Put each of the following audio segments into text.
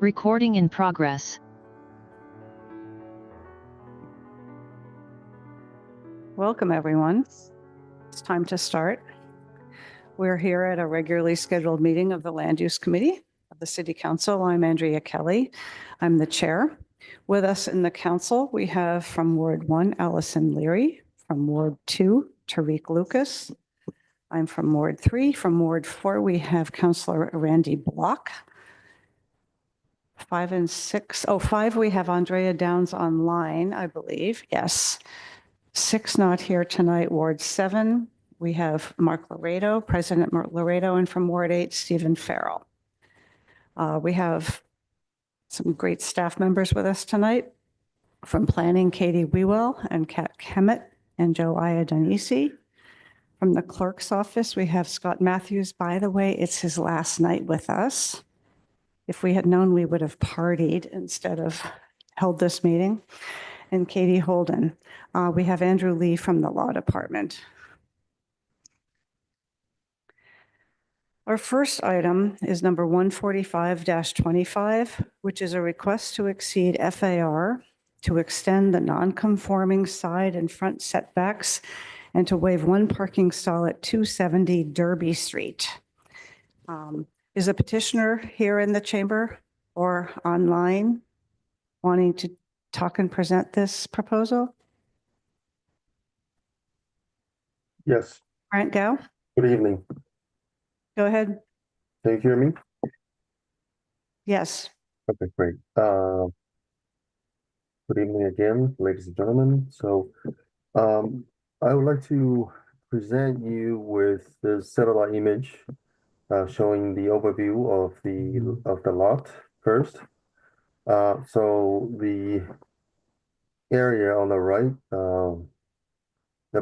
Recording in progress. Welcome, everyone. It's time to start. We're here at a regularly scheduled meeting of the Land Use Committee of the City Council. I'm Andrea Kelly. I'm the chair. With us in the council, we have from Ward 1, Allison Leary. From Ward 2, Tariq Lucas. I'm from Ward 3. From Ward 4, we have Councillor Randy Block. 5 and 6. Oh, 5, we have Andrea Downs online, I believe. Yes. 6 not here tonight. Ward 7, we have Mark Laredo, President Mark Laredo, and from Ward 8, Stephen Farrell. We have some great staff members with us tonight. From Planning, Katie Wewell and Kat Kemet and Joe Iadonisi. From the clerk's office, we have Scott Matthews. By the way, it's his last night with us. If we had known, we would have partied instead of held this meeting. And Katie Holden. We have Andrew Lee from the Law Department. Our first item is number 145-25, which is a request to exceed FAR to extend the non-conforming side and front setbacks and to waive one parking stall at 270 Derby Street. Is a petitioner here in the chamber or online wanting to talk and present this proposal? Yes. Grant Gow, Good evening. go ahead. Can you hear me? Yes. Okay, great. Good evening again, ladies and gentlemen. So, I would like to present you with the satellite image showing the overview of the lot first. So the area on the right, the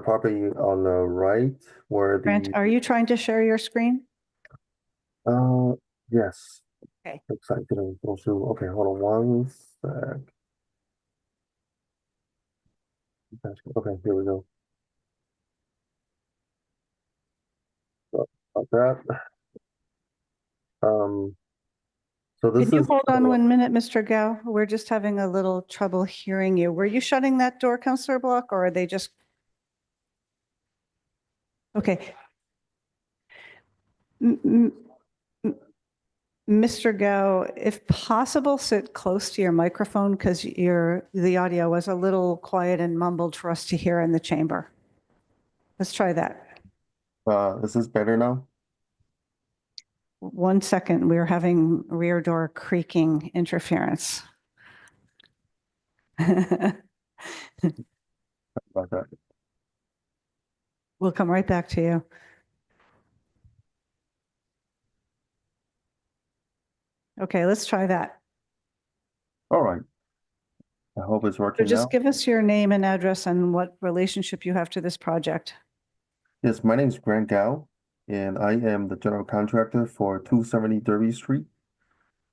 property on the right where the Grant, are you trying to share your screen? yes. Okay. Looks like it go through. Okay, hold on one sec. Okay, here we go. So, about that. So this Can you is hold on 1 minute, Mr. Gow? We're just having a little trouble hearing you. Were you shutting that door, Councillor Block, or are they just? Okay. Mr. Gow, if possible, sit close to your microphone because the audio was a little quiet and mumbled for us to hear in the chamber. Let's try that. Is this better now? 1 second, we're having rear door creaking interference. About that. We'll come right back to you. Okay, let's try that. All right. I hope it's So working just now. give us your name and address and what relationship you have to this project. Yes, my name is Grant Gow, and I am the general contractor for 270 Derby Street.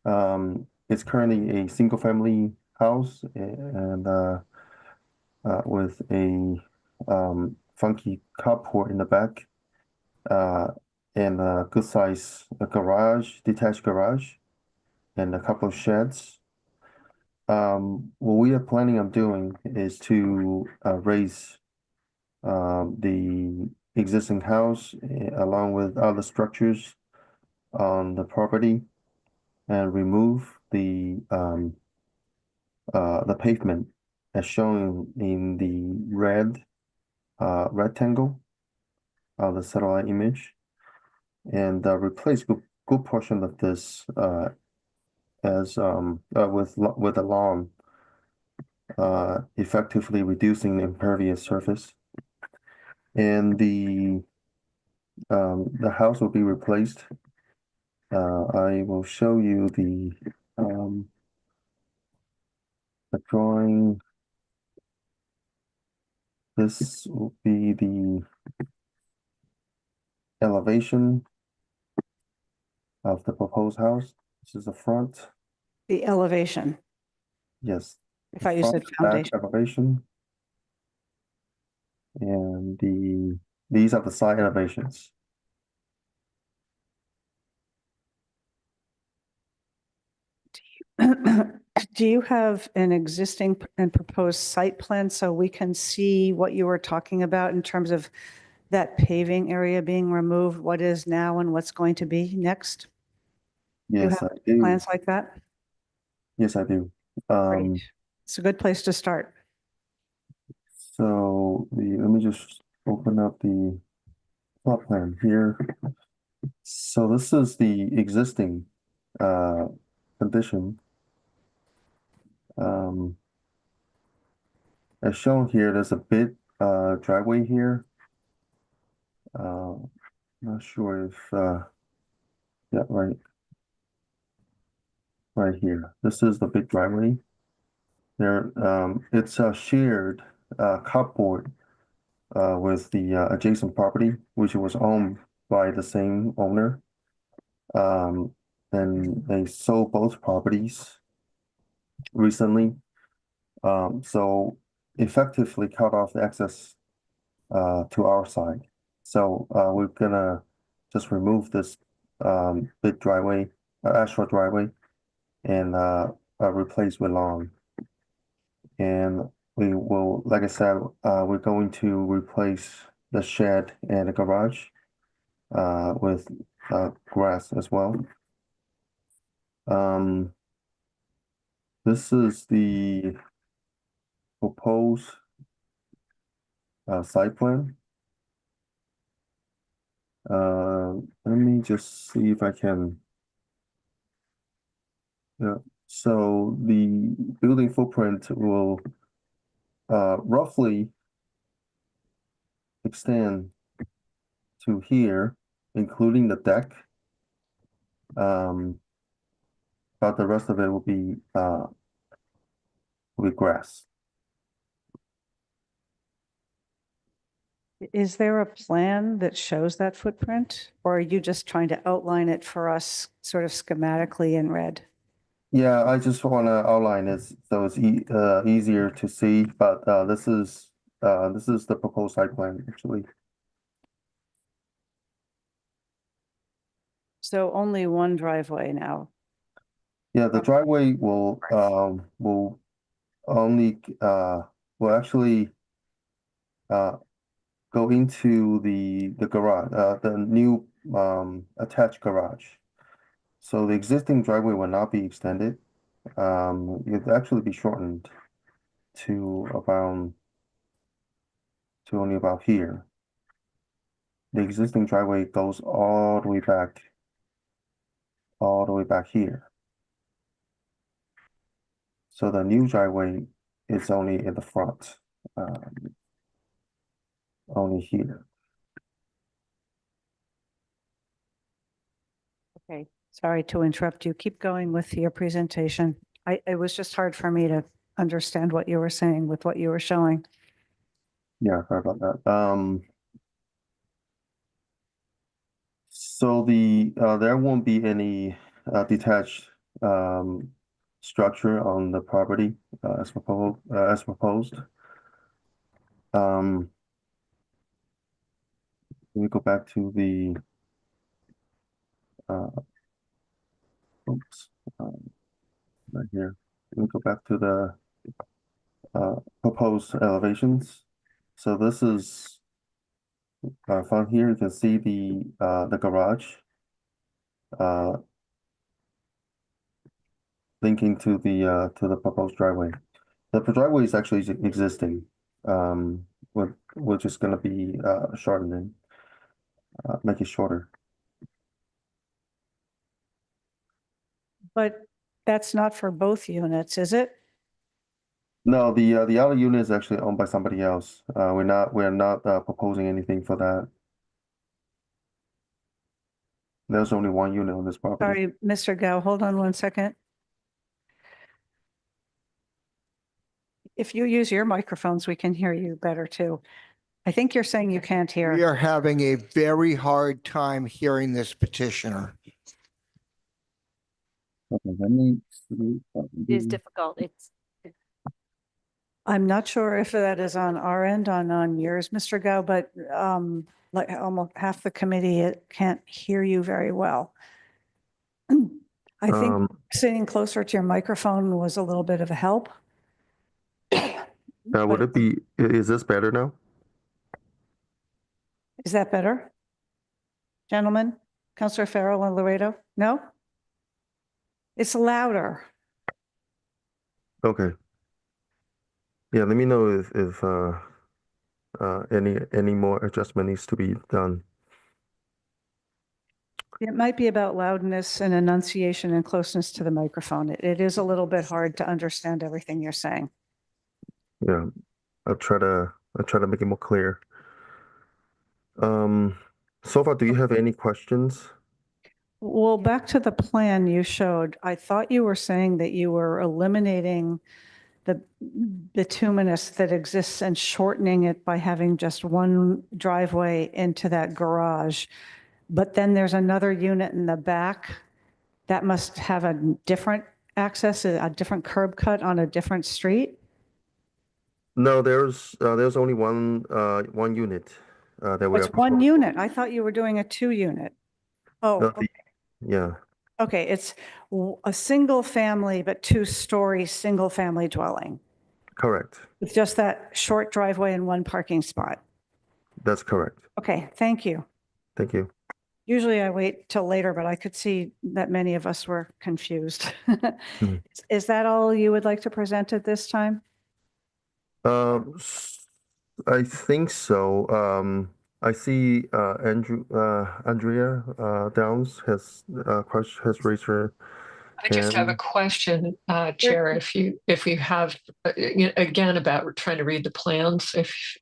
It's currently a single-family house and with a funky carport in the back and a good size garage, detached garage, and a couple of sheds. What we are planning on doing is to raise the existing house along with other structures on the property and remove the pavement as shown in the red rectangle of the satellite image and replace good portion of this as with a lawn, effectively reducing the impervious surface. And the house will be replaced. I will show you the drawing. This will be the elevation of the proposed house. This is the front. The elevation. Yes. I thought you said foundation. Elevation. And these are the side elevations. Do you have an existing and proposed site plan so we can see what you were talking about in terms of that paving area being removed, what is now and what's going to be next? Do you Yes, have I do. plans like that? Yes, I do. Great. It's a good place to start. So let me just open up the plot plan here. So this is the existing condition. Um, as shown here, there's a bit driveway here. Not sure if yeah, right here. This is the big driveway. There, it's a shared carport with the adjacent property, which was owned by the same owner. And they sold both properties recently. So effectively cut off the access to our side. So we're gonna just remove this big driveway, asphalt driveway, and replace with lawn. And we will, like I said, we're going to replace the shed and the garage with grass as well. This is the proposed site plan. Let me just see if I can. Yeah, so the building footprint will roughly extend to here, including the deck. But the rest of it will be grass. Is there a plan that shows that footprint? Or are you just trying to outline it for us sort of schematically in red? Yeah, I just want to outline it so it's easier to see, but this is the proposed site plan actually. So only one driveway now. Yeah, the driveway will only will actually go into the garage, the new attached garage. So the existing driveway will not be extended. It'll actually be shortened to only about here. The existing driveway goes all the way back here. So the new driveway is only in the front, only here. Okay, sorry to interrupt you. Keep going with your presentation. It was just hard for me to understand what you were saying with what you were showing. Yeah, sorry about that. So there won't be any detached structure on the property as proposed. Let me go back to the oops, right here. Let me go back to the proposed elevations. So this is from here you can see the garage linking to the proposed driveway. The driveway is actually existing. We're just gonna be shortening, make it shorter. But that's not for both units, is it? No, the other unit is actually owned by somebody else. We're not proposing anything for that. There's only one unit on this property. Sorry, Mr. Gao, hold on one second. If you use your microphones, we can hear you better too. I think you're saying you can't We hear. are having a very hard time hearing this petitioner. Okay, let me see. It is difficult. It's I'm not sure if that is on our end, on yours, Mr. Gao, but like almost half the committee, it can't hear you very well. I think Um, sitting closer to your microphone was a little bit of a help. would But it be, is this better now? is that better? Gentlemen, Counselor Farrell and Laredo? No? It's louder. Okay. Yeah, let me know if any more adjustment needs to be done. It might be about loudness and enunciation and closeness to the microphone. It is a little bit hard to understand everything you're saying. Yeah, I'll try to make it more clear. So far, do you have any questions? Well, back to the plan you showed, I thought you were saying that you were eliminating the bituminous that exists and shortening it by having just one driveway into that garage. But then there's another unit in the back that must have a different access, a different curb cut on a different street. No, there's only one unit that we It's are one proposing. unit. I thought you were doing a 2-unit. Oh, No, yeah, okay. It's a single family, but 2-story single family dwelling correct. with just that short driveway and one parking spot. That's correct. Okay, thank you. Thank you. Usually I wait till later, but I could see that many of us were confused. Mhm. Is that all you would like to present at this time? I think so. I see Andrea Downs has raised her I just have a hand. question, Chair, if you have, again, about trying to read the plans,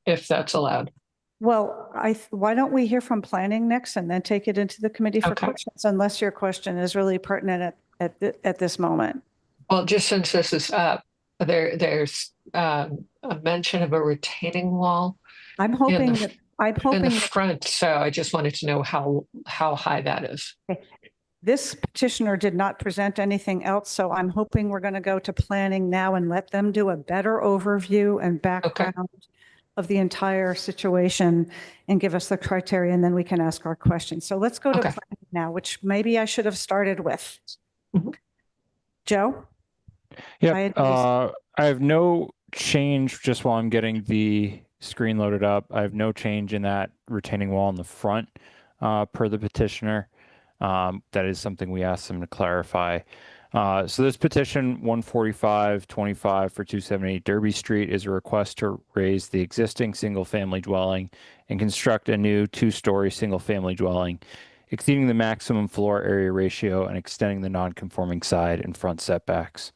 if that's allowed. Well, why don't we hear from planning next and then take it into the committee for Okay. questions, unless your question is really pertinent at this moment. Well, just since this is up, there's a mention of a retaining wall I'm in hoping the, that, I'm in hoping the that front, so I just wanted to know how high that is. this petitioner did not present anything else, so I'm hoping we're going to go to planning now and let them do a better overview and background of the entire situation and give us the criteria, and then we can ask our questions. So let's go to Okay. planning now, which maybe I should have started with. Mhm. Joe? Yep. I have no change just while I'm getting the screen loaded up. I have no change in that retaining wall in the front per the petitioner. That is something we asked them to clarify. So this petition 14525 for 278 Derby Street is a request to raise the existing single-family dwelling and construct a new 2-story single-family dwelling, exceeding the maximum floor area ratio and extending the non-conforming side and front setbacks.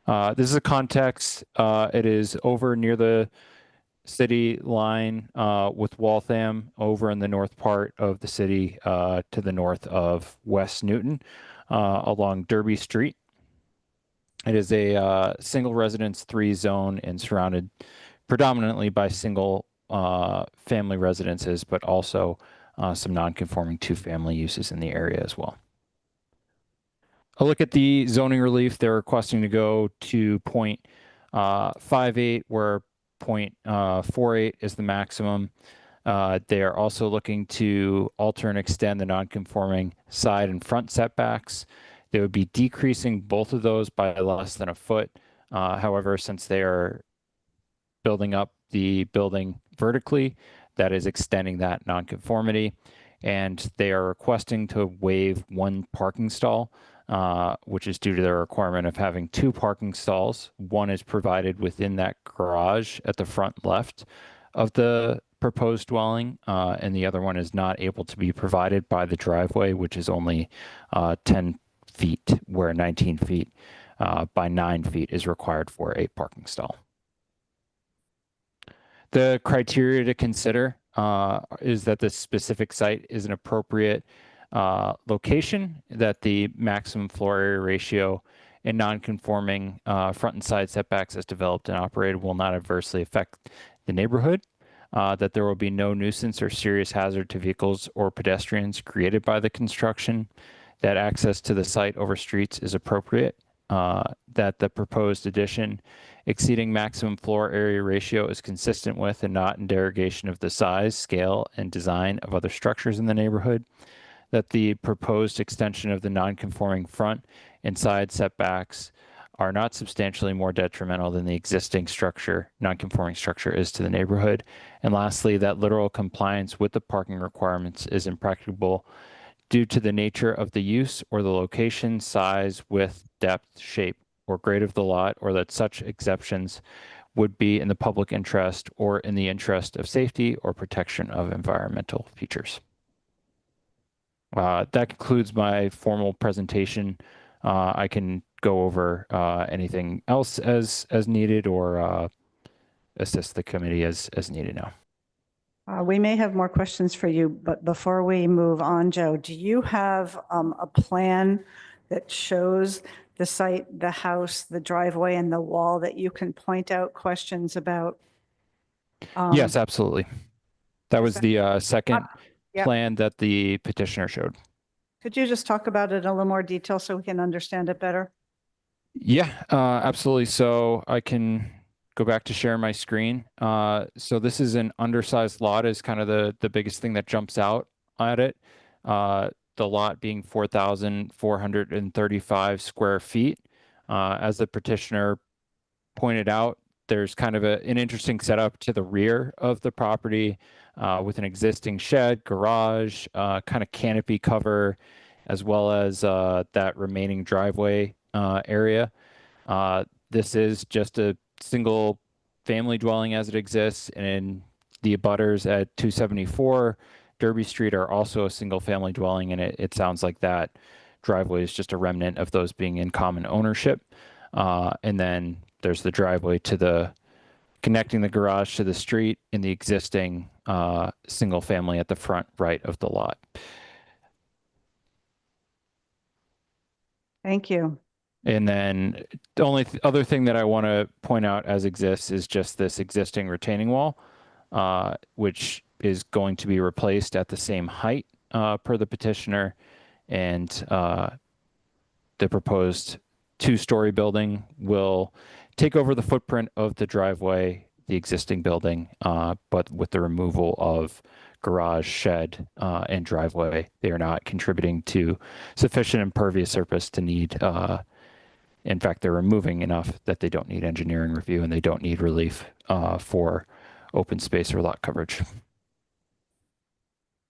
This is a context. It is over near the city line with Waltham, over in the north part of the city to the north of West Newton along Derby Street. It is a single residence 3 zone and surrounded predominantly by single family residences, but also some non-conforming 2-family uses in the area as well. A look at the zoning relief, they're requesting to go to 0.58, where 0.48 is the maximum. They are also looking to alter and extend the non-conforming side and front setbacks. They would be decreasing both of those by less than a foot. However, since they are building up the building vertically, that is extending that nonconformity. And they are requesting to waive 1 parking stall, which is due to their requirement of having 2 parking stalls. One is provided within that garage at the front left of the proposed dwelling, and the other one is not able to be provided by the driveway, which is only 10 feet, where 19 feet by 9 feet is required for a parking stall. The criteria to consider is that the specific site is an appropriate location, that the maximum floor area ratio and non-conforming front and side setbacks as developed and operated will not adversely affect the neighborhood, that there will be no nuisance or serious hazard to vehicles or pedestrians created by the construction, that access to the site over streets is appropriate, that the proposed addition exceeding maximum floor area ratio is consistent with and not in derogation of the size, scale, and design of other structures in the neighborhood, that the proposed extension of the non-conforming front and side setbacks are not substantially more detrimental than the existing structure, non-conforming structure is to the neighborhood. And lastly, that literal compliance with the parking requirements is impracticable due to the nature of the use or the location, size, width, depth, shape, or grade of the lot, or that such exceptions would be in the public interest or in the interest of safety or protection of environmental features. That concludes my formal presentation. I can go over anything else as needed or assist the committee as needed now. We may have more questions for you, but before we move on, Joe, do you have a plan that shows the site, the house, the driveway, and the wall that you can point out questions about? Yes, absolutely. That was the second Yep. plan that the petitioner showed. Could you just talk about it in a little more detail so we can understand it better? Yeah, absolutely. So I can go back to share my screen. So this is an undersized lot is kind of the biggest thing that jumps out at it. The lot being 4,435 square feet. As the petitioner pointed out, there's kind of an interesting setup to the rear of the property with an existing shed, garage, kind of canopy cover, as well as that remaining driveway area. This is just a single family dwelling as it exists, and the abutters at 274 Derby Street are also a single family dwelling, and it sounds like that driveway is just a remnant of those being in common ownership. And then there's the driveway to the connecting the garage to the street in the existing single family at the front right of the lot. Thank you. And then the only other thing that I want to point out as exists is just this existing retaining wall, which is going to be replaced at the same height per the petitioner. And the proposed two-story building will take over the footprint of the driveway, the existing building, but with the removal of garage, shed, and driveway. They are not contributing to sufficient impervious surface to need in fact, they're removing enough that they don't need engineering review and they don't need relief for open space or lot coverage.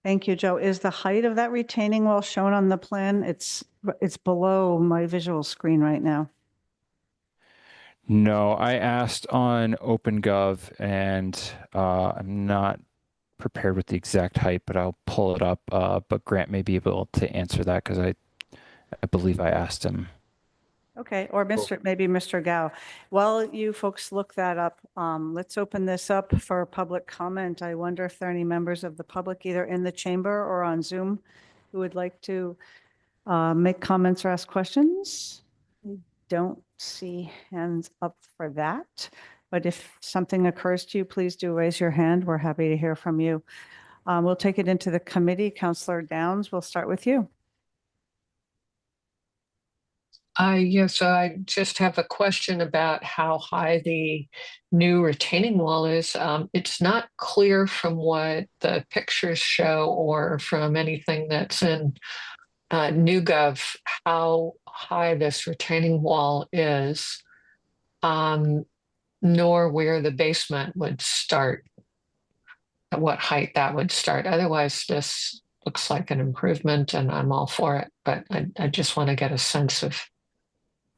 Thank you, Joe. Is the height of that retaining wall shown on the plan? It's below my visual screen right now. No, I asked on OpenGov and I'm not prepared with the exact height, but I'll pull it up. But Grant may be able to answer that because I believe I asked him. Okay, or maybe Mr. Gao. While you folks look that up, let's open this up for public comment. I wonder if there are any members of the public, either in the chamber or on Zoom, who would like to make comments or ask questions. I don't see hands up for that, but if something occurs to you, please do raise your hand. We're happy to hear from you. We'll take it into the committee. Councillor Downs, we'll start with you. Yes, I just have a question about how high the new retaining wall is. It's not clear from what the pictures show or from anything that's in NewGov how high this retaining wall is, nor where the basement would start, at what height that would start. Otherwise, this looks like an improvement and I'm all for it, but I just want to get a sense of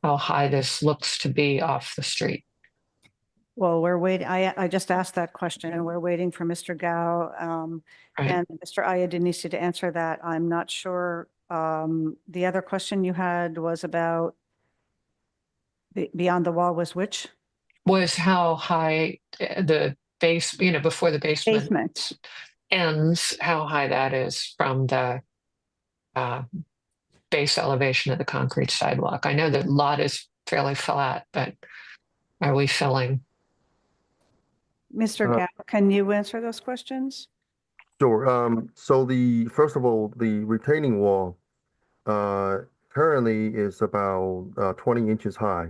how high this looks to be off the street. Well, we're waiting. I just asked that question and we're waiting for Mr. Gao Right. and Mr. Iadinisi to answer that. I'm not sure. The other question you had was about beyond the wall was which? Was how high the base, before the basement ends, how high that is from the base elevation of the concrete sidewalk. I know the lot is fairly flat, but are we filling? Mr. Gao, can you answer those questions? Sure. So first of all, the retaining wall currently is about 20 inches high,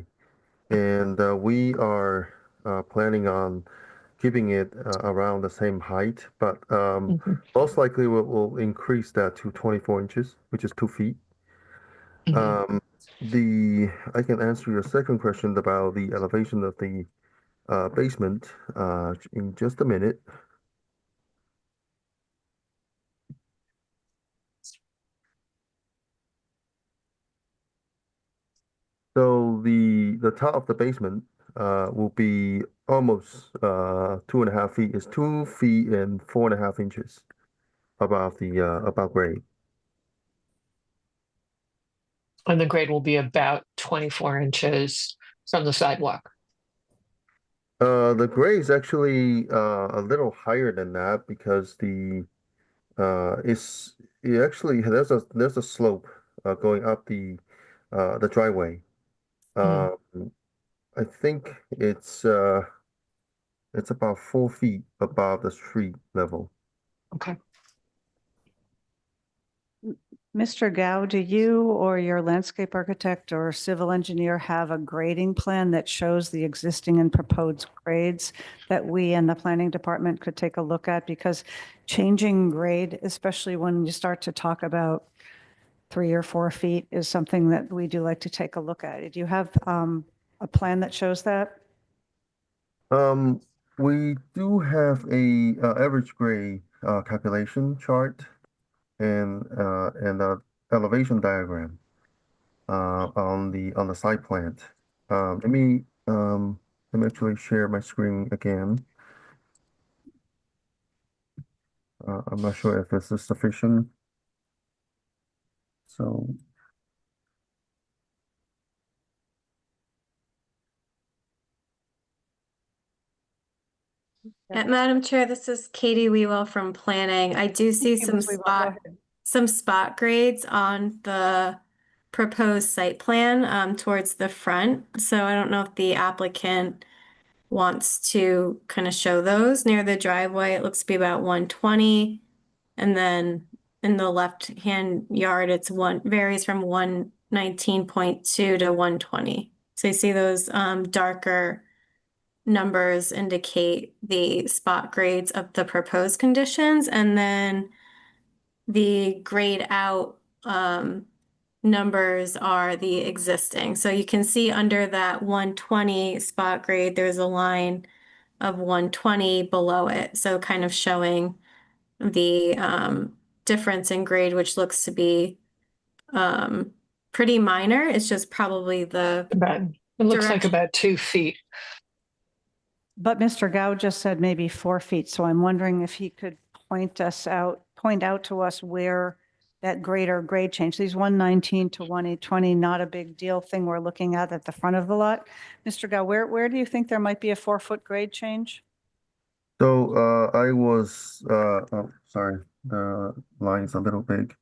and we are planning on keeping it around the same height, but Mhm, most likely we'll increase that to 24 inches, which is 2 feet. mhm. I can answer your second question about the elevation of the basement in just a minute. So the top of the basement will be almost 2.5 feet. It's 2 feet and 4.5 inches above the above grade. And the grade will be about 24 inches from the sidewalk. The grade is actually a little higher than that because it actually there's a slope going up the driveway. Mhm. I think it's about 4 feet above the street level. Okay. Mr. Gao, do you or your landscape architect or civil engineer have a grading plan that shows the existing and proposed grades that we and the planning department could take a look at? Because changing grade, especially when you start to talk about 3 or 4 feet, is something that we do like to take a look at. Do you have a plan that shows that? Um, we do have a average grade calculation chart and a elevation diagram on the site plan. Let me actually share my screen again. I'm not sure if this is sufficient. So Madam Chair, this is Katie Wewell from Planning. I do see Hey, Ms. Weaver, go ahead. some spot grades on the proposed site plan towards the front. So I don't know if the applicant wants to kind of show those near the driveway. It looks to be about 120. And then in the left-hand yard, it's varies from 119.2 to 120. So you see those darker numbers indicate the spot grades of the proposed conditions, and then the grade out numbers are the existing. So you can see under that 120 spot grade, there's a line of 120 below it. So kind of showing the difference in grade, which looks to be pretty minor. It's just probably the It looks like direction. about 2 feet. But Mr. Gao just said maybe 4 feet, so I'm wondering if he could point out to us where that grade change, these 119 to 120, not a big deal thing we're looking at the front of the lot. Mr. Gao, where do you think there might be a 4-foot grade change? So oh, sorry, the line's a little big.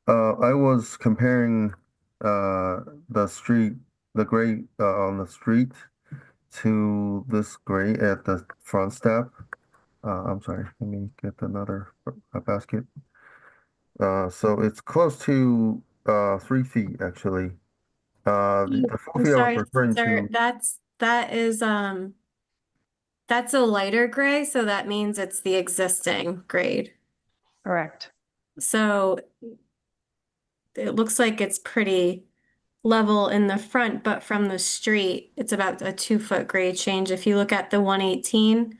I was comparing the grade on the street to this grade at the front step. I'm sorry, let me get another basket. So it's close to 3 feet actually. The 4 I'm feet I was sorry, referring sir, to. that's a lighter gray, so that means it's the existing grade. Correct. So it looks like it's pretty level in the front, but from the street, it's about a 2-foot grade change. If you look at the 118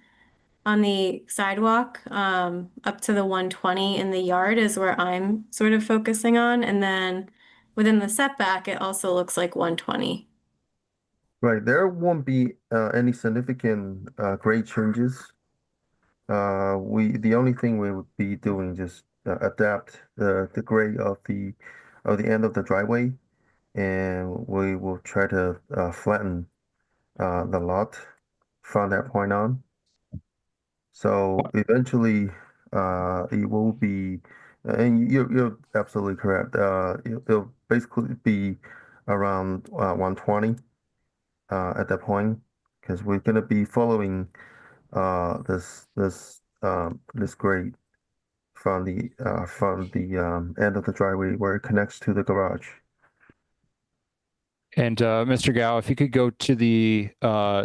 on the sidewalk, up to the 120 in the yard is where I'm sort of focusing on. And then within the setback, it also looks like 120. Right, there won't be any significant grade changes. The only thing we would be doing just adapt the grade of the end of the driveway, and we will try to flatten the lot from that point on. So eventually, it will be, and you're absolutely correct. It'll basically be around 120 at that point, because we're gonna be following this grade from the end of the driveway where it connects to the garage. And Mr. Gao, if you could go to the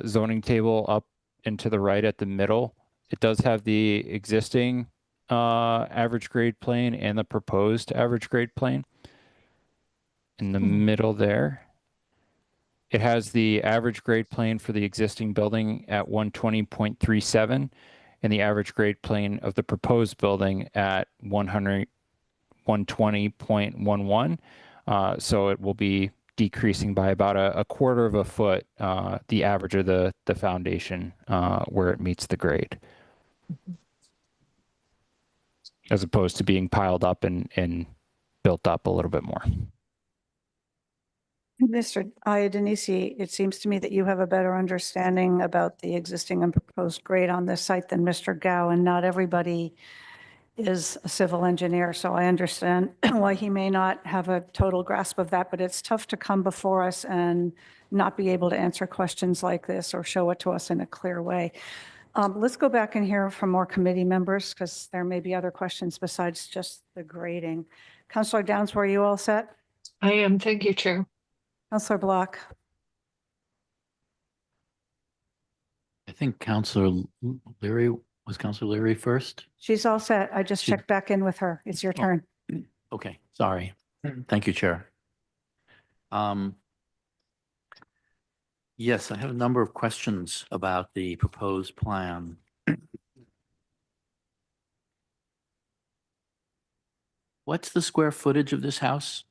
zoning table up and to the right at the middle, it does have the existing average grade plane and the proposed average grade plane. In the middle there, it has the average grade plane for the existing building at 120.37 and the average grade plane of the proposed building at 120.11. So it will be decreasing by about a quarter of a foot, the average of the foundation where it meets the grade, as opposed to being piled up and built up a little bit more. Mr. Iadonisi, it seems to me that you have a better understanding about the existing and proposed grade on this site than Mr. Gao, and not everybody is a civil engineer, so I understand why he may not have a total grasp of that, but it's tough to come before us and not be able to answer questions like this or show it to us in a clear way. Let's go back and hear from more committee members, because there may be other questions besides just the grading. Councillor Downs, were you all set? I am. Thank you, Chair. Councillor Block? I think Councillor Leary, was Councillor Leary first? She's all set. I just She- checked back in with her. It's your turn. Okay, sorry. Thank you, Chair. Yes, I have a number of questions about the proposed plan. What's the square footage of this house?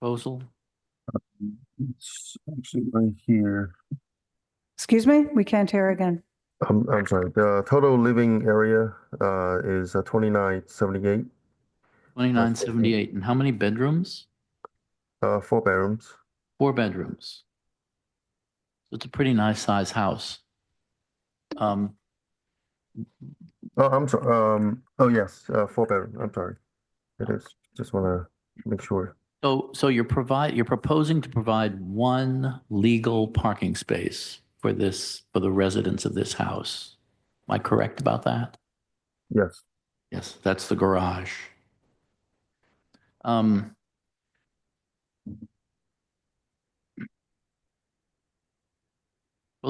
Proposal? It's actually right here. Excuse me? We can't hear again. I'm sorry. The total living area is 2978, 2978. And how many bedrooms? 4 bedrooms. 4 bedrooms. So it's a pretty nice size house. Oh, I'm sorry. Oh, yes, 4 bedroom. I'm sorry. It is. Just want to make sure. So you're proposing to provide one legal parking space for the residents of this house. Am I correct about that? Yes. Yes, that's the garage. Well,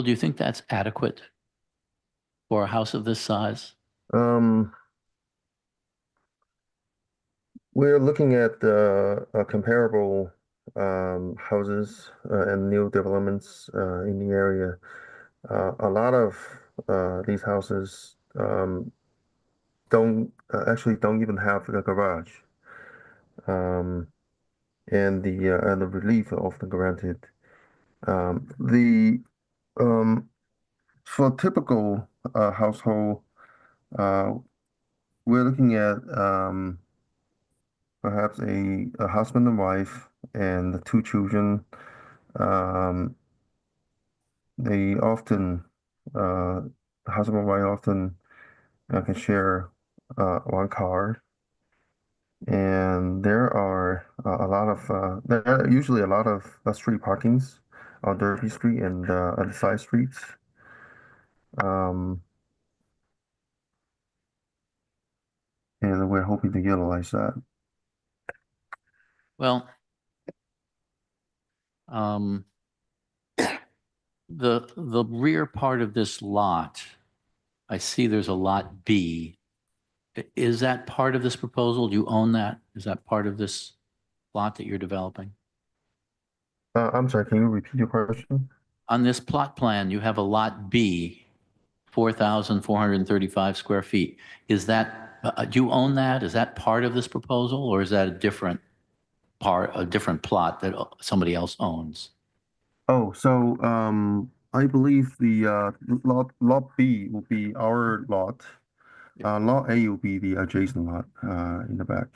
do you think that's adequate for a house of this size? We're looking at comparable houses and new developments in the area. A lot of these houses don't even have a garage, and the relief often granted. For typical household, we're looking at perhaps a husband and wife and the 2 children. They often, the husband and wife often can share one car. And there are there are usually a lot of street parkings on Derby Street and on the side streets. And we're hoping to utilize that. Well, the rear part of this lot, I see there's a lot B. Is that part of this proposal? Do you own that? Is that part of this lot that you're developing? I'm sorry, can you repeat your question? On this plot plan, you have a lot B, 4,435 square feet. Is that, do you own that? Is that part of this proposal, or is that a different plot that somebody else owns? Oh, so I believe the lot B will be our lot. Lot A will be the adjacent lot in the back.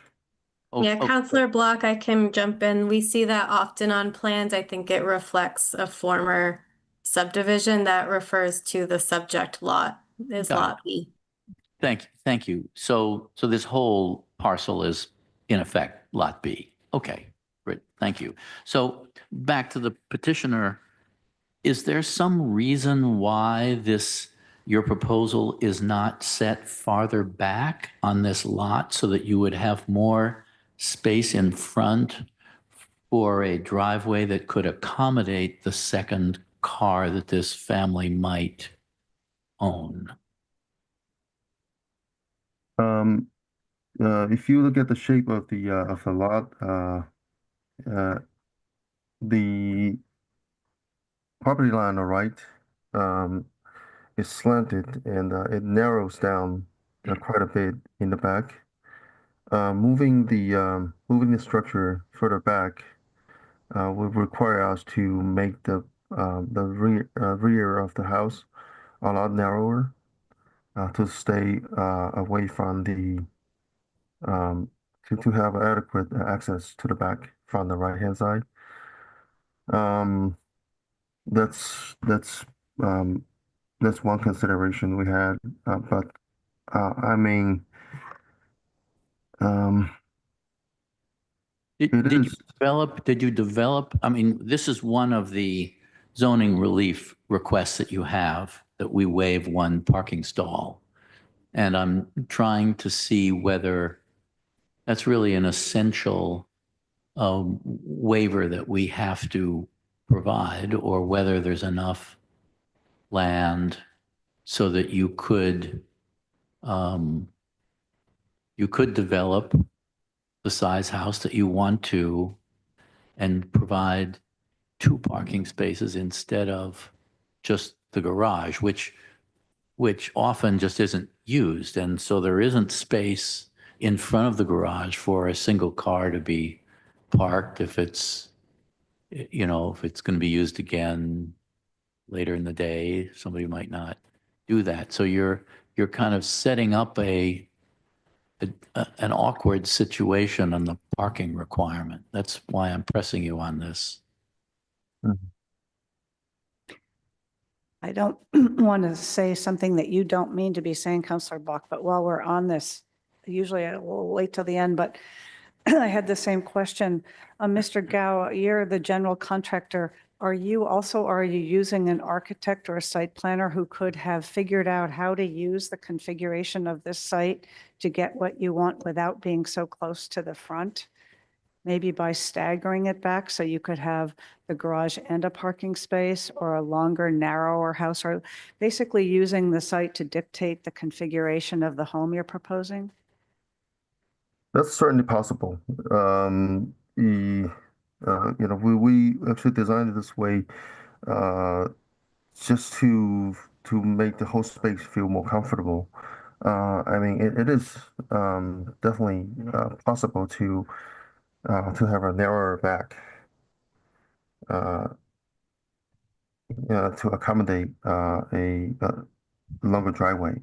Yeah, Councillor Block, I can jump in. We see that often on plans. I think it reflects a former subdivision that refers to the subject lot is Got it. Lot B. Thank you. So this whole parcel is in effect Lot B. Okay, great, thank you. So back to the petitioner, is there some reason why your proposal is not set farther back on this lot so that you would have more space in front for a driveway that could accommodate the second car that this family might own? If you look at the shape of the lot, the property line on the right is slanted and it narrows down quite a bit in the back. Moving the structure further back would require us to make the rear of the house a lot narrower to stay away from the to have adequate access to the back from the right hand side. That's one consideration we had, but I mean, it Did you is. develop, I mean, this is one of the zoning relief requests that you have, that we waive one parking stall. And I'm trying to see whether that's really an essential waiver that we have to provide, or whether there's enough land so that you could develop the size house that you want to and provide 2 parking spaces instead of just the garage, which often just isn't used. And so there isn't space in front of the garage for a single car to be parked if it's, you know, if it's going to be used again later in the day. Somebody might not do that. So you're kind of setting up an awkward situation on the parking requirement. That's why I'm pressing you on this. I don't want to say something that you don't mean to be saying, Counselor Bach, but while we're on this, usually I will wait till the end, but I had the same question. Mr. Gao, you're the general contractor. Are you using an architect or a site planner who could have figured out how to use the configuration of this site to get what you want without being so close to the front? Maybe by staggering it back so you could have the garage and a parking space, or a longer, narrower house, or basically using the site to dictate the configuration of the home you're proposing? That's certainly possible. You know, we actually designed it this way just to make the whole space feel more comfortable. I mean, it is definitely possible to have a narrower back to accommodate a longer driveway.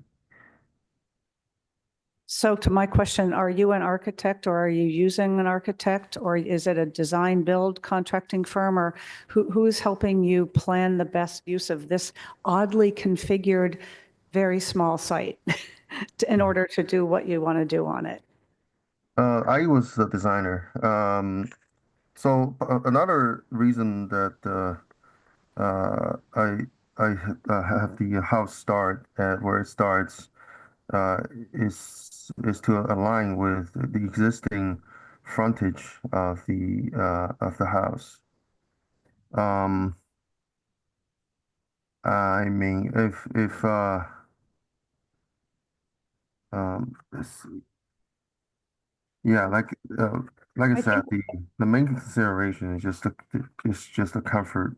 So to my question, are you an architect, or are you using an architect, or is it a design build contracting firm, or who is helping you plan the best use of this oddly configured, very small site in order to do what you want to do on it? I was the designer. So another reason that I have the house start at where it starts is to align with the existing frontage of the house. I mean, if let's see. Yeah, like I said, the main consideration is just the comfort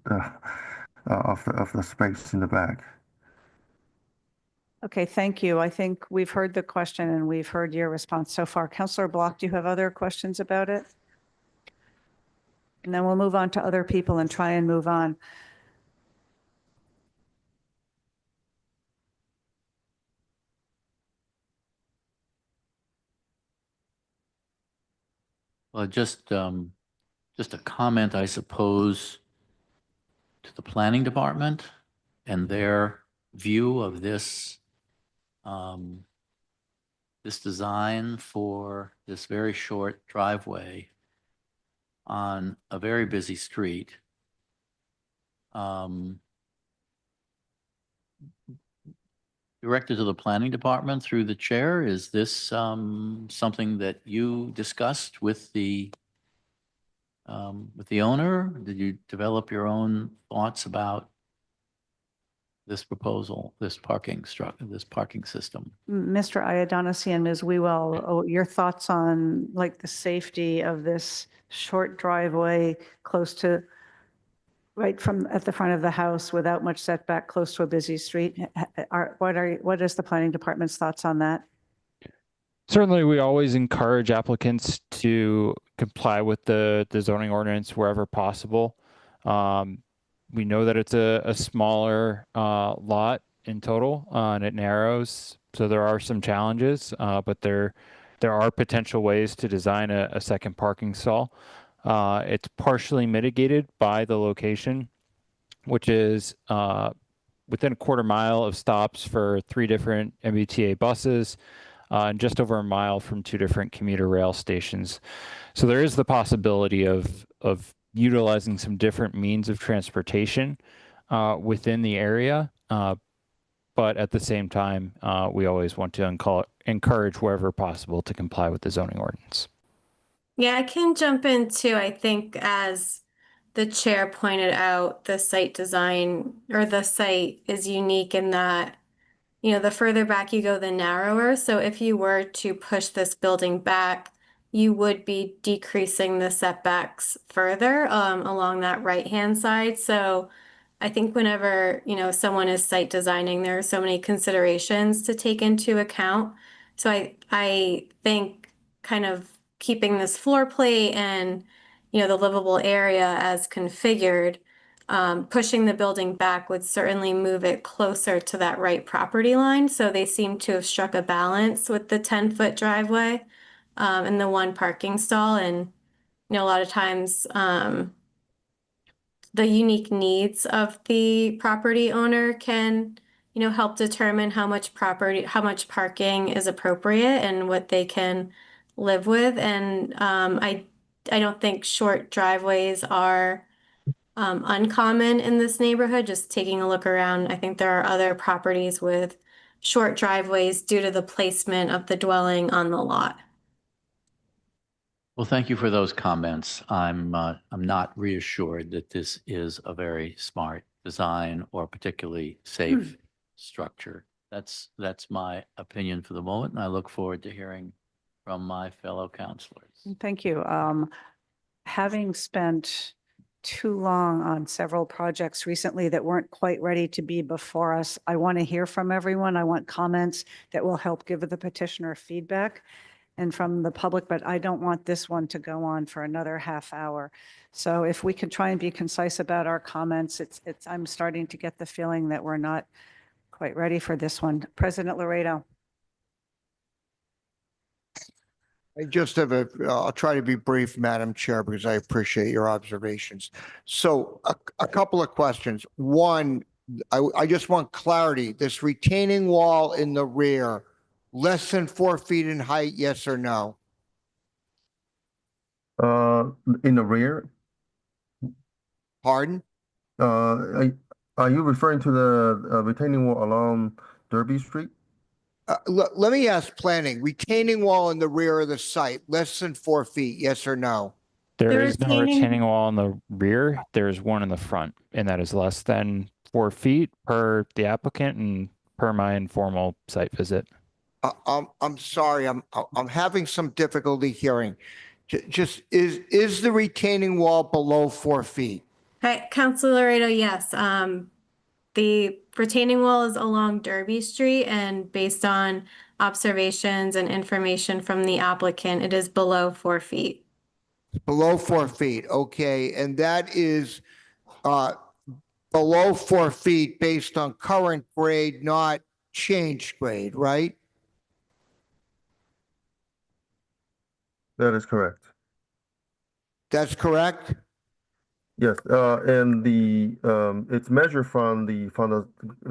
of the space in the back. Okay, thank you. I think we've heard the question and we've heard your response so far. Counselor Block, do you have other questions about it? And then we'll move on to other people and try and move on. Well, just a comment, I suppose, to the planning department and their view of this this design for this very short driveway on a very busy street. Directed to the planning department through the chair, is this something that you discussed with the owner? Did you develop your own thoughts about this proposal, this parking system? Mr. Iadonisi and Ms. Wewell, your thoughts on like the safety of this short driveway close to, right from at the front of the house without much setback, close to a busy street? What is the planning department's thoughts on that? Certainly, we always encourage applicants to comply with the zoning ordinance wherever possible. We know that it's a smaller lot in total, and it narrows, so there are some challenges, but there are potential ways to design a second parking stall. It's partially mitigated by the location, which is within a quarter mile of stops for 3 different MBTA buses, and just over a mile from 2 different commuter rail stations. So there is the possibility of utilizing some different means of transportation within the area. But at the same time, we always want to encourage wherever possible to comply with the zoning ordinance. Yeah, I can jump in too. I think as the chair pointed out, the site design or the site is unique in that, you know, the further back you go, the narrower. So if you were to push this building back, you would be decreasing the setbacks further along that right-hand side. So I think whenever, you know, someone is site designing, there are so many considerations to take into account. So I think kind of keeping this floor plate and, you know, the livable area as configured, pushing the building back would certainly move it closer to that right property line. So they seem to have struck a balance with the 10-foot driveway and the 1 parking stall. And, you know, a lot of times the unique needs of the property owner can, you know, help determine how much parking is appropriate and what they can live with. And I don't think short driveways are uncommon in this neighborhood. Just taking a look around, I think there are other properties with short driveways due to the placement of the dwelling on the lot. Well, thank you for those comments. I'm not reassured that this is a very smart design or particularly safe structure. That's my opinion for the moment, and I look forward to hearing from my fellow counselors. Thank you. Having spent too long on several projects recently that weren't quite ready to be before us, I want to hear from everyone. I want comments that will help give the petitioner feedback and from the public, but I don't want this one to go on for another half hour. So if we can try and be concise about our comments, I'm starting to get the feeling that we're not quite ready for this one. President Laredo. I just have I'll try to be brief, Madam Chair, because I appreciate your observations. So a couple of questions. One, I just want clarity. This retaining wall in the rear, less than 4 feet in height, yes or no? In the rear, Pardon? are you referring to the retaining wall along Derby Street? Let me ask planning, retaining wall in the rear of the site, less than 4 feet, yes or no? There The is no retaining wall in the rear. There's one in the front, and that is less than 4 feet per the applicant and per my informal site visit. I'm sorry, I'm having some difficulty hearing. Just, is the retaining wall below 4 feet? Okay, Councilor Laredo, yes. The retaining wall is along Derby Street, and based on observations and information from the applicant, it is below 4 feet. Below 4 feet, okay, and that is below 4 feet based on current grade, not changed grade, right? That is correct. That's correct? Yes, and it's measured from the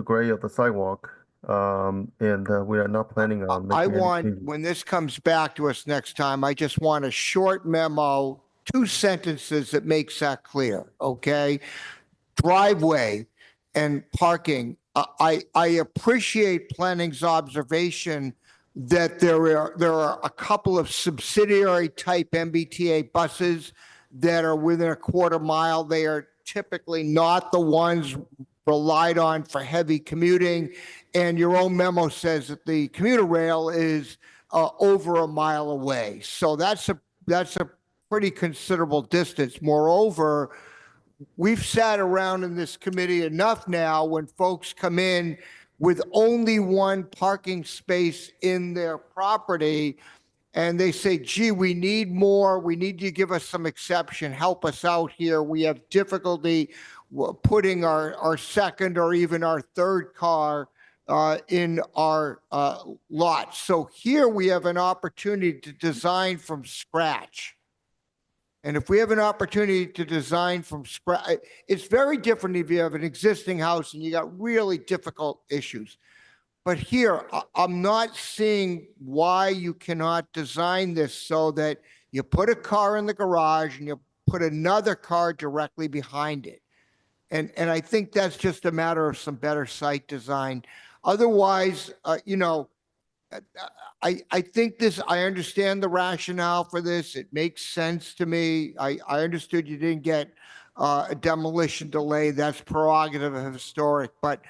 grade of the sidewalk, and we are not planning on I making any want, changes. when this comes back to us next time, I just want a short memo, 2 sentences that makes that clear, okay? Driveway and parking. I appreciate planning's observation that there are a couple of subsidiary type MBTA buses that are within a quarter mile. They are typically not the ones relied on for heavy commuting. And your own memo says that the commuter rail is over a mile away. So that's a pretty considerable distance. Moreover, we've sat around in this committee enough now when folks come in with only one parking space in their property and they say, gee, we need more. We need you to give us some exception. Help us out here. We have difficulty putting our second or even our third car in our lot. So here we have an opportunity to design from scratch. And if we have an opportunity to design from scratch, it's very different if you have an existing house and you got really difficult issues. But here, I'm not seeing why you cannot design this so that you put a car in the garage and you put another car directly behind it. And I think that's just a matter of some better site design. Otherwise, you know, I think I understand the rationale for this. It makes sense to me. I understood you didn't get a demolition delay. That's prerogative of historic, but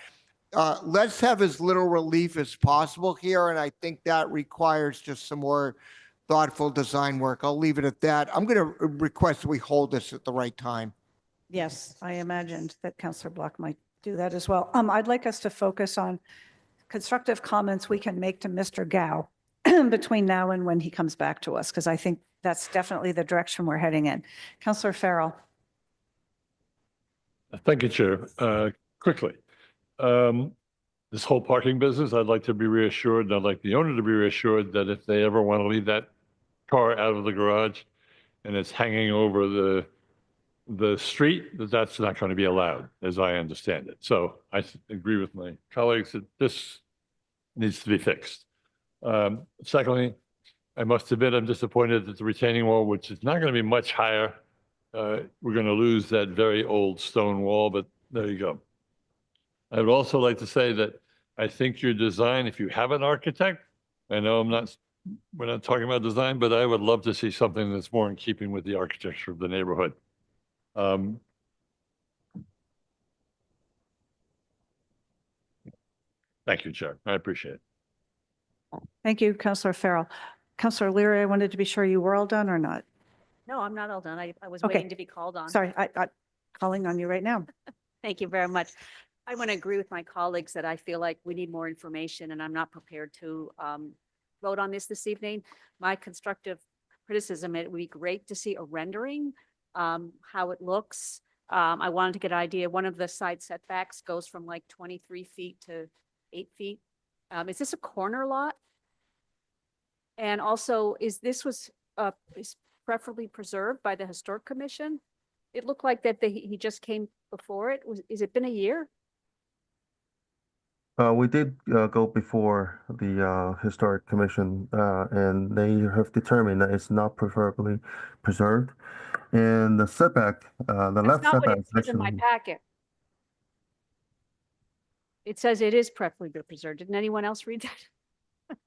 let's have as little relief as possible here. And I think that requires just some more thoughtful design work. I'll leave it at that. I'm going to request that we hold this at the right time. Yes, I imagined that Councillor Block might do that as well. I'd like us to focus on constructive comments we can make to Mr. Gao between now and when he comes back to us, because I think that's definitely the direction we're heading in. Councillor Farrell. Thank you, Chair. Quickly, this whole parking business, I'd like to be reassured, and I'd like the owner to be reassured that if they ever want to leave that car out of the garage and it's hanging over the street, that's not going to be allowed, as I understand it. So I agree with my colleagues that this needs to be fixed. Secondly, I must admit I'm disappointed that the retaining wall, which is not going to be much higher, we're going to lose that very old stone wall, but there you go. I would also like to say that I think your design, if you have an architect, I know we're not talking about design, but I would love to see something that's more in keeping with the architecture of the neighborhood. Thank you, Chair. I appreciate it. Thank you, Councillor Farrell. Councillor Leary, I wanted to be sure you were all done or not. No, I'm not all done. I was Okay. waiting to be called on. Sorry, I'm calling on you right now. Thank you very much. I want to agree with my colleagues that I feel like we need more information and I'm not prepared to vote on this evening. My constructive criticism, it would be great to see a rendering, how it looks. I wanted to get an idea. One of the side setbacks goes from like 23 feet to 8 feet. Is this a corner lot? And also, is preferably preserved by the Historic Commission? It looked like that he just came before it. Is it been a year? We did go before the Historic Commission, and they have determined that it's not preferably preserved. And the setback, the That's left not what setback it is says in my actually, packet. It says it is preferably preserved. Didn't anyone else read that?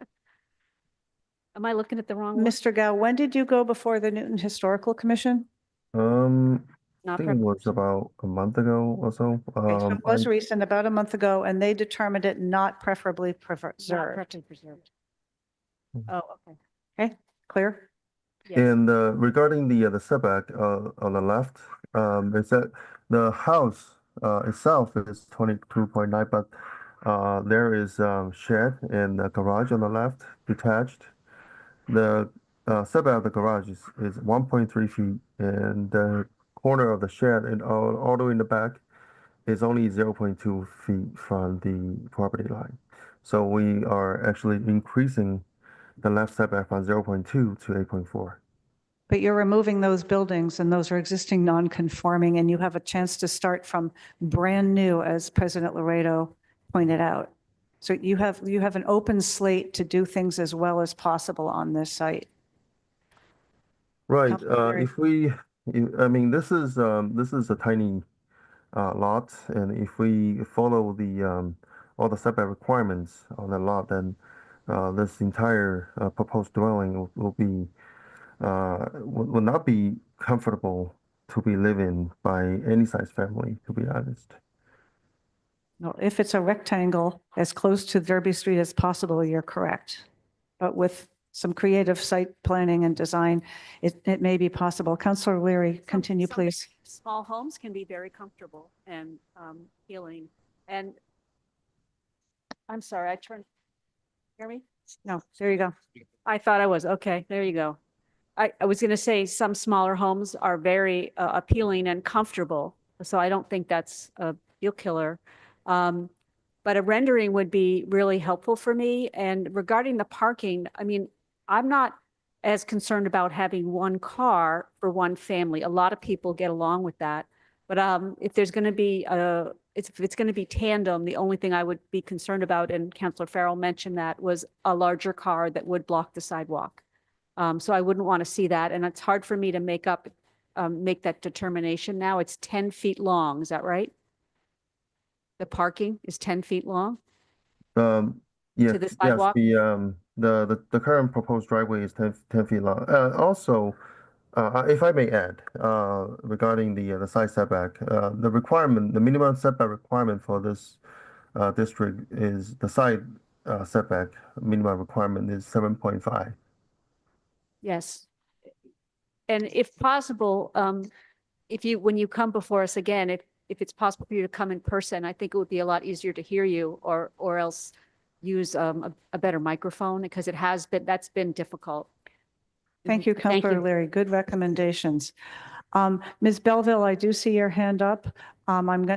Am I looking at the wrong one? Mr. Gao, when did you go before the Newton Historical Commission? I Not think it was about a month ago or so. Okay, so it was I- recent, about a month ago, and they determined it not preferably Not preserved. preferably preserved. Oh, okay. Okay, clear? Yes. And regarding the setback on the left, it's that the house itself is 22.9, but there is shed and a garage on the left, detached. The setback of the garage is 1.3 feet, and the corner of the shed and all the way in the back is only 0.2 feet from the property line. So we are actually increasing the left setback from 0.2 to 8.4. But you're removing those buildings and those are existing non-conforming and you have a chance to start from brand new, as President Laredo pointed out. So you have an open slate to do things as well as possible on this site. Right. Councilor Leary. I mean, this is a tiny lot, and if we follow the all the setback requirements on the lot, then this entire proposed dwelling will not be comfortable to be living by any size family, to be honest. No, if it's a rectangle as close to Derby Street as possible, you're correct. But with some creative site planning and design, it may be possible. Councillor Leary, continue, Some please. Small homes can be very comfortable and healing. And I'm sorry, hear me? No, there you go. I thought I was, okay, there you go. I was going to say some smaller homes are very appealing and comfortable. So I don't think that's a deal killer. But a rendering would be really helpful for me. And regarding the parking, I mean, I'm not as concerned about having one car for one family. A lot of people get along with that. But if there's going to be if it's going to be tandem, the only thing I would be concerned about, and Councillor Farrell mentioned that, was a larger car that would block the sidewalk. So I wouldn't want to see that. And it's hard for me to make that determination now. It's 10 feet long. Is that right? The parking is 10 feet long? Yes, To the yes, sidewalk? the current proposed driveway is 10 feet long. Also, if I may add, regarding the side setback, the minimum setback requirement for this district is the side setback minimum requirement is 7.5. Yes. And if possible, when you come before us again, if it's possible for you to come in person, I think it would be a lot easier to hear you, or else use a better microphone, because that's been difficult. Thank you, Thank Councillor you. Leary. Good recommendations. Ms. Belville, I do see your hand up.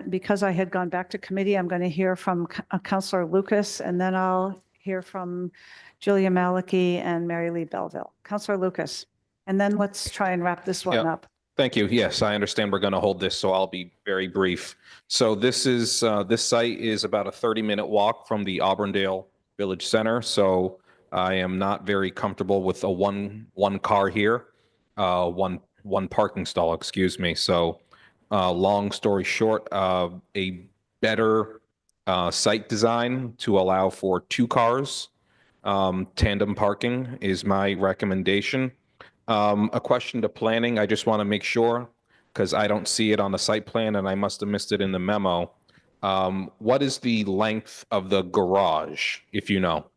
Because I had gone back to committee, I'm going to hear from Councillor Lucas, and then I'll hear from Julia Maliki and Mary Lee Belville. Councillor Lucas, and then let's try and wrap this one Yeah. up. Thank you. Yes, I understand we're going to hold this, so I'll be very brief. So this site is about a 30-minute walk from the Auburndale Village Center. So I am not very comfortable with a one car here, one parking stall, excuse me. So long story short, a better site design to allow for 2 cars, tandem parking is my recommendation. A question to planning. I just want to make sure, because I don't see it on the site plan and I must have missed it in the memo. What is the length of the garage, if you know?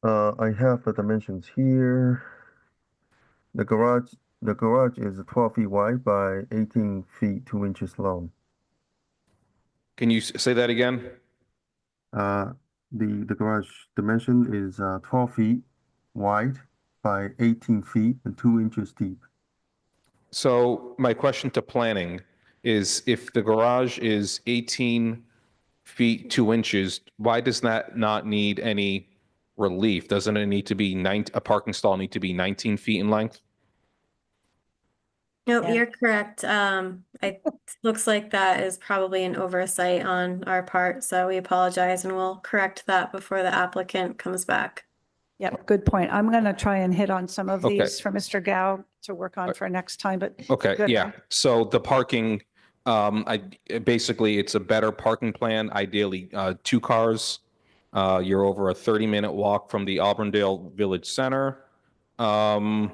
I have the dimensions here. The garage is 12 feet wide by 18 feet 2 inches long. Can you say that again? The garage dimension is 12 feet wide by 18 feet and 2 inches deep. So my question to planning is, if the garage is 18 feet 2 inches, why does that not need any relief? Doesn't it need to be a parking stall need to be 19 feet in length? Nope, Yeah. you're correct. It looks like that is probably an oversight on our part, so we apologize and we'll correct that before the applicant comes back. Yep, good point. I'm going to try and hit on some of Okay. these for Mr. Gao to work on for next time, but Okay, Good. yeah. So the parking, basically, it's a better parking plan, ideally 2 cars. You're over a 30-minute walk from the Auburndale Village Center. I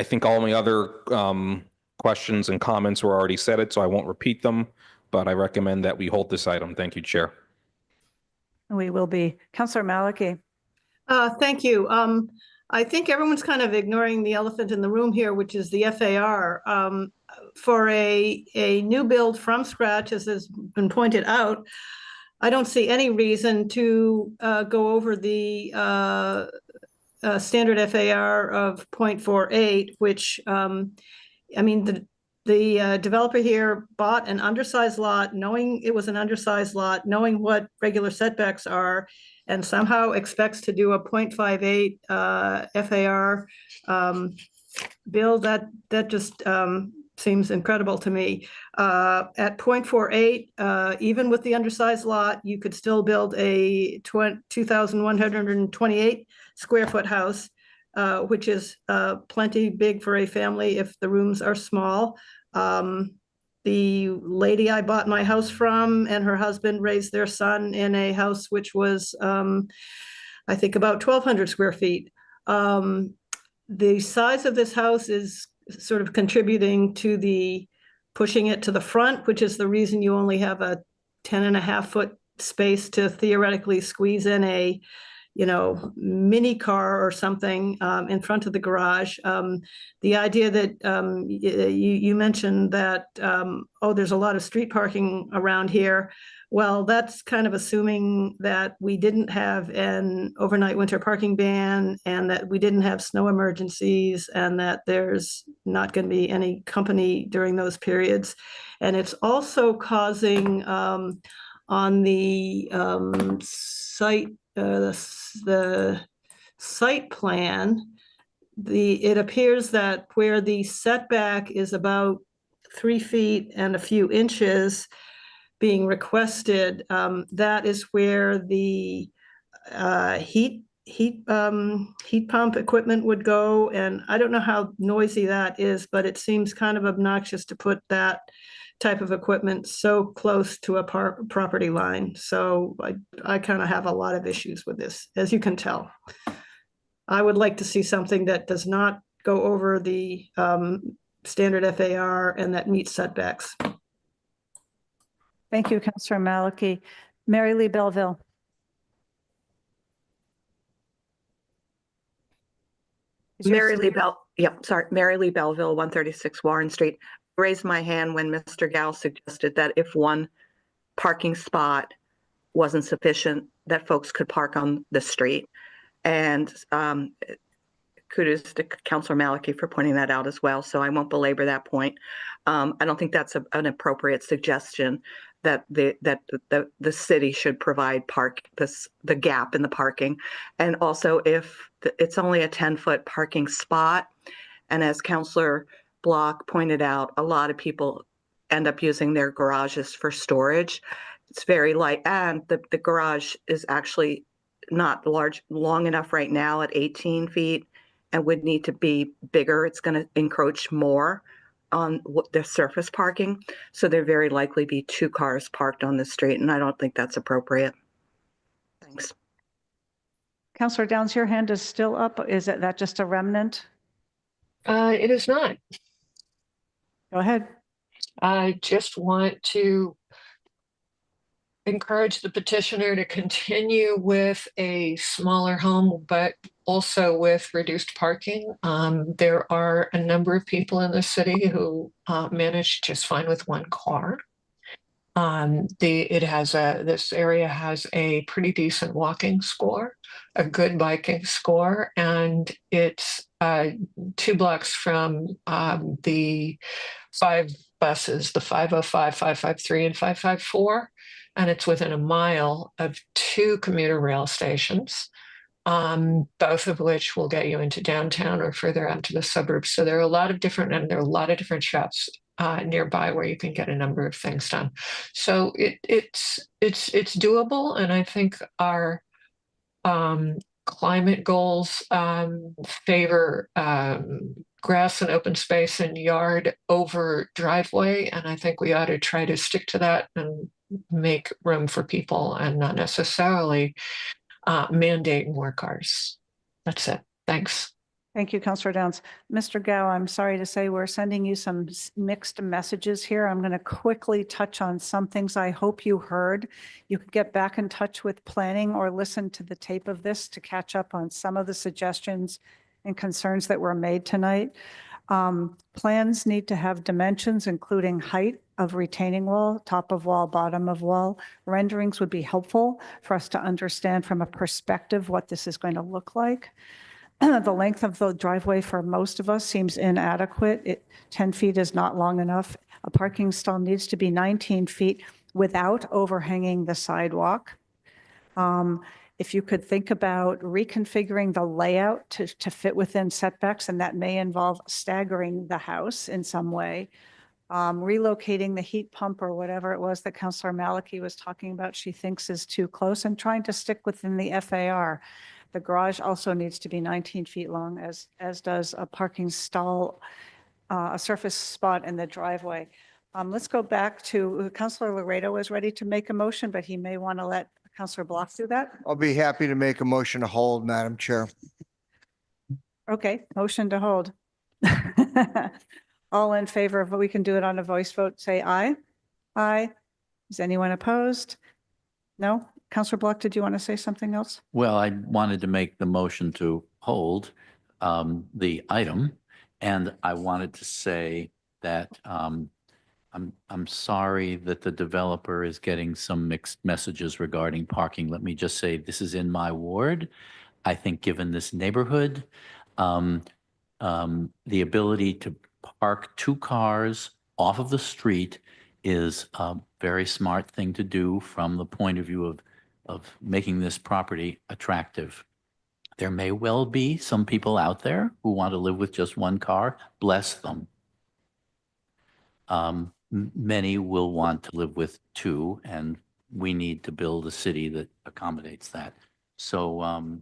think all my other questions and comments were already said so I won't repeat them, but I recommend that we hold this item. Thank you, Chair. we will be. Councillor Maliki. Thank you. I think everyone's kind of ignoring the elephant in the room here, which is the FAR. For a new build from scratch, as has been pointed out, I don't see any reason to go over the standard FAR of 0.48, which, I mean, the developer here bought an undersized lot, knowing it was an undersized lot, knowing what regular setbacks are, and somehow expects to do a 0.58 FAR bill. That just seems incredible to me. At 0.48, even with the undersized lot, you could still build a 2,128 square foot house, which is plenty big for a family if the rooms are small. The lady I bought my house from and her husband raised their son in a house which was, I think, about 1,200 square feet. The size of this house is sort of contributing to the pushing it to the front, which is the reason you only have a 10.5 foot space to theoretically squeeze in a, mini car or something in front of the garage. The idea that you mentioned that, there's a lot of street parking around here. Well, that's kind of assuming that we didn't have an overnight winter parking ban and that we didn't have snow emergencies and that there's not going to be any company during those periods. And it's also causing on the site, the site plan, it appears that where the setback is about 3 feet and a few inches being requested, that is where the heat pump equipment would go. And I don't know how noisy that is, but it seems kind of obnoxious to put that type of equipment so close to a property line. So I kind of have a lot of issues with this, as you can tell. I would like to see something that does not go over the standard FAR and that meets setbacks. Thank you, Councillor Malachy. Mary Lee Belleville. Mary Lee Belleville, 136 Warren Street. Raised my hand when Mr. Gao suggested that if one parking spot wasn't sufficient, that folks could park on the street. And kudos to Councillor Malachy for pointing that out as well. So I won't belabor that point. I don't think that's an appropriate suggestion that the city should provide the gap in the parking. And also, if it's only a 10-foot parking spot, and as Councillor Block pointed out, a lot of people end up using their garages for storage. It's very light, and the garage is actually not long enough right now at 18 feet and would need to be bigger. It's going to encroach more on the surface parking. So there very likely be 2 cars parked on the street, and I don't think that's appropriate. Thanks. Councillor Downs, your hand is still up. Is that just a remnant? It is not. Go ahead. I just want to encourage the petitioner to continue with a smaller home, but also with reduced parking. There are a number of people in the city who manage just fine with 1 car. This area has a pretty decent walking score, a good biking score, and it's 2 blocks from the 5 buses, the 505, 553, and 554. And it's within a mile of 2 commuter rail stations, both of which will get you into downtown or further out to the suburbs. So there are a lot of different shops nearby where you can get a number of things done. So it's doable, and I think our climate goals favor grass and open space and yard over driveway, and I think we ought to try to stick to that and make room for people and not necessarily mandate more cars. That's it. Thanks. Thank you, Councillor Downs. Mr. Gao, I'm sorry to say we're sending you some mixed messages here. I'm going to quickly touch on some things I hope you heard. You could get back in touch with planning or listen to the tape of this to catch up on some of the suggestions and concerns that were made tonight. Plans need to have dimensions, including height of retaining wall, top of wall, bottom of wall. Renderings would be helpful for us to understand from a perspective what this is going to look like. The length of the driveway for most of us seems inadequate. 10 feet is not long enough. A parking stall needs to be 19 feet without overhanging the sidewalk. If you could think about reconfiguring the layout to fit within setbacks, and that may involve staggering the house in some way, relocating the heat pump or whatever it was that Councillor Malachy was talking about, she thinks is too close, and trying to stick within the FAR. The garage also needs to be 19 feet long, as does a parking stall, a surface spot in the driveway. Let's go back to Councillor Laredo was ready to make a motion, but he may want to let Councillor Block do that. I'll be happy to make a motion to hold, Madam Chair. Okay, motion to hold. All in favor of, we can do it on a voice vote, say aye. Aye. Is anyone opposed? No? Counselor Block, did you want to say something else? Well, I wanted to make the motion to hold the item, and I wanted to say that I'm sorry that the developer is getting some mixed messages regarding parking. Let me just say, this is in my ward. I think given this neighborhood, the ability to park 2 cars off of the street is a very smart thing to do from the point of view of making this property attractive. There may well be some people out there who want to live with just 1 car. Bless them. Many will want to live with 2, and we need to build a city that accommodates that. So,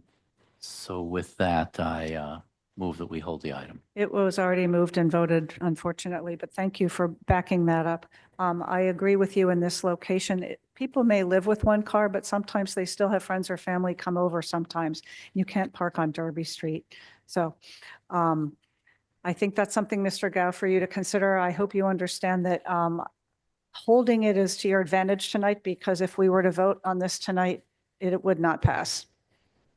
so with that, I move that we hold the item. It was already moved and voted, unfortunately, but thank you for backing that up. I agree with you in this location. People may live with 1 car, but sometimes they still have friends or family come over sometimes. You can't park on Derby Street. So I think that's something, Mr. Gao, for you to consider. I hope you understand that holding it is to your advantage tonight, because if we were to vote on this tonight, it would not pass.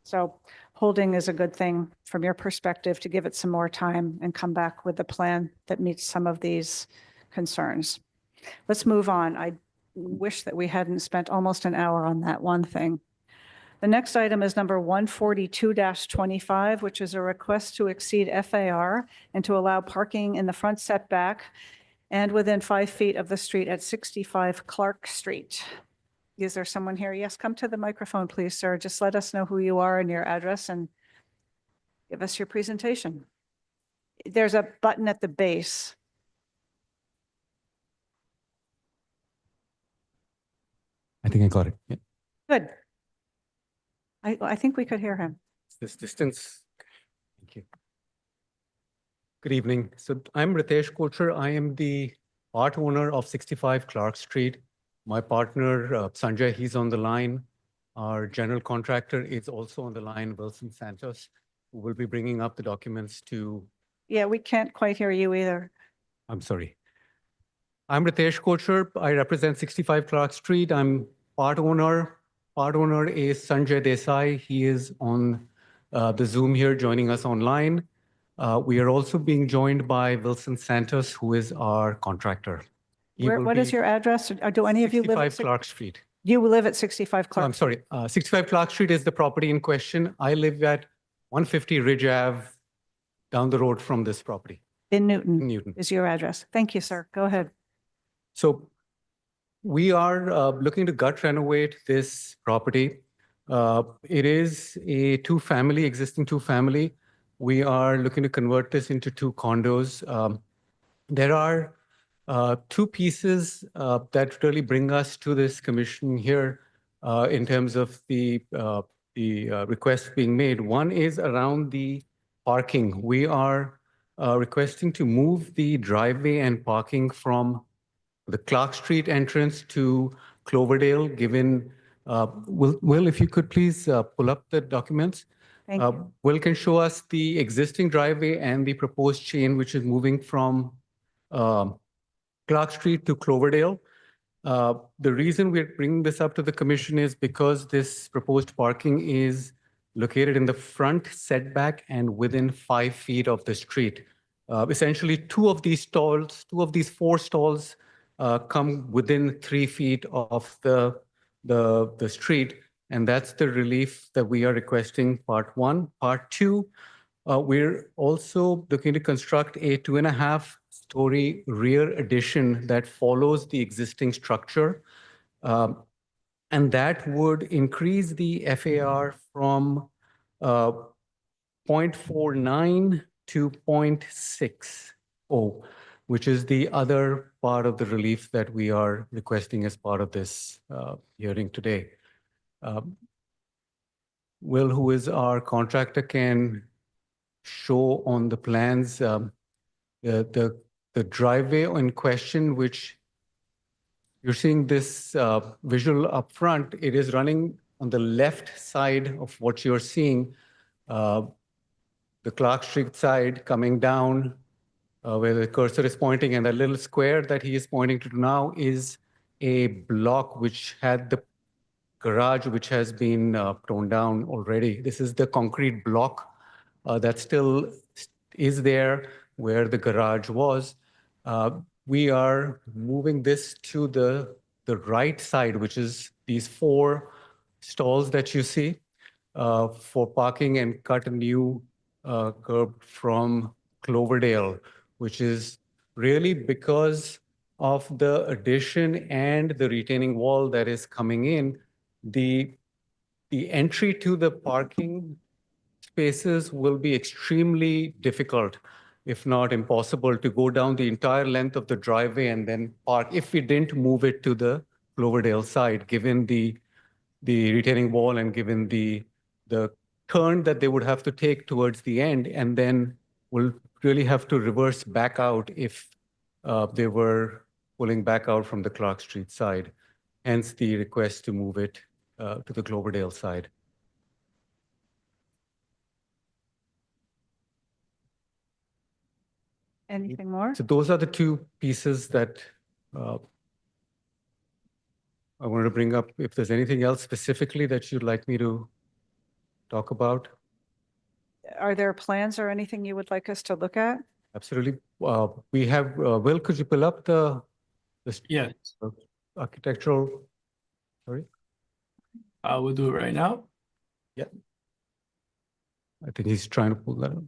So holding is a good thing from your perspective, to give it some more time and come back with a plan that meets some of these concerns. Let's move on. I wish that we hadn't spent almost an hour on that one thing. The next item is number 142-25, which is a request to exceed FAR and to allow parking in the front setback and within 5 feet of the street at 65 Clark Street. Is there someone here? Yes, come to the microphone, please, sir. Just let us know who you are and your address and give us your presentation. There's a button at the base. I think I got it. Yeah. Good. I think we could hear him. It's this distance. Thank you. Good evening. So I'm Ritesh Kochar. I am the part owner of 65 Clark Street. My partner, Sanjay, he's on the line. Our general contractor is also on the line, Wilson Santos, who will be bringing up the documents to... Yeah, we can't quite hear you either. I'm sorry. I'm Ritesh Kochar. I represent 65 Clark Street. I'm part owner. Part owner is Sanjay Desai. He is on the Zoom here joining us online. We are also being joined by Wilson Santos, who is our contractor. What is your address? Or do any of you live at 65 Clark Street. You live at 65 Clark? I'm sorry. 65 Clark Street is the property in question. I live at 150 Ridge Ave, down the road from this property. In Newton? In Newton. Is your address. Thank you, sir. Go ahead. So we are looking to gut renovate this property. It is a existing two-family. We are looking to convert this into 2 condos. There are 2 pieces that really bring us to this commission here in terms of the request being made. One is around the parking. We are requesting to move the driveway and parking from the Clark Street entrance to Cloverdale, given, Will, if you could please pull up the documents. Thank you. Will can show us the existing driveway and the proposed chain, which is moving from Clark Street to Cloverdale. The reason we're bringing this up to the commission is because this proposed parking is located in the front setback and within 5 feet of the street. Essentially, 2 of these 4 stalls come within 3 feet of the street, and that's the relief that we are requesting, part 1. Part 2, we're also looking to construct a 2.5-story rear addition that follows the existing structure, and that would increase the FAR from 0.49 to 0.60, which is the other part of the relief that we are requesting as part of this hearing today. Will, who is our contractor, can show on the plans the driveway in question, which you're seeing this visual up front. It is running on the left side of what you're seeing, the Clark Street side coming down where the cursor is pointing, and that little square that he is pointing to now is a block which had the garage which has been torn down already. This is the concrete block that still is there where the garage was. We are moving this to the right side, which is these 4 stalls that you see for parking, and cut a new curb from Cloverdale, which is really because of the addition and the retaining wall that is coming in. The entry to the parking spaces will be extremely difficult, if not impossible, to go down the entire length of the driveway and then park if we didn't move it to the Cloverdale side, given the retaining wall and given the turn that they would have to take towards the end, and then will really have to reverse back out if they were pulling back out from the Clark Street side. Hence the request to move it to the Cloverdale side. Anything more? So those are the 2 pieces that I wanted to bring up. If there's anything else specifically that you'd like me to talk about. Are there plans or anything you would like us to look at? Absolutely. We have, Will, could you pull up the Yeah, architectural? Sorry. we'll do it right now. Yeah. I think he's trying to pull that up.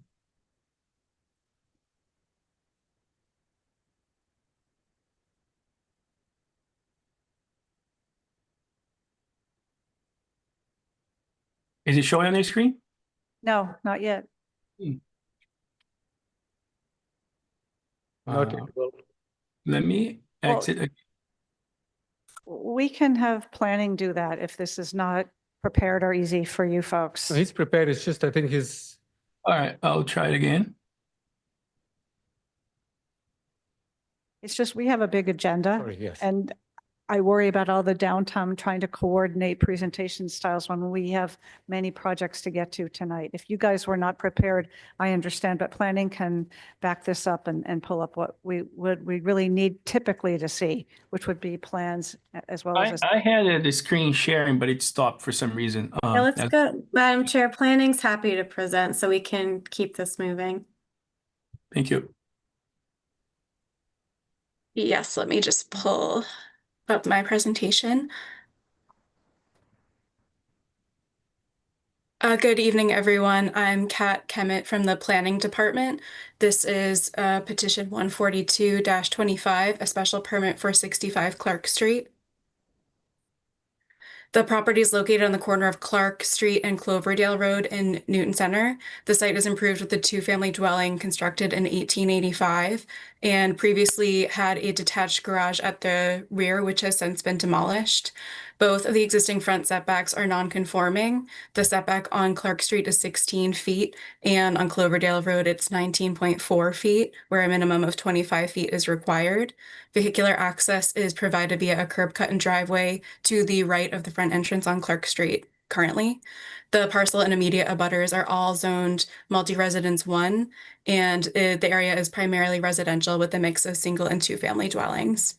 Is it showing on your screen? No, not yet. Not Uh, yet, Will. Let me Well- exit. We can have planning do that if this is not prepared or easy for you folks. No, he's prepared. It's just, I think his, All right, I'll try it again. It's just, we have a big agenda. sorry, yes. And I worry about all the downtime trying to coordinate presentation styles when we have many projects to get to tonight. If you guys were not prepared, I understand, but planning can back this up and pull up what we really need typically to see, which would be plans as well as. I had the screen sharing, but it stopped for some reason. Yeah, let's go. Madam Chair, planning's happy to present so we can keep this moving. Thank you. Yes, let me just pull up my presentation. Good evening, everyone. I'm Kat Kemet from the Planning Department. This is petition 142-25, a special permit for 65 Clark Street. The property is located on the corner of Clark Street and Cloverdale Road in Newton Center. The site is improved with a 2-family dwelling constructed in 1885 and previously had a detached garage at the rear, which has since been demolished. Both of the existing front setbacks are non-conforming. The setback on Clark Street is 16 feet, and on Cloverdale Road, it's 19.4 feet, where a minimum of 25 feet is required. Vehicular access is provided via a curb cut and driveway to the right of the front entrance on Clark Street currently. The parcel and immediate abutters are all zoned multi-residence 1, and the area is primarily residential with a mix of single and 2-family dwellings.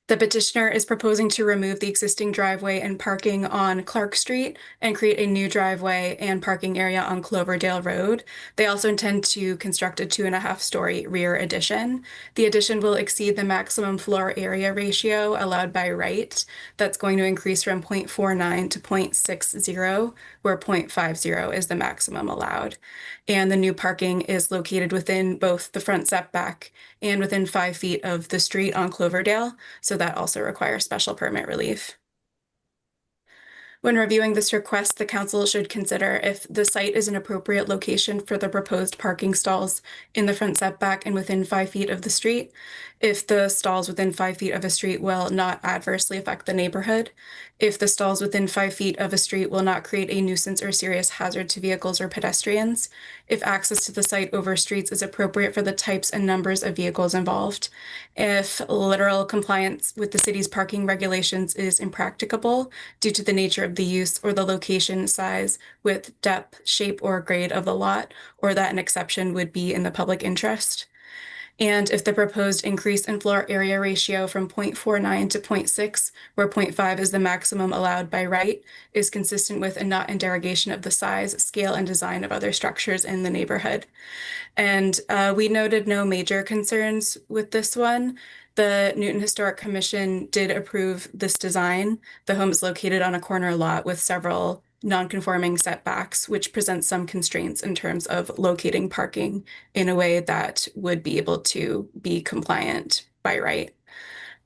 The petitioner is proposing to remove the existing driveway and parking on Clark Street and create a new driveway and parking area on Cloverdale Road. They also intend to construct a 2.5-story rear addition. The addition will exceed the maximum floor area ratio allowed by right. That's going to increase from 0.49 to 0.60, where 0.50 is the maximum allowed. And the new parking is located within both the front setback and within 5 feet of the street on Cloverdale. So that also requires special permit relief. When reviewing this request, the council should consider if the site is an appropriate location for the proposed parking stalls in the front setback and within 5 feet of the street, if the stalls within 5 feet of a street will not adversely affect the neighborhood, if the stalls within 5 feet of a street will not create a nuisance or serious hazard to vehicles or pedestrians, if access to the site over streets is appropriate for the types and numbers of vehicles involved, if literal compliance with the city's parking regulations is impracticable due to the nature of the use or the location, size, width, depth, shape, or grade of the lot, or that an exception would be in the public interest. And if the proposed increase in floor area ratio from 0.49 to 0.6, where 0.5 is the maximum allowed by right, is consistent with and not in derogation of the size, scale, and design of other structures in the neighborhood. And we noted no major concerns with this one. The Newton Historic Commission did approve this design. The home is located on a corner lot with several non-conforming setbacks, which presents some constraints in terms of locating parking in a way that would be able to be compliant by right.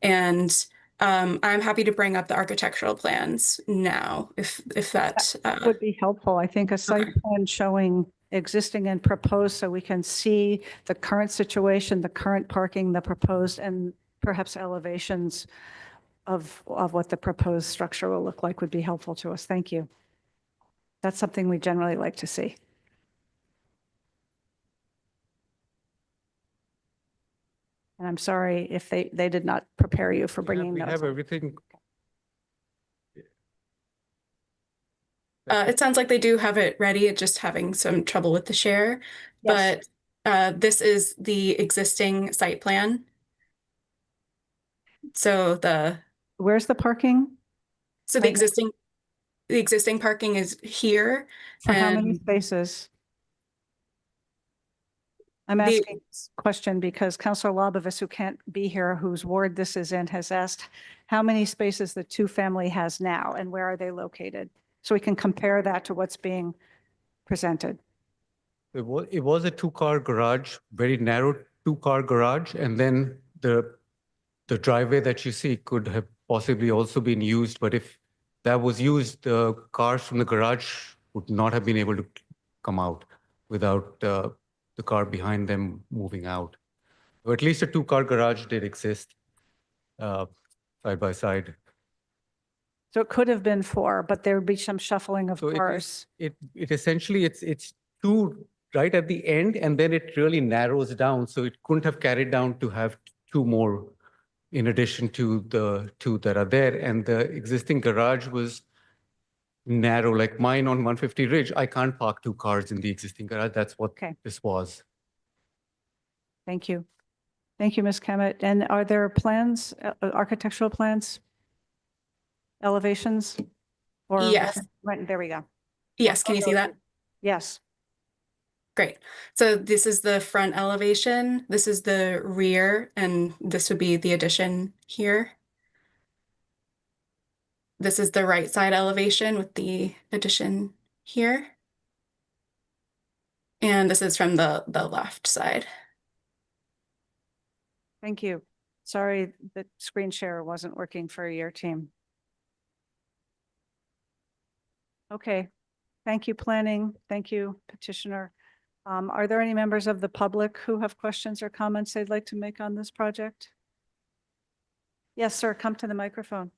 And I'm happy to bring up the architectural plans now, if that would be helpful. I think a site plan showing existing and proposed so we can see the current situation, the current parking, the proposed, and perhaps elevations of what the proposed structure will look like would be helpful to us. Thank you. That's something we generally like to see. And I'm sorry if they did not prepare you for bringing We those. have everything. It sounds like they do have it ready, it's just having some trouble with the share. Yes. But this is the existing site plan. So where's the parking? So the existing parking is here. For how many and spaces? I'm the- asking this question because Councilor Lobovitz, who can't be here, whose ward this is in, has asked how many spaces the two-family has now and where are they located? So we can compare that to what's being presented. It was a two-car garage, very narrow two-car garage, and then the driveway that you see could have possibly also been used, but if that was used, the cars from the garage would not have been able to come out without the car behind them moving out. Or at least a two-car garage did exist side by side. So it could have been 4, but there would be some shuffling of So cars. it essentially, it's two right at the end, and then it really narrows down. So it couldn't have carried down to have 2 more in addition to the 2 that are there. And the existing garage was narrow, like mine on 150 Ridge. I can't park 2 cars in the existing garage. That's what this was. Thank you. Thank you, Ms. Kemet. And are there plans, architectural plans? Elevations? Or Yes. Right, there we go. Yes, can you see that? Yes. Great. So this is the front elevation, this is the rear, and this would be the addition here. This is the right side elevation with the addition here. And this is from the left side. Thank you. Sorry, the screen share wasn't working for your team. Okay. Thank you, planning. Thank you, petitioner. Are there any members of the public who have questions or comments they'd like to make on this project? Yes, sir. Come to the microphone.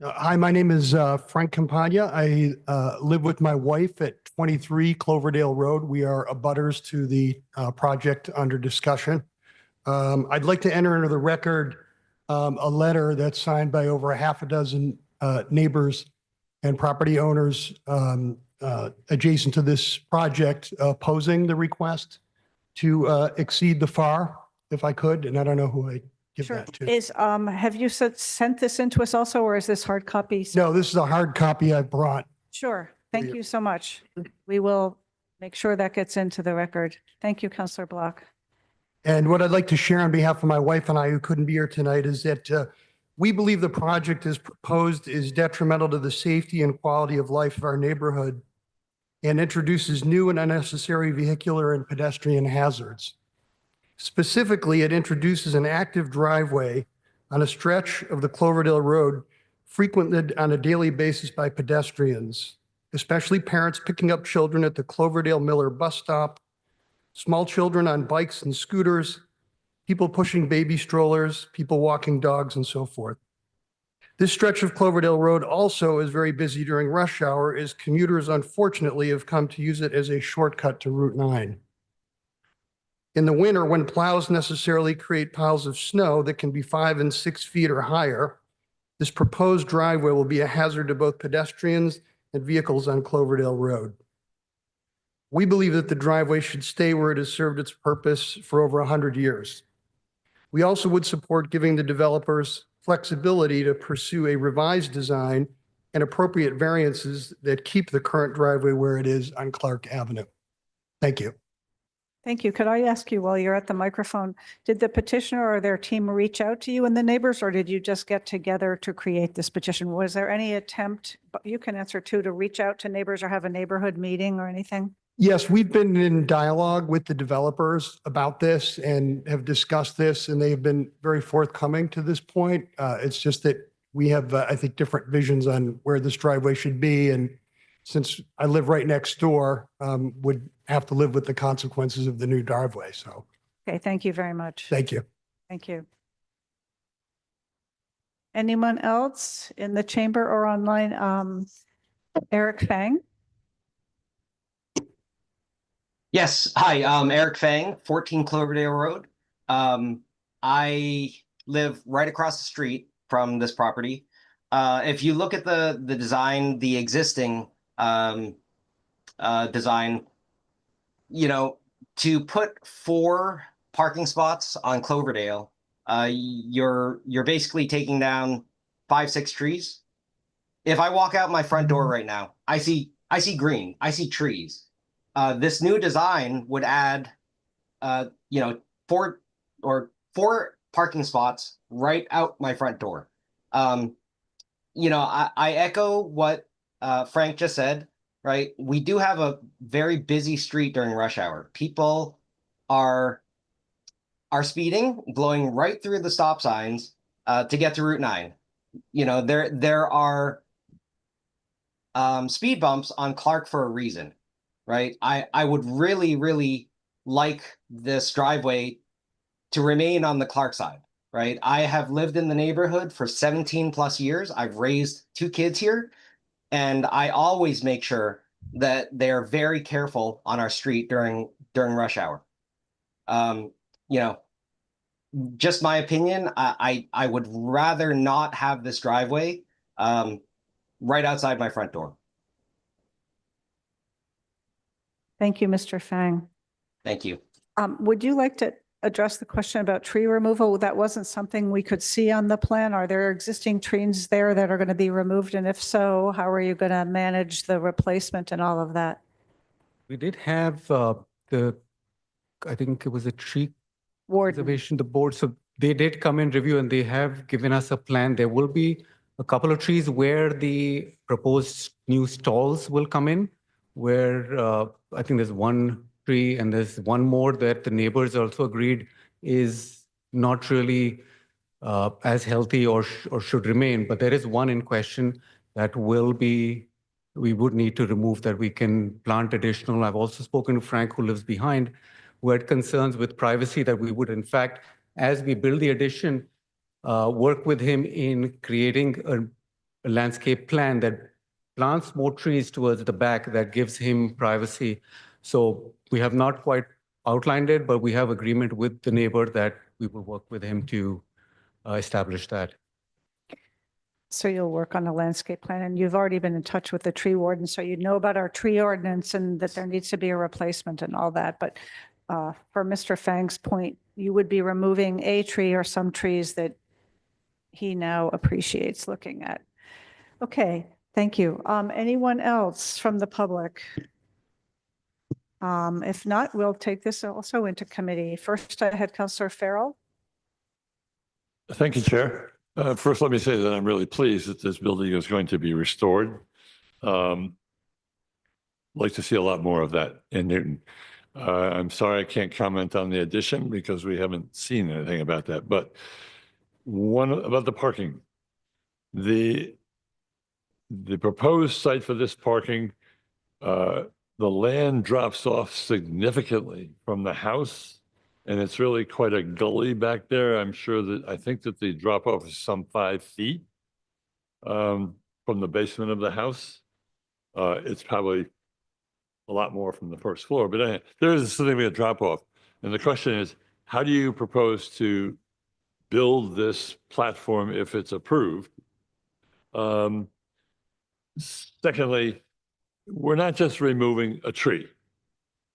Hi, my name is Frank Campagna. I live with my wife at 23 Cloverdale Road. We are abutters to the project under discussion. I'd like to enter into the record a letter that's signed by over 6 neighbors and property owners adjacent to this project opposing the request to exceed the FAR, if I could, and I don't know who I give Sure. that to. Is, have you sent this in to us also, or is this hard copy? No, this is a hard copy I brought. Sure. Thank you so much. We will make sure that gets into the record. Thank you, Councilor Block. And what I'd like to share on behalf of my wife and I, who couldn't be here tonight, is that we believe the project as proposed is detrimental to the safety and quality of life of our neighborhood and introduces new and unnecessary vehicular and pedestrian hazards. Specifically, it introduces an active driveway on a stretch of the Cloverdale Road frequented on a daily basis by pedestrians, especially parents picking up children at the Cloverdale Miller bus stop, small children on bikes and scooters, people pushing baby strollers, people walking dogs, and so forth. This stretch of Cloverdale Road also is very busy during rush hour, as commuters unfortunately have come to use it as a shortcut to Route 9. In the winter, when plows necessarily create piles of snow that can be 5 and 6 feet or higher, this proposed driveway will be a hazard to both pedestrians and vehicles on Cloverdale Road. We believe that the driveway should stay where it has served its purpose for over 100 years. We also would support giving the developers flexibility to pursue a revised design and appropriate variances that keep the current driveway where it is on Clark Avenue. Thank you. Thank you. Could I ask you, while you're at the microphone, did the petitioner or their team reach out to you and the neighbors, or did you just get together to create this petition? Was there any attempt, but you can answer too, to reach out to neighbors or have a neighborhood meeting or anything? Yes, we've been in dialogue with the developers about this and have discussed this, and they've been very forthcoming to this point. It's just that we have, I think, different visions on where this driveway should be. And since I live right next door, would have to live with the consequences of the new driveway. So, Okay, thank you very much. thank you. Thank you. Anyone else in the chamber or online? Eric Fang? Yes, hi, Eric Fang, 14 Cloverdale Road. I live right across the street from this property. If you look at the design, the existing design, you know, to put 4 parking spots on Cloverdale, you're basically taking down 5-6 trees. If I walk out my front door right now, I see green, I see trees. This new design would add, you know, 4 parking spots right out my front door. You know, I echo what Frank just said, right? We do have a very busy street during rush hour. People are speeding, blowing right through the stop signs to get to Route 9. You know, there are speed bumps on Clark for a reason. Right. I would really like this driveway to remain on the Clark side. Right. I have lived in the neighborhood for 17 plus years. I've raised 2 kids here, and I always make sure that they're very careful on our street during rush hour. You know, just my opinion, I would rather not have this driveway right outside my front door. Thank you, Mr. Fang. Thank you. Would you like to address the question about tree removal? That wasn't something we could see on the plan. Are there existing trees there that are going to be removed? And if so, how are you going to manage the replacement and all of that? We did have I think it was a tree conservation, the board. So they did come and review, and they have given us a plan. There will be a couple of trees where the proposed new stalls will come in, where I think there's one tree and there's one more that the neighbors also agreed is not really as healthy or should remain. But there is one in question that we would need to remove, that we can plant additional. I've also spoken to Frank, who lives behind, who had concerns with privacy, that we would, in fact, as we build the addition, work with him in creating a landscape plan that plants more trees towards the back that gives him privacy. So we have not quite outlined it, but we have agreement with the neighbor that we will work with him to establish that. So you'll work on a landscape plan, and you've already been in touch with the tree warden, so you know about our tree ordinance and that there needs to be a replacement and all that. But for Mr. Fang's point, you would be removing a tree or some trees that he now appreciates looking at. Okay. Thank you. Anyone else from the public? If not, we'll take this also into committee. First, I had Councillor Farrell. Thank you, Chair. First, let me say that I'm really pleased that this building is going to be restored. Like to see a lot more of that in Newton. I'm sorry I can't comment on the addition because we haven't seen anything about that. But one about the parking. The proposed site for this parking, the land drops off significantly from the house, and it's really quite a gully back there. I think that the drop off is some 5 feet from the basement of the house. It's probably a lot more from the first floor, but there is a significant drop off. And the question is, how do you propose to build this platform if it's approved? Secondly, we're not just removing a tree.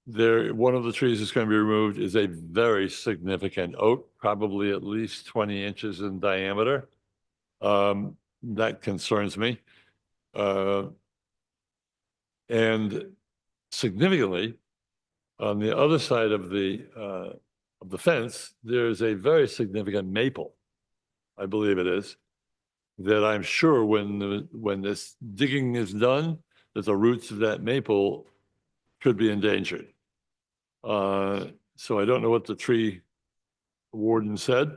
one of the trees that's going to be removed is a very significant oak, probably at least 20 inches in diameter. That concerns me. And significantly, on the other side of the fence, there's a very significant maple, I believe it is, that I'm sure when this digging is done, that the roots of that maple could be endangered. So I don't know what the tree warden said,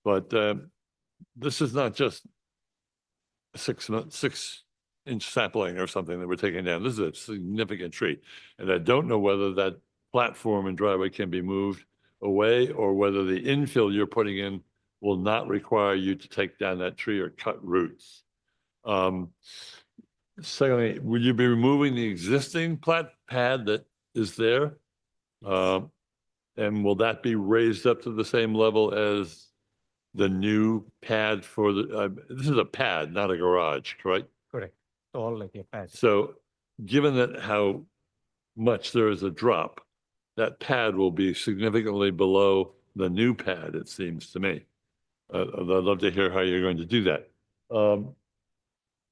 but this is not just a 6-inch sapling or something that we're taking down. This is a significant tree. And I don't know whether that platform and driveway can be moved away or whether the infill you're putting in will not require you to take down that tree or cut roots. Secondly, will you be removing the existing pad that is there? And will that be raised up to the same level as the new pad for the, this is a pad, not a garage, correct? Correct. All like a pad. So given that how much there is a drop, that pad will be significantly below the new pad, it seems to me. I'd love to hear how you're going to do that.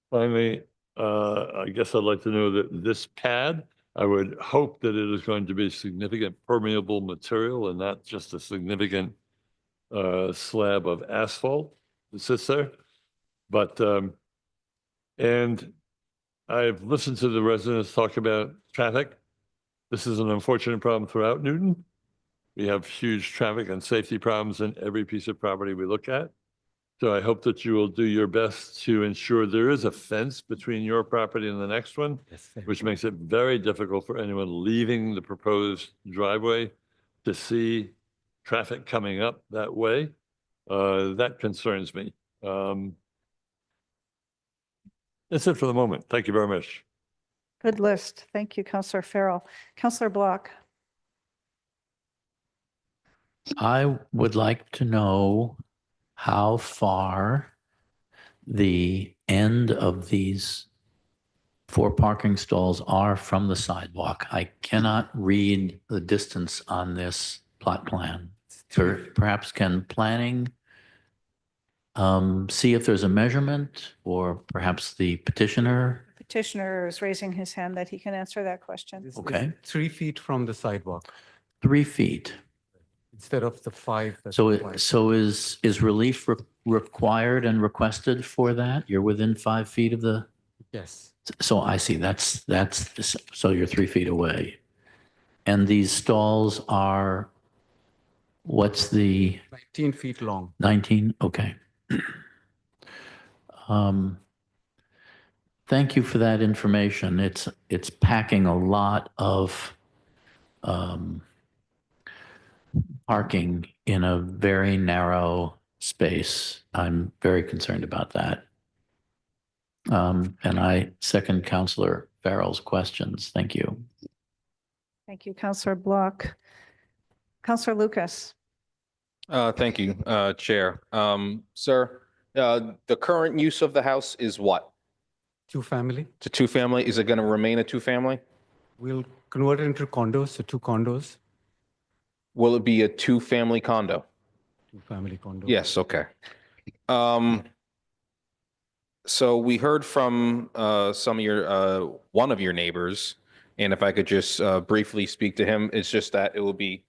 Finally, I guess I'd like to know that this pad, I would hope that it is going to be significant permeable material and not just a significant slab of asphalt that sits there. But, and I've listened to the residents talk about traffic. This is an unfortunate problem throughout Newton. We have huge traffic and safety problems in every piece of property we look at. So I hope that you will do your best to ensure there is a fence between your property and the next one, which makes it very difficult for anyone leaving the proposed driveway to see traffic coming up that way. That concerns me. That's it for the moment. Thank you very much. Good list. Thank you, Councillor Farrell. Councillor Block. I would like to know how far the end of these 4 parking stalls are from the sidewalk. I cannot read the distance on this plot plan. Perhaps can planning see if there's a measurement, or perhaps the petitioner? Petitioner is raising his hand that he can answer that question. This is Okay. 3 feet from the sidewalk 3 feet. instead of the 5. that's So, required. so is relief required and requested for that? You're within 5 feet of the, Yes. so I see, so you're 3 feet away. And these stalls are, what's the 19 feet long. 19? Okay. Thank you for that information. It's packing a lot of parking in a very narrow space. I'm very concerned about that. And I second Councillor Farrell's questions. Thank you. Thank you, Councillor Block. Councillor Lucas. Thank you, Chair. Sir, the current use of the house is what? 2-family. It's a 2-family. Is it going to remain a 2-family? We'll convert it into condos, so 2 condos, Will it be a 2-family condo? 2-family condo. Yes, okay. So we heard from some of your, one of your neighbors, and if I could just briefly speak to him, it's just that it will be,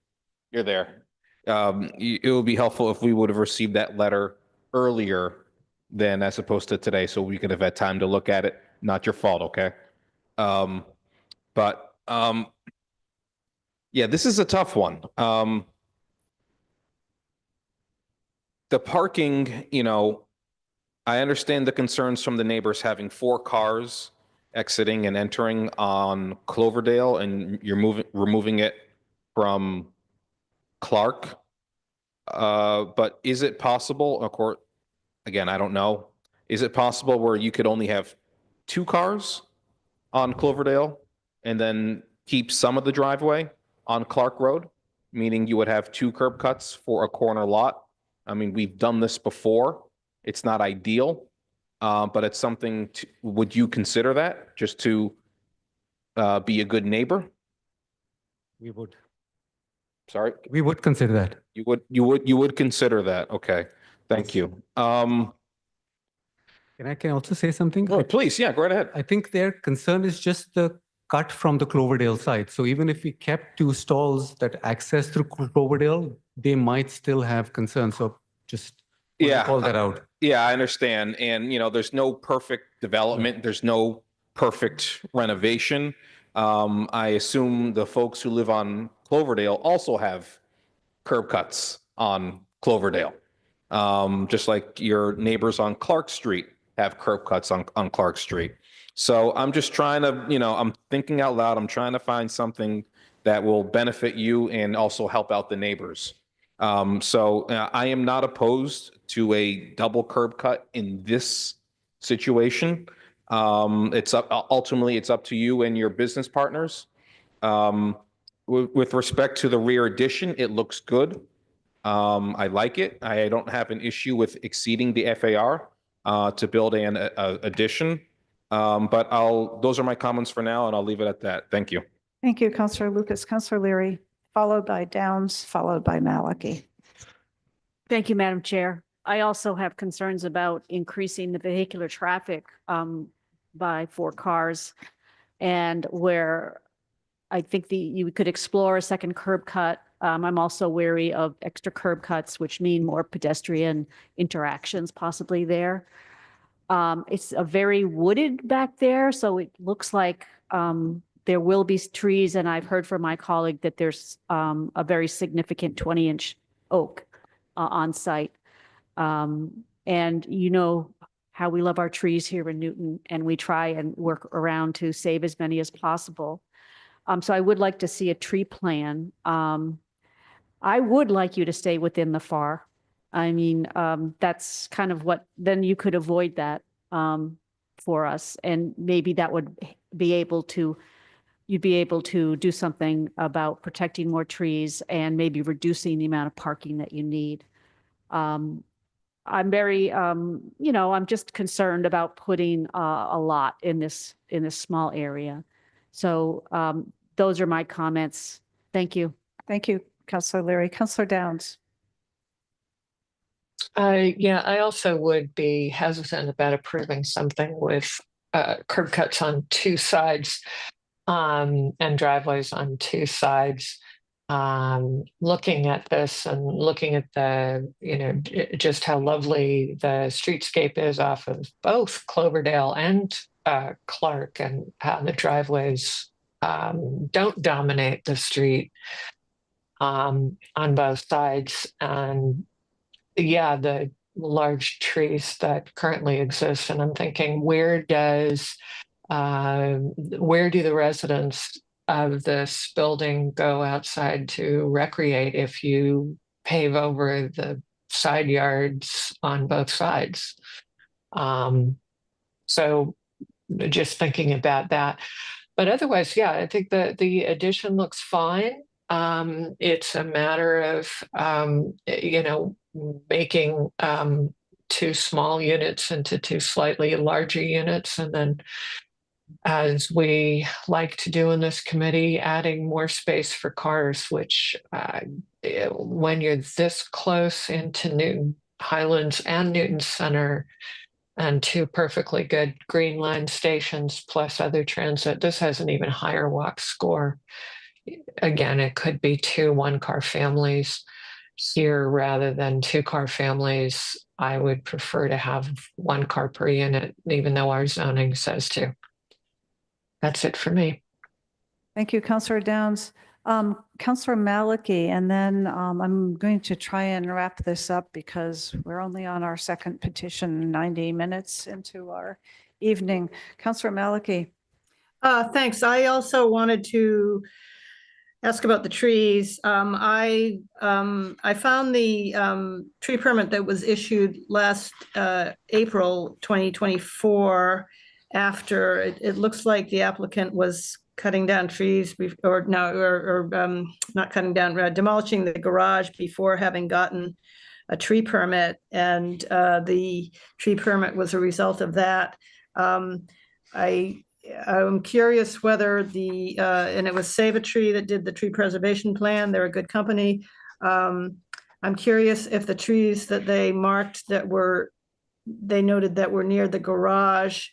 you're there. It would be helpful if we would have received that letter earlier than as opposed to today, so we could have had time to look at it. Not your fault, okay? But yeah, this is a tough one. The parking, you know, I understand the concerns from the neighbors having 4 cars exiting and entering on Cloverdale, and you're removing it from Clark. But is it possible, of course, again, I don't know, is it possible where you could only have 2 cars on Cloverdale and then keep some of the driveway on Clark Road, meaning you would have 2 curb cuts for a corner lot? I mean, we've done this before. It's not ideal, but it's something would you consider that just to be a good neighbor? We would. Sorry, We would consider that. you would consider that. Okay, thank you. Can I also say something? Oh, please, yeah, go right ahead. I think their concern is just the cut from the Cloverdale side. So even if we kept 2 stalls that access through Cloverdale, they might still have concerns. So just wanna Yeah. call that out. Yeah, I understand. And, there's no perfect development. There's no perfect renovation. I assume the folks who live on Cloverdale also have curb cuts on Cloverdale. Just like your neighbors on Clark Street have curb cuts on Clark Street. So I'm just trying to, I'm thinking out loud. I'm trying to find something that will benefit you and also help out the neighbors. So I am not opposed to a double curb cut in this situation. Ultimately, it's up to you and your business partners. With respect to the rear addition, it looks good. I like it. I don't have an issue with exceeding the FAR to build an addition. But those are my comments for now, and I'll leave it at that. Thank you. Thank you, Councillor Lucas. Councillor Leary, followed by Downs, followed by Maliki. Thank you, Madam Chair. I also have concerns about increasing the vehicular traffic by 4 cars, and where I think you could explore a second curb cut. I'm also wary of extra curb cuts, which mean more pedestrian interactions possibly there. It's a very wooded back there, so it looks like there will be trees, and I've heard from my colleague that there's a very significant 20-inch oak on site. And you know how we love our trees here in Newton, and we try and work around to save as many as possible. So I would like to see a tree plan. I would like you to stay within the FAR. I mean, that's kind of then you could avoid that for us. And maybe that would be able to, you'd be able to do something about protecting more trees and maybe reducing the amount of parking that you need. I'm very, I'm just concerned about putting a lot in this small area. So those are my comments. Thank you. Thank you, Councillor Leary. Councillor Downs. Yeah, I also would be hesitant about approving something with curb cuts on 2 sides and driveways on 2 sides. Looking at this and looking at the, just how lovely the streetscape is off of both Cloverdale and Clark, and how the driveways don't dominate the street on both sides. And yeah, the large trees that currently exist. And I'm thinking, where do the residents of this building go outside to recreate if you pave over the side yards on both sides? So just thinking about that. But otherwise, yeah, I think that the addition looks fine. It's a matter of, making 2 small units into 2 slightly larger units. And then, as we like to do in this committee, adding more space for cars, which when you're this close into Newton Highlands and Newton Center, and 2 perfectly good Green Line stations plus other transit, this has an even higher walk score. Again, it could be 2 1-car families here rather than 2-car families. I would prefer to have 1 car per unit, even though our zoning says to. That's it for me. Thank you, Councillor Downs. Councillor Maliki, and then I'm going to try and wrap this up because we're only on our second petition, 90 minutes into our evening. Councillor Maliki. Thanks. I also wanted to ask about the trees. I found the tree permit that was issued last April 2024. After it looks like the applicant was cutting down trees not cutting down, demolishing the garage before having gotten a tree permit, and the tree permit was a result of that. I I'm curious whether and it was Save a Tree that did the tree preservation plan. They're a good company. I'm curious if the trees that they marked they noted that were near the garage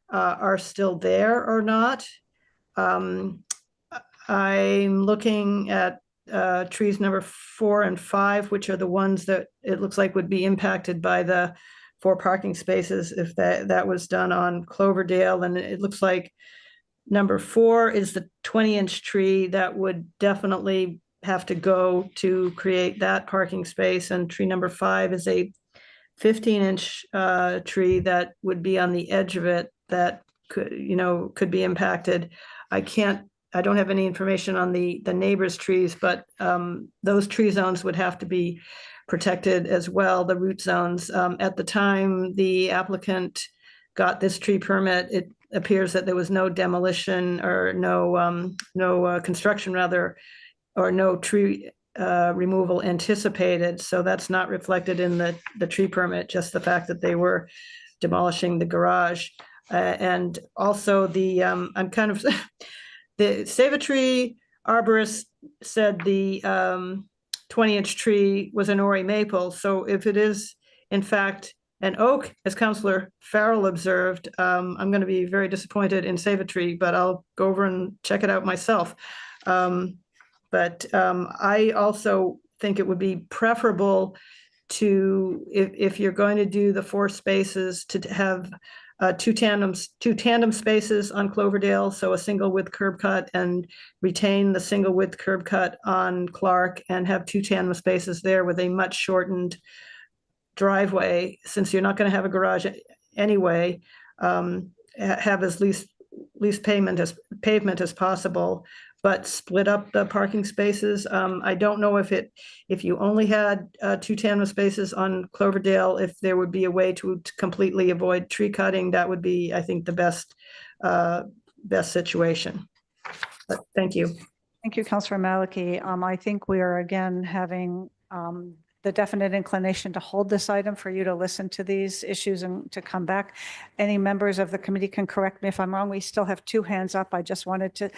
are still there or not. I'm looking at trees number 4 and 5, which are the ones that it looks like would be impacted by the 4 parking spaces if that was done on Cloverdale. And it looks like number 4 is the 20-inch tree that would definitely have to go to create that parking space. And tree number 5 is a 15-inch tree that would be on the edge of it that could be impacted. I don't have any information on the neighbors' trees, but those tree zones would have to be protected as well, the root zones. At the time the applicant got this tree permit, it appears that there was no demolition or no construction rather, or no tree removal anticipated. So that's not reflected in the tree permit, just the fact that they were demolishing the garage. And also I'm kind of, the Save a Tree arborist said the 20-inch tree was an Ori maple. So if it is in fact an oak, as Councillor Farrell observed, I'm going to be very disappointed in Save a Tree, but I'll go over and check it out myself. But I also think it would be preferable to, if you're going to do the 4 spaces, to have two tandem spaces on Cloverdale, so a single width curb cut, and retain the single width curb cut on Clark, and have 2 tandem spaces there with a much shortened driveway, since you're not going to have a garage anyway. Have as least pavement as possible, but split up the parking spaces. I don't know if you only had 2 tandem spaces on Cloverdale, if there would be a way to completely avoid tree cutting. That would be, I think, the best situation. But thank you. Thank you, Councillor Maliki. I think we are again having the definite inclination to hold this item for you to listen to these issues and to come back. Any members of the committee can correct me if I'm wrong. We still have 2 hands up. I just wanted to,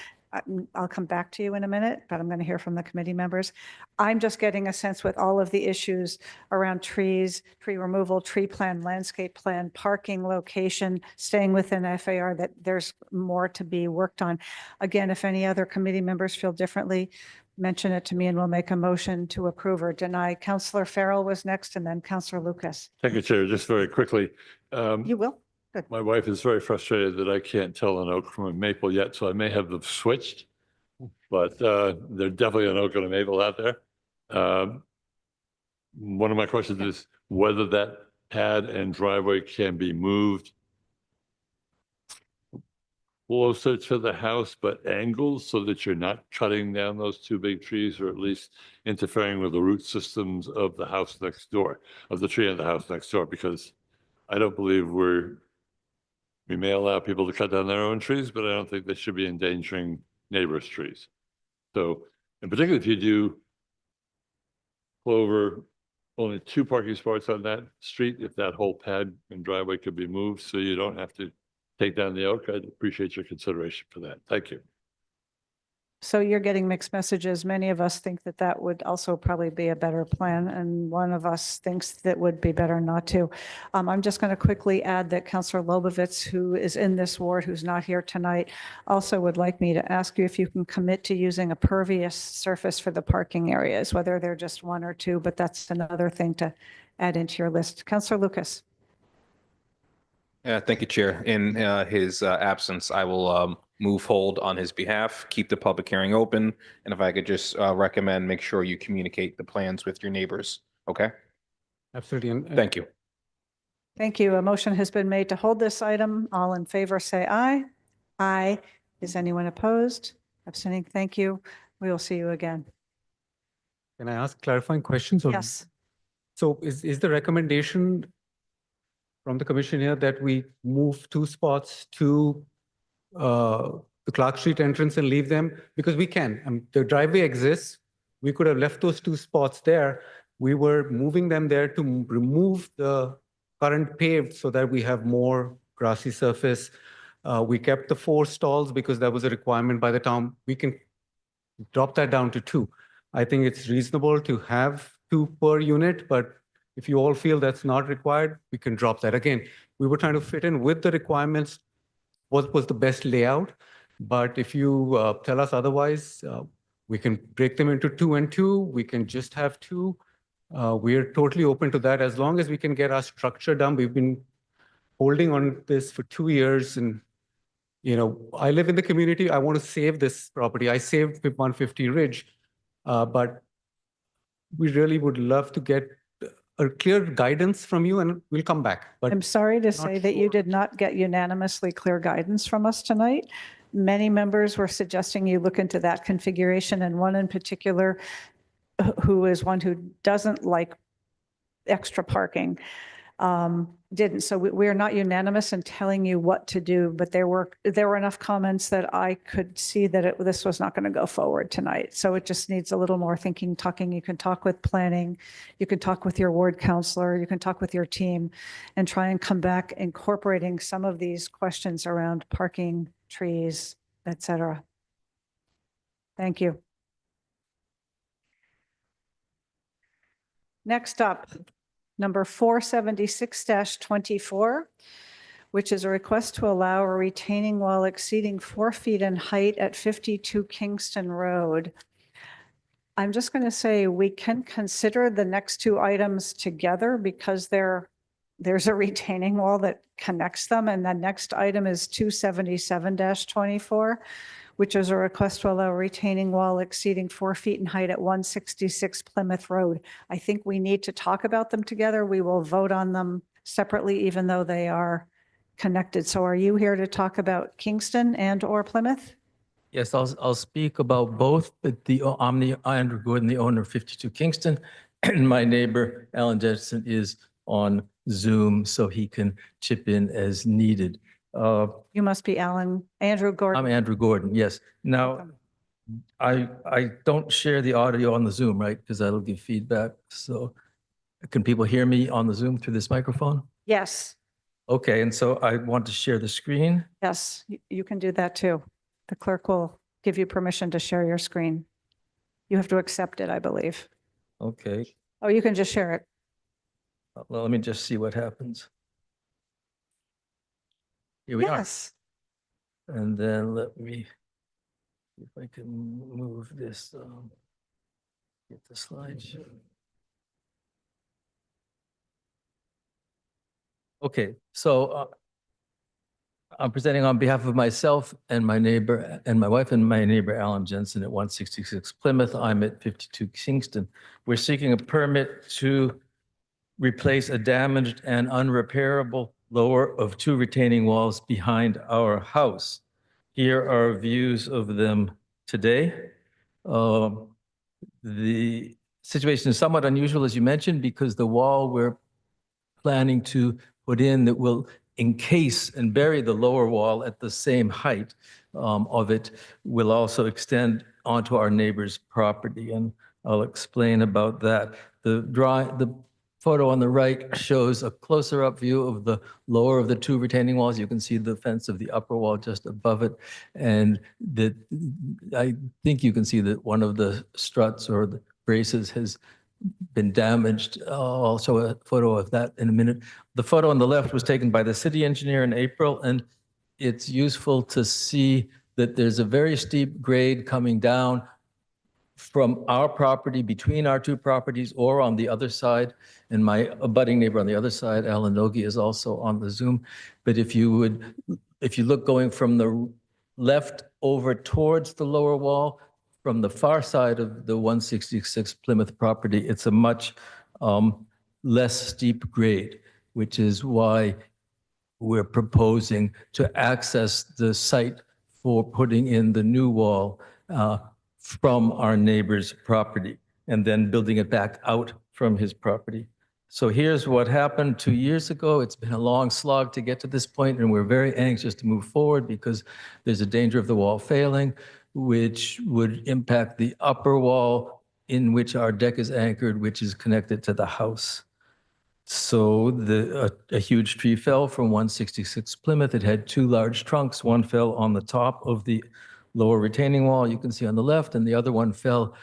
I'll come back to you in a minute, but I'm going to hear from the committee members. I'm just getting a sense with all of the issues around trees, tree removal, tree plan, landscape plan, parking location, staying within FAR, that there's more to be worked on. Again, if any other committee members feel differently, mention it to me and we'll make a motion to approve or deny. Councillor Farrell was next, and then Councillor Lucas. Thank you, Chair. Just very quickly. You will? Good. My wife is very frustrated that I can't tell an oak from a maple yet, so I may have them switched. But they're definitely an oak and a maple out there. One of my questions is whether that pad and driveway can be moved closer to the house, but angled, so that you're not cutting down those 2 big trees, or at least interfering with the root systems of the house next door, of the tree and the house next door, because I don't believe we may allow people to cut down their own trees, but I don't think they should be endangering neighbors' trees. So, in particular, if you do Clover, only 2 parking spots on that street, if that whole pad and driveway could be moved so you don't have to take down the oak, I'd appreciate your consideration for that. Thank you. So you're getting mixed messages. Many of us think that that would also probably be a better plan, and one of us thinks that would be better not to. I'm just going to quickly add that Councillor Lobovitz, who is in this ward, who's not here tonight, also would like me to ask you if you can commit to using a pervious surface for the parking areas, whether they're just 1 or 2, but that's another thing to add into your list. Councillor Lucas. Thank you, Chair. In his absence, I will move hold on his behalf, keep the public hearing open, and if I could just recommend, make sure you communicate the plans with your neighbors. Okay? Absolutely. Thank you. Thank you. A motion has been made to hold this item. All in favor, say aye. Aye. Is anyone opposed? Abstaining? Thank you. We will see you again. Can I ask clarifying questions? Yes. So is the recommendation from the commission here that we move 2 spots to the Clark Street entrance and leave them? Because we can. The driveway exists. We could have left those 2 spots there. We were moving them there to remove the current paved so that we have more grassy surface. We kept the 4 stalls because that was a requirement by the town. We can drop that down to 2. I think it's reasonable to have 2 per unit, but if you all feel that's not required, we can drop that. Again, we were trying to fit in with the requirements, what was the best layout. But if you tell us otherwise, we can break them into 2 and 2. We can just have 2. We're totally open to that as long as we can get our structure done. We've been holding on this for 2 years, and I live in the community. I want to save this property. I saved 150 Ridge, but we really would love to get a clear guidance from you, and we'll come back. But I'm sorry to say that you did not get unanimously clear guidance from us tonight. Many members were suggesting you look into that configuration, and one in particular, who is one who doesn't like extra parking, didn't. So we are not unanimous in telling you what to do, but there were enough comments that I could see that this was not going to go forward tonight. So it just needs a little more thinking, talking. You can talk with planning, you can talk with your ward counselor, you can talk with your team, and try and come back incorporating some of these questions around parking, trees, etc. Thank you. Next up, number 476-24, which is a request to allow a retaining wall exceeding 4 feet in height at 52 Kingston Road. I'm just going to say we can consider the next 2 items together because there's a retaining wall that connects them. And the next item is 277-24, which is a request to allow a retaining wall exceeding 4 feet in height at 166 Plymouth Road. I think we need to talk about them together. We will vote on them separately, even though they are connected. So are you here to talk about Kingston and/or Plymouth? Yes, I'll speak about both, but I'm Andrew Gordon, the owner of 52 Kingston, and my neighbor, Alan Jensen, is on Zoom, so he can chip in as needed. You must be Andrew Gordon. I'm Andrew Gordon, yes. Now, I don't share the audio on the Zoom, right? Because that'll give feedback. So can people hear me on the Zoom through this microphone? Yes. Okay, and so I want to share the screen. Yes, you can do that too. The clerk will give you permission to share your screen. You have to accept it, I believe. Okay, Oh, you can just share it. well, let me just see what happens. Here we are. Yes. And then let me, see if I can move this, get the slideshow. Okay, so I'm presenting on behalf of myself and my neighbor and my wife and my neighbor, Alan Jensen, at 166 Plymouth. I'm at 52 Kingston. We're seeking a permit to replace a damaged and unrepairable lower of 2 retaining walls behind our house. Here are views of them today. The situation is somewhat unusual, as you mentioned, because the wall we're planning to put in that will encase and bury the lower wall at the same height of it will also extend onto our neighbor's property, and I'll explain about that. The photo on the right shows a closer up view of the lower of the 2 retaining walls. You can see the fence of the upper wall just above it, and I think you can see that one of the struts or the braces has been damaged. I'll show a photo of that in a minute. The photo on the left was taken by the city engineer in April, and it's useful to see that there's a very steep grade coming down from our property, between our 2 properties, or on the other side. And my abutting neighbor on the other side, Alan Nogi, is also on the Zoom. But if you look going from the left over towards the lower wall, from the far side of the 166 Plymouth property, it's a much less steep grade, which is why we're proposing to access the site for putting in the new wall from our neighbor's property and then building it back out from his property. So here's what happened 2 years ago. It's been a long slog to get to this point, and we're very anxious to move forward because there's a danger of the wall failing, which would impact the upper wall in which our deck is anchored, which is connected to the house. So a huge tree fell from 166 Plymouth. It had two large trunks. One fell on the top of the lower retaining wall, you can see on the left, and the other one fell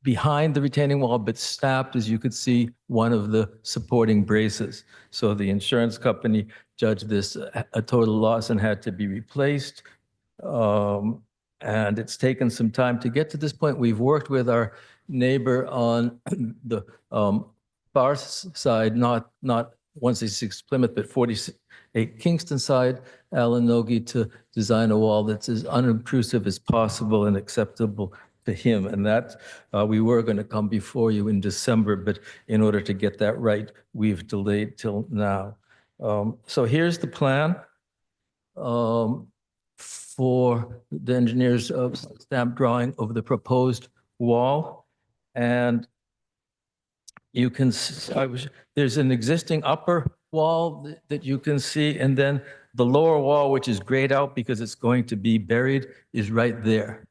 behind the retaining wall, but snapped, as you could see, one of the supporting braces. So the insurance company judged this a total loss and had to be replaced. And it's taken some time to get to this point. We've worked with our neighbor on the far side, not 166 Plymouth, but 48 Kingston side, Alan Nogi, to design a wall that's as unobtrusive as possible and acceptable to him. And that we were going to come before you in December, but in order to get that right, we've delayed till now. So here's the plan for the engineer's stamp drawing of the proposed wall. And you can, there's an existing upper wall that you can see, and then the lower wall, which is grayed out because it's going to be buried, is right there.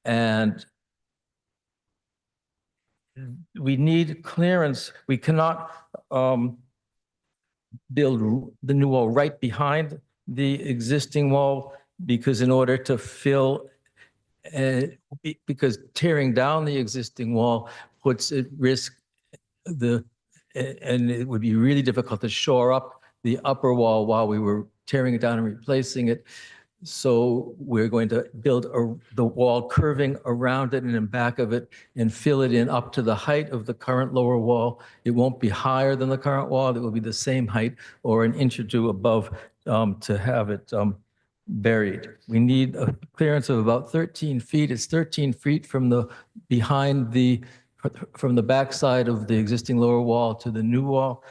And we need clearance. We cannot build the new wall right behind the existing wall, because in order to fill, because tearing down the existing wall puts at risk and it would be really difficult to shore up the upper wall while we were tearing it down and replacing it. So we're going to build the wall curving around it and in back of it and fill it in up to the height of the current lower wall. It won't be higher than the current wall. It will be the same height or an inch or two above to have it buried. We need a clearance of about 13 feet. It's 13 feet from the backside of the existing lower wall to the new wall.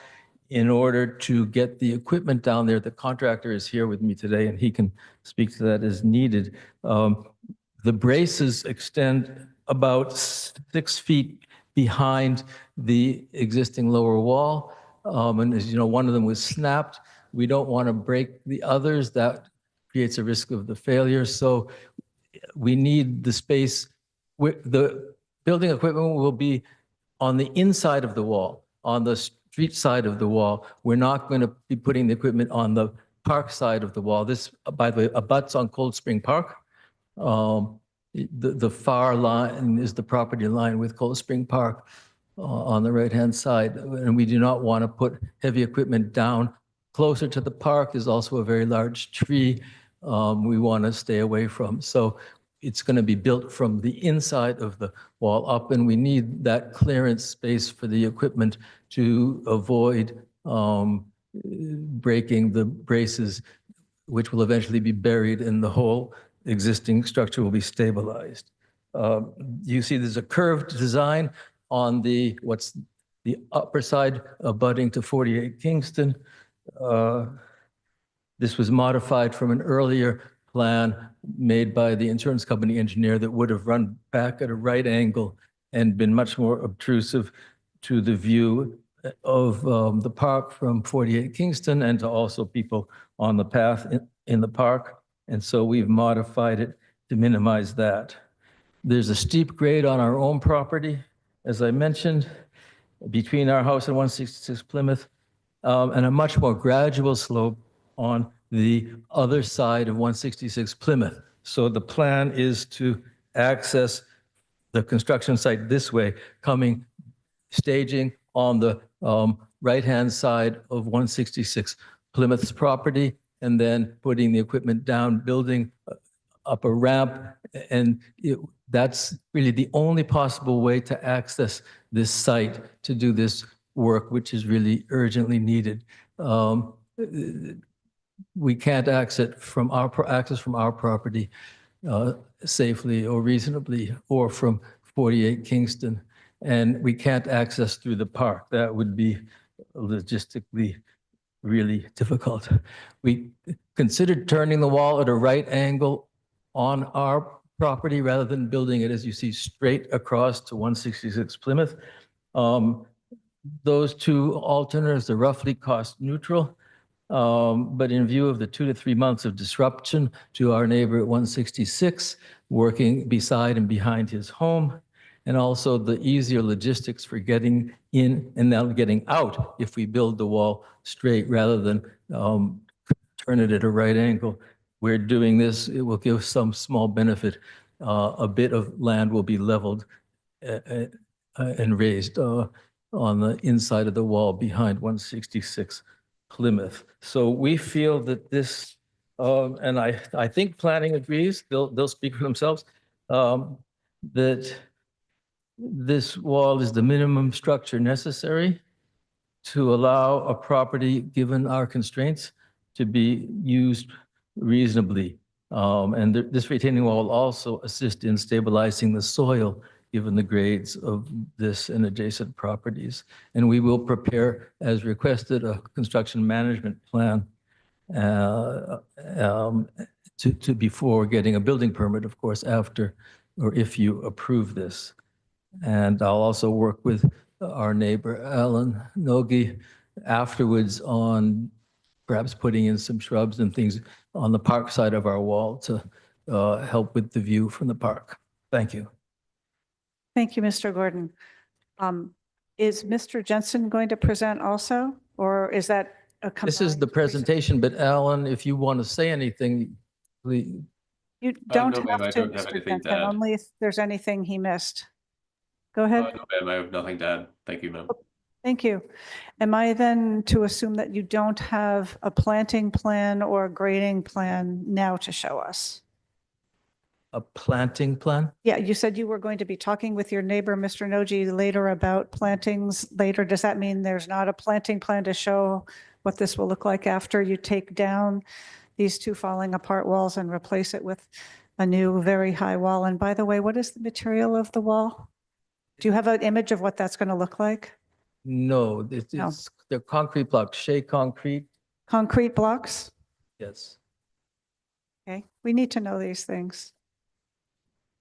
In order to get the equipment down there, the contractor is here with me today, and he can speak to that as needed. The braces extend about 6 feet behind the existing lower wall. And as you know, one of them was snapped. We don't want to break the others. That creates a risk of the failure. So we need the space. The building equipment will be on the inside of the wall, on the street side of the wall. We're not going to be putting the equipment on the park side of the wall. This, by the way, abuts on Cold Spring Park. The far line is the property line with Cold Spring Park on the right-hand side. And we do not want to put heavy equipment down. Closer to the park is also a very large tree we want to stay away from. So it's going to be built from the inside of the wall up, and we need that clearance space for the equipment to avoid breaking the braces, which will eventually be buried, and the whole existing structure will be stabilized. You see there's a curved design on the upper side abutting to 48 Kingston. This was modified from an earlier plan made by the insurance company engineer that would have run back at a right angle and been much more obtrusive to the view of the park from 48 Kingston and to also people on the path in the park. And so we've modified it to minimize that. There's a steep grade on our own property, as I mentioned, between our house and 166 Plymouth, and a much more gradual slope on the other side of 166 Plymouth. So the plan is to access the construction site this way, staging on the right-hand side of 166 Plymouth's property, and then putting the equipment down, building up a ramp. And that's really the only possible way to access this site to do this work, which is really urgently needed. We can't access from our property safely or reasonably, or from 48 Kingston, and we can't access through the park. That would be logistically really difficult. We considered turning the wall at a right angle on our property rather than building it, as you see, straight across to 166 Plymouth. Those two alternatives are roughly cost neutral. But in view of the 2 to 3 months of disruption to our neighbor at 166, working beside and behind his home, and also the easier logistics for getting in and now getting out if we build the wall straight rather than turn it at a right angle. We're doing this, it will give some small benefit. A bit of land will be leveled and raised on the inside of the wall behind 166 Plymouth. So we feel that this, and I think planning agrees, they'll speak for themselves, that this wall is the minimum structure necessary to allow a property, given our constraints, to be used reasonably. And this retaining wall will also assist in stabilizing the soil, given the grades of this and adjacent properties. And we will prepare, as requested, a construction management plan to before getting a building permit, of course, after or if you approve this. And I'll also work with our neighbor, Alan Nogi, afterwards on perhaps putting in some shrubs and things on the park side of our wall to help with the view from the park. Thank you. Thank you, Mr. Gordon. Is Mr. Jensen going to present also, or is that a This is the presentation, but Alan, if you want to say anything, please. You don't No, ma'am, have I to, don't have Mr. anything to Jensen, add. only if there's anything he missed. Go ahead. No, ma'am, I have nothing to add. Thank you, ma'am. Thank you. Am I then to assume that you don't have a planting plan or a grading plan now to show us? A planting plan? Yeah, you said you were going to be talking with your neighbor, Mr. Noji, later about plantings later. Does that mean there's not a planting plan to show what this will look like after you take down these two falling apart walls and replace it with a new very high wall? And by the way, what is the material of the wall? Do you have an image of what that's going to look like? No, No. they're concrete blocks, shea concrete. Concrete blocks? Yes. Okay, we need to know these things.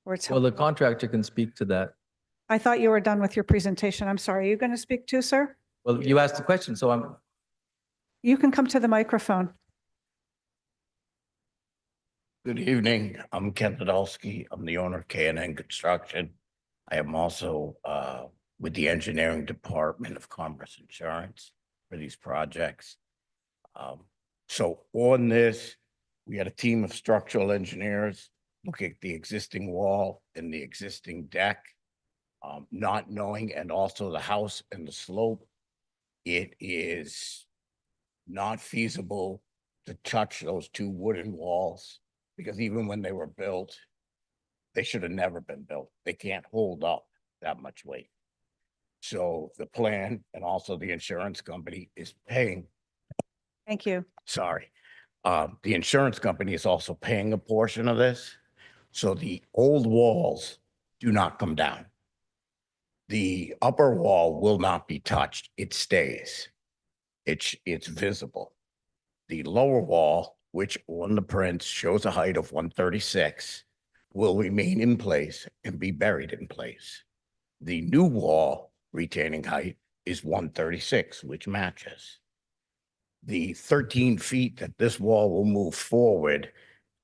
Or it's Well, the helpful. contractor can speak to that. I thought you were done with your presentation. I'm sorry. Are you going to speak too, sir? Well, you asked the question, so I'm, You can come to the microphone. Good evening. I'm Ken Podolsky. I'm the owner of K&N Construction. I am also with the engineering department of Commerce Insurance for these projects. So on this, we had a team of structural engineers look at the existing wall and the existing deck, not knowing, and also the house and the slope. It is not feasible to touch those two wooden walls, because even when they were built, they should have never been built. They can't hold up that much weight. So the plan and also the insurance company is paying, Thank you. sorry. The insurance company is also paying a portion of this. So the old walls do not come down. The upper wall will not be touched. It stays. It's visible. The lower wall, which on the prints shows a height of 136, will remain in place and be buried in place. The new wall retaining height is 136, which matches. The 13 feet that this wall will move forward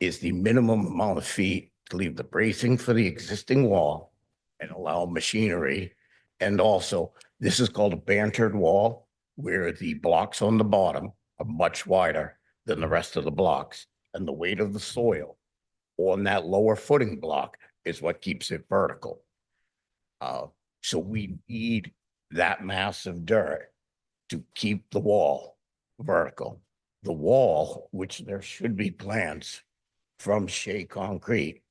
is the minimum amount of feet to leave the bracing for the existing wall and allow machinery. And also, this is called a bantered wall, where the blocks on the bottom are much wider than the rest of the blocks, and the weight of the soil on that lower footing block is what keeps it vertical. So we need that mass of dirt to keep the wall vertical. The wall, which there should be plans from Shea Concrete,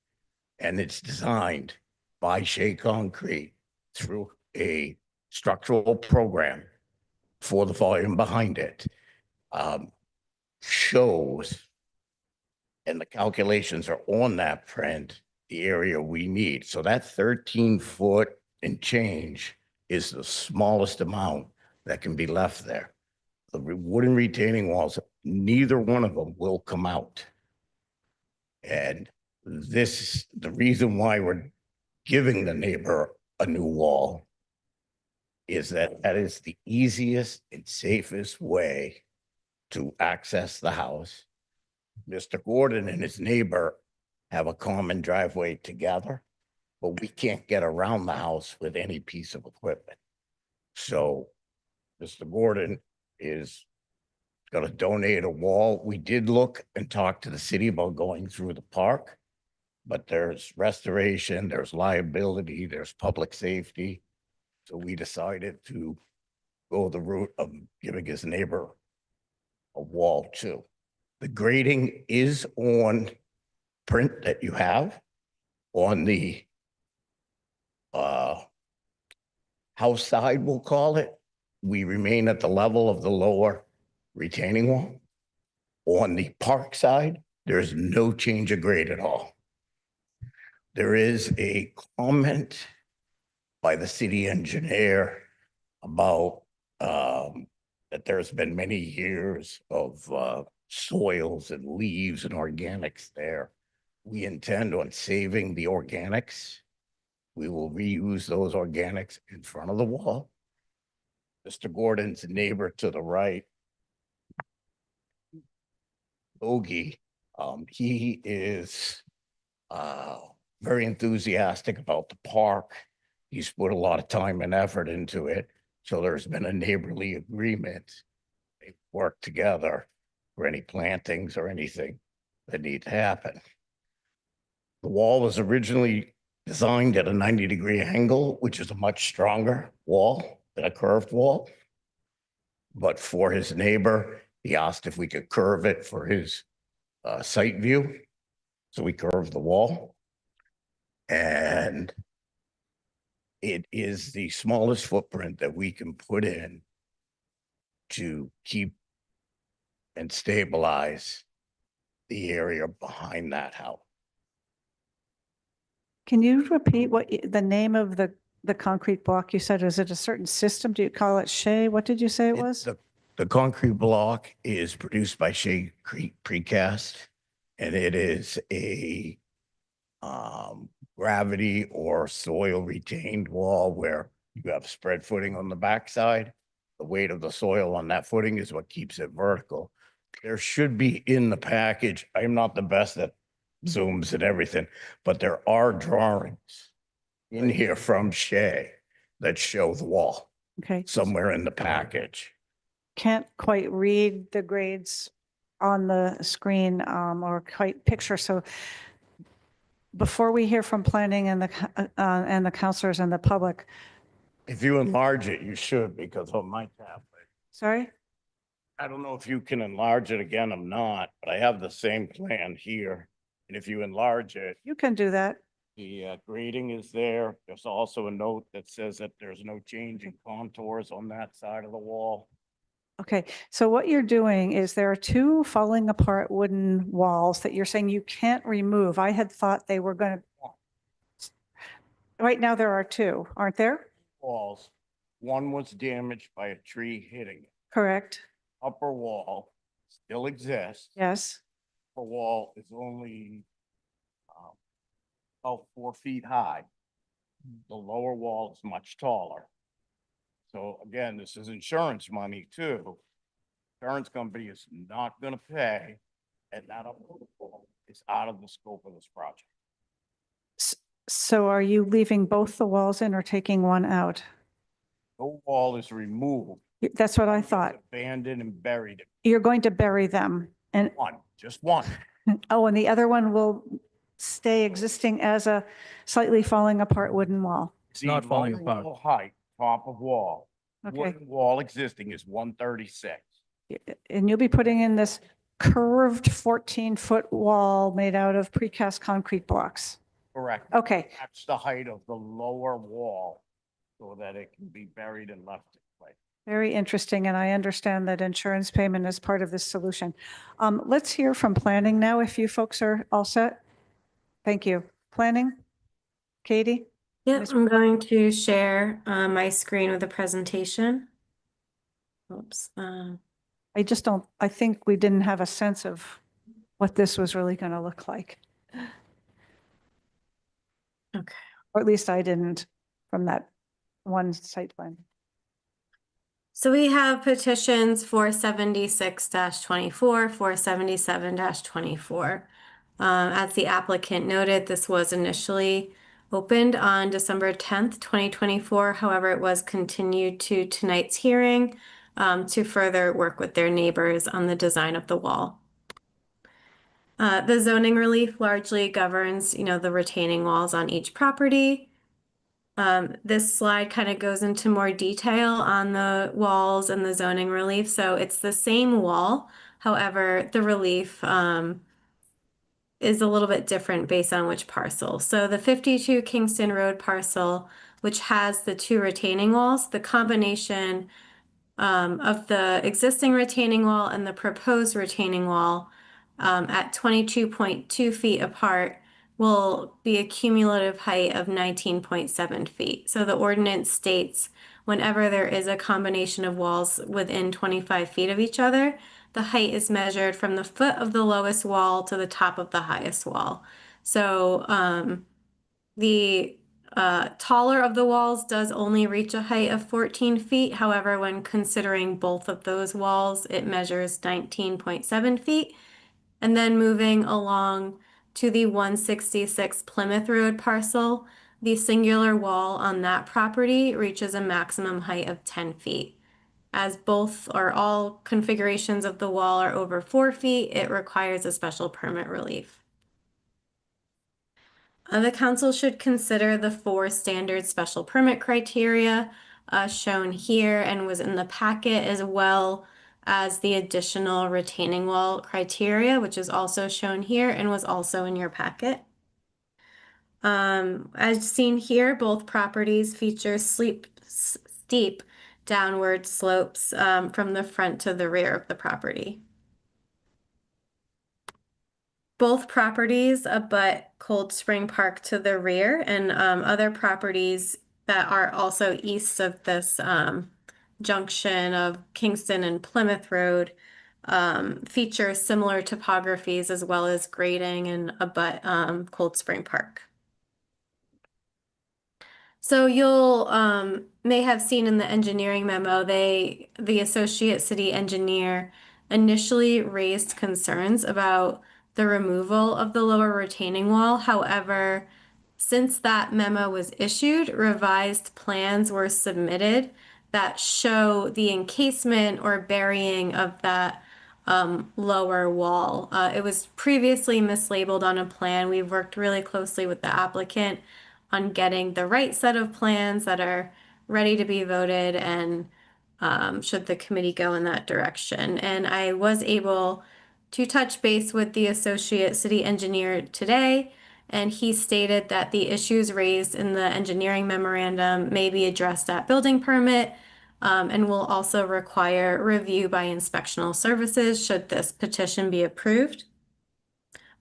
and it's designed by Shea Concrete through a structural program for the volume behind it, shows, and the calculations are on that print, the area we need. So that 13 foot and change is the smallest amount that can be left there. The wooden retaining walls, neither one of them will come out. And this, the reason why we're giving the neighbor a new wall is that that is the easiest and safest way to access the house. Mr. Gordon and his neighbor have a common driveway together. but we can't get around the house with any piece of equipment. So Mr. Gordon is going to donate a wall. We did look and talk to the city about going through the park, but there's restoration, there's liability, there's public safety. So we decided to go the route of giving his neighbor a wall too. The grading is on print that you have on the house side, we'll call it. We remain at the level of the lower retaining wall. On the park side, there's no change of grade at all. There is a comment by the city engineer about that there's been many years of soils and leaves and organics there. We intend on saving the organics. We will reuse those organics in front of the wall. Mr. Gordon's neighbor to the right, Ogie, he is very enthusiastic about the park. He's put a lot of time and effort into it. So there's been a neighborly agreement. They work together for any plantings or anything that need to happen. The wall was originally designed at a 90-degree angle, which is a much stronger wall than a curved wall. But for his neighbor, he asked if we could curve it for his sight view. So we curved the wall. And it is the smallest footprint that we can put in to keep and stabilize the area behind that house. Can you repeat the name of the concrete block you said? Is it a certain system? Do you call it Shea? What did you say it was? The concrete block is produced by Shea Creek Precast, and it is a gravity or soil retained wall where you have spread footing on the backside. The weight of the soil on that footing is what keeps it vertical. There should be in the package, I'm not the best at zooms and everything, but there are drawings in here from Shea that show the wall. Okay. Somewhere in the package. Can't quite read the grades on the screen or quite picture. So before we hear from planning and the counselors and the public. If you enlarge it, you should, because on my tablet. Sorry? I don't know if you can enlarge it again. I'm not, but I have the same plan here. And if you enlarge it, You can do that. the grading is there. There's also a note that says that there's no change in contours on that side of the wall. Okay, so what you're doing is there are two falling apart wooden walls that you're saying you can't remove. I had thought they were going to. Right now there are two, aren't there? Walls. One was damaged by a tree hitting it. Correct. Upper wall still exists. Yes. Upper wall is only about 4 feet high. The lower wall is much taller. So again, this is insurance money too. Insurance company is not going to pay, and that is out of the scope of this project. So are you leaving both the walls in or taking one out? The wall is removed. That's what I thought. Abandoned and buried. You're going to bury them and, One, just one. oh, and the other one will stay existing as a slightly falling apart wooden wall. It's not falling apart. Height, top of wall. Okay. Wooden wall existing is 136. And you'll be putting in this curved 14-foot wall made out of precast concrete blocks. Correct. Okay. That's the height of the lower wall so that it can be buried and left in place. Very interesting, and I understand that insurance payment is part of this solution. Let's hear from planning now, if you folks are all set. Thank you. Planning? Katie? Yep, I'm going to share my screen with a presentation. Oops. I just don't, I think we didn't have a sense of what this was really going to look like. Okay. Or at least I didn't from that one site plan. So we have petitions 476-24, 477-24. As the applicant noted, this was initially opened on December 10th, 2024. However, it was continued to tonight's hearing to further work with their neighbors on the design of the wall. The zoning relief largely governs, the retaining walls on each property. This slide kind of goes into more detail on the walls and the zoning relief. So it's the same wall. However, the relief is a little bit different based on which parcel. So the 52 Kingston Road parcel, which has the 2 retaining walls, the combination of the existing retaining wall and the proposed retaining wall at 22.2 feet apart will be a cumulative height of 19.7 feet. So the ordinance states whenever there is a combination of walls within 25 feet of each other, the height is measured from the foot of the lowest wall to the top of the highest wall. So the taller of the walls does only reach a height of 14 feet. However, when considering both of those walls, it measures 19.7 feet. And then moving along to the 166 Plymouth Road parcel, the singular wall on that property reaches a maximum height of 10 feet. As both or all configurations of the wall are over 4 feet, it requires a special permit relief. The council should consider the 4 standard special permit criteria shown here and was in the packet, as well as the additional retaining wall criteria, which is also shown here and was also in your packet. As seen here, both properties feature steep downward slopes from the front to the rear of the property. Both properties abut Cold Spring Park to the rear, and other properties that are also east of this junction of Kingston and Plymouth Road feature similar topographies as well as grading and abut Cold Spring Park. So you'll may have seen in the engineering memo, the associate city engineer initially raised concerns about the removal of the lower retaining wall. However, since that memo was issued, revised plans were submitted that show the encasement or burying of that lower wall. It was previously mislabeled on a plan. We've worked really closely with the applicant on getting the right set of plans that are ready to be voted and should the committee go in that direction. And I was able to touch base with the associate city engineer today, and he stated that the issues raised in the engineering memorandum may be addressed at building permit and will also require review by inspectional services should this petition be approved.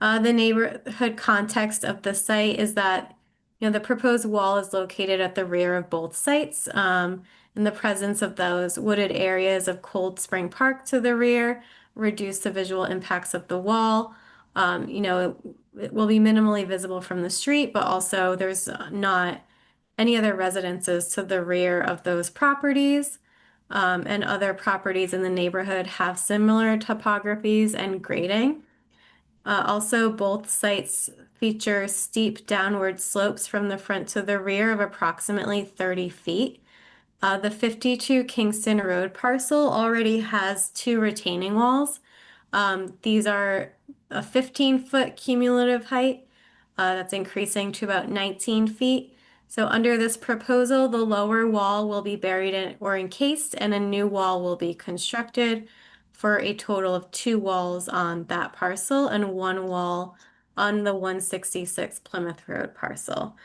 The neighborhood context of the site is that the proposed wall is located at the rear of both sites. In the presence of those wooded areas of Cold Spring Park to the rear, reduce the visual impacts of the wall. It will be minimally visible from the street, but also there's not any other residences to the rear of those properties. And other properties in the neighborhood have similar topographies and grading. Also, both sites feature steep downward slopes from the front to the rear of approximately 30 feet. The 52 Kingston Road parcel already has 2 retaining walls. These are a 15-foot cumulative height that's increasing to about 19 feet. So under this proposal, the lower wall will be buried in or encased, and a new wall will be constructed for a total of 2 walls on that parcel and 1 wall on the 166 Plymouth Road parcel.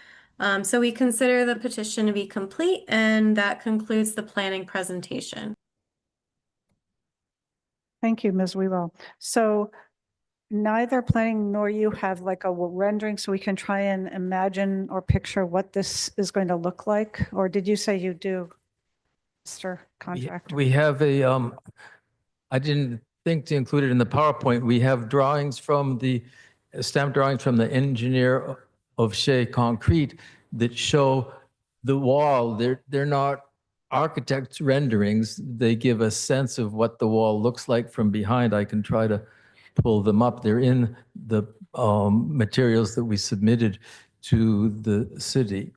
So we consider the petition to be complete, and that concludes the planning presentation. Thank you, Ms. Weewell. So neither planning nor you have like a rendering so we can try and imagine or picture what this is going to look like? Or did you say you do, Mr. Contractor? We have I didn't think to include it in the PowerPoint. We have drawings from stamp drawings from the engineer of Shea Concrete that show the wall. They're not architect's renderings. They give a sense of what the wall looks like from behind. I can try to pull them up. They're in the materials that we submitted to the city.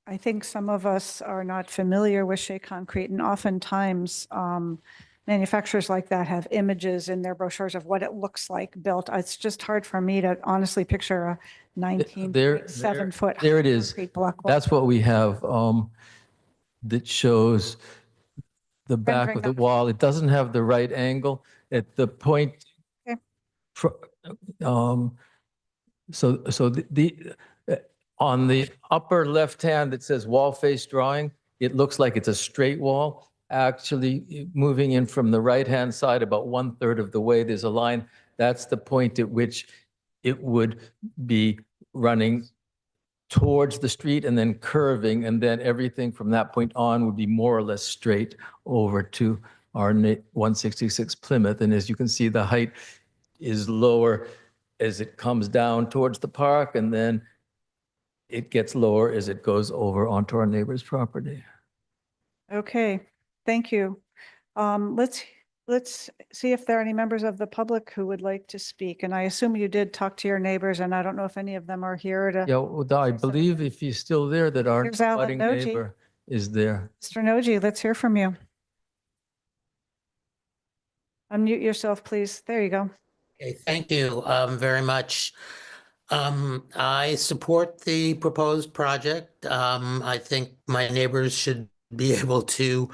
I think some of us are not familiar with Shea Concrete, and oftentimes manufacturers like that have images in their brochures of what it looks like built. It's just hard for me to honestly picture a 19.7-foot. There it is. concrete block wall. That's what we have that shows the back Rendering of the that. wall. It doesn't have the right angle at the point. Okay. So on the upper left hand, it says wall face drawing. It looks like it's a straight wall. Actually, moving in from the right-hand side about 1/3 of the way, there's a line. That's the point at which it would be running towards the street and then curving, and then everything from that point on would be more or less straight over to our 166 Plymouth. And as you can see, the height is lower as it comes down towards the park, and then it gets lower as it goes over onto our neighbor's property. Okay, thank you. Let's see if there are any members of the public who would like to speak. And I assume you did talk to your neighbors, and I don't know if any of them are here to. Yeah, well, I believe if he's still there, that our Here's Alan budding Noji. neighbor is there. Mr. Noji, let's hear from you. Unmute yourself, please. There you go. Okay, thank you very much. I support the proposed project. I think my neighbors should be able to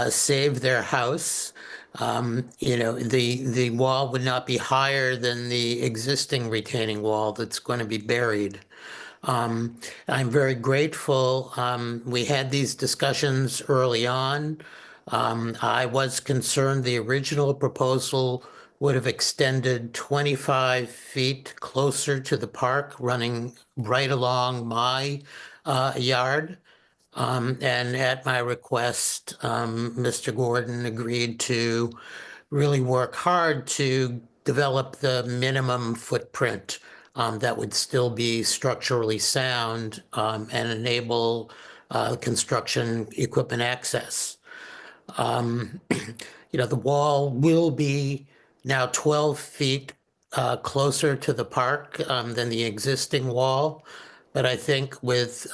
save their house. The wall would not be higher than the existing retaining wall that's going to be buried. I'm very grateful. We had these discussions early on. I was concerned the original proposal would have extended 25 feet closer to the park, running right along my yard. And at my request, Mr. Gordon agreed to really work hard to develop the minimum footprint that would still be structurally sound and enable construction equipment access. The wall will be now 12 feet closer to the park than the existing wall. But I think with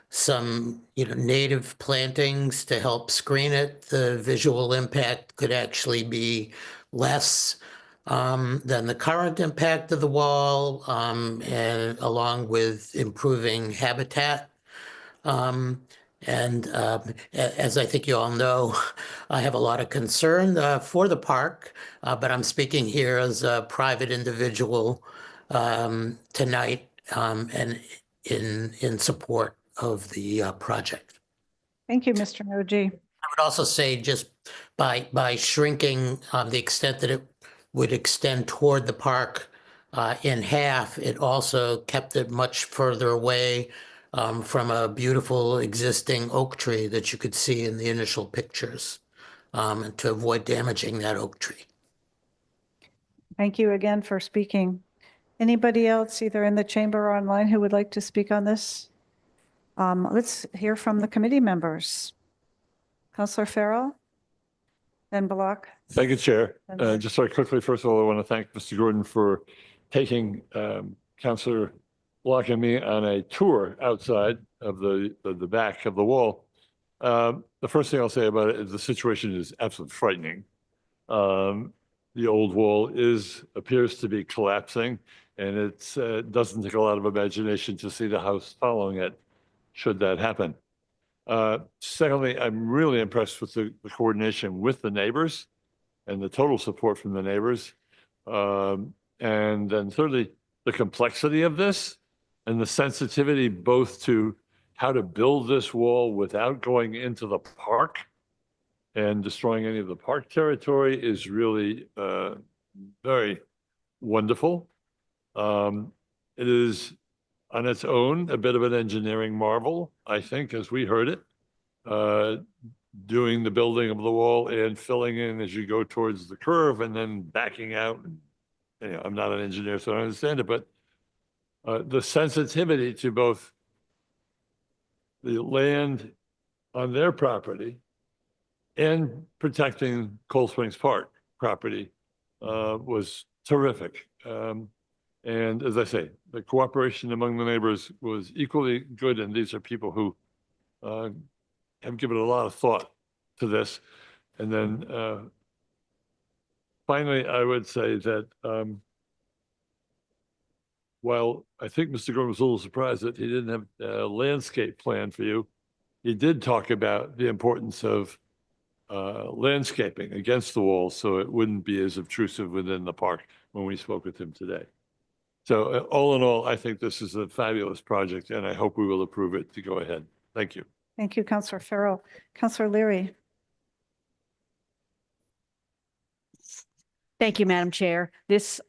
some native plantings to help screen it, the visual impact could actually be less than the current impact of the wall, and along with improving habitat. As I think you all know, I have a lot of concern for the park, but I'm speaking here as a private individual tonight and in support of the project. Thank you, Mr. Noji. I would also say just by shrinking the extent that it would extend toward the park in half, it also kept it much further away from a beautiful existing oak tree that you could see in the initial pictures, and to avoid damaging that oak tree. Thank you again for speaking. Anybody else, either in the chamber or online, who would like to speak on this? Let's hear from the committee members. Councillor Farrell, then Block. Thank you, Chair. Just very quickly, first of all, I want to thank Mr. Gordon for taking Councillor Block and me on a tour outside of the back of the wall. The first thing I'll say about it is the situation is absolutely frightening. The old wall appears to be collapsing, and it doesn't take a lot of imagination to see the house following it, should that happen. Secondly, I'm really impressed with the coordination with the neighbors and the total support from the neighbors. And then thirdly, the complexity of this and the sensitivity both to how to build this wall without going into the park and destroying any of the park territory is really very wonderful. It is on its own a bit of an engineering marvel, I think, as we heard it, doing the building of the wall and filling in as you go towards the curve and then backing out. I'm not an engineer, so I don't understand it, but the sensitivity to both the land on their property and protecting Cold Springs Park property was terrific. And as I say, the cooperation among the neighbors was equally good, and these are people who have given a lot of thought to this. And then finally, I would say that while I think Mr. Gordon was a little surprised that he didn't have a landscape plan for you, he did talk about the importance of landscaping against the walls so it wouldn't be as obtrusive within the park when we spoke with him today. So all in all, I think this is a fabulous project, and I hope we will approve it to go ahead. Thank you. Thank you, Councillor Farrell. Councillor Leary. Thank you, Madam Chair. This,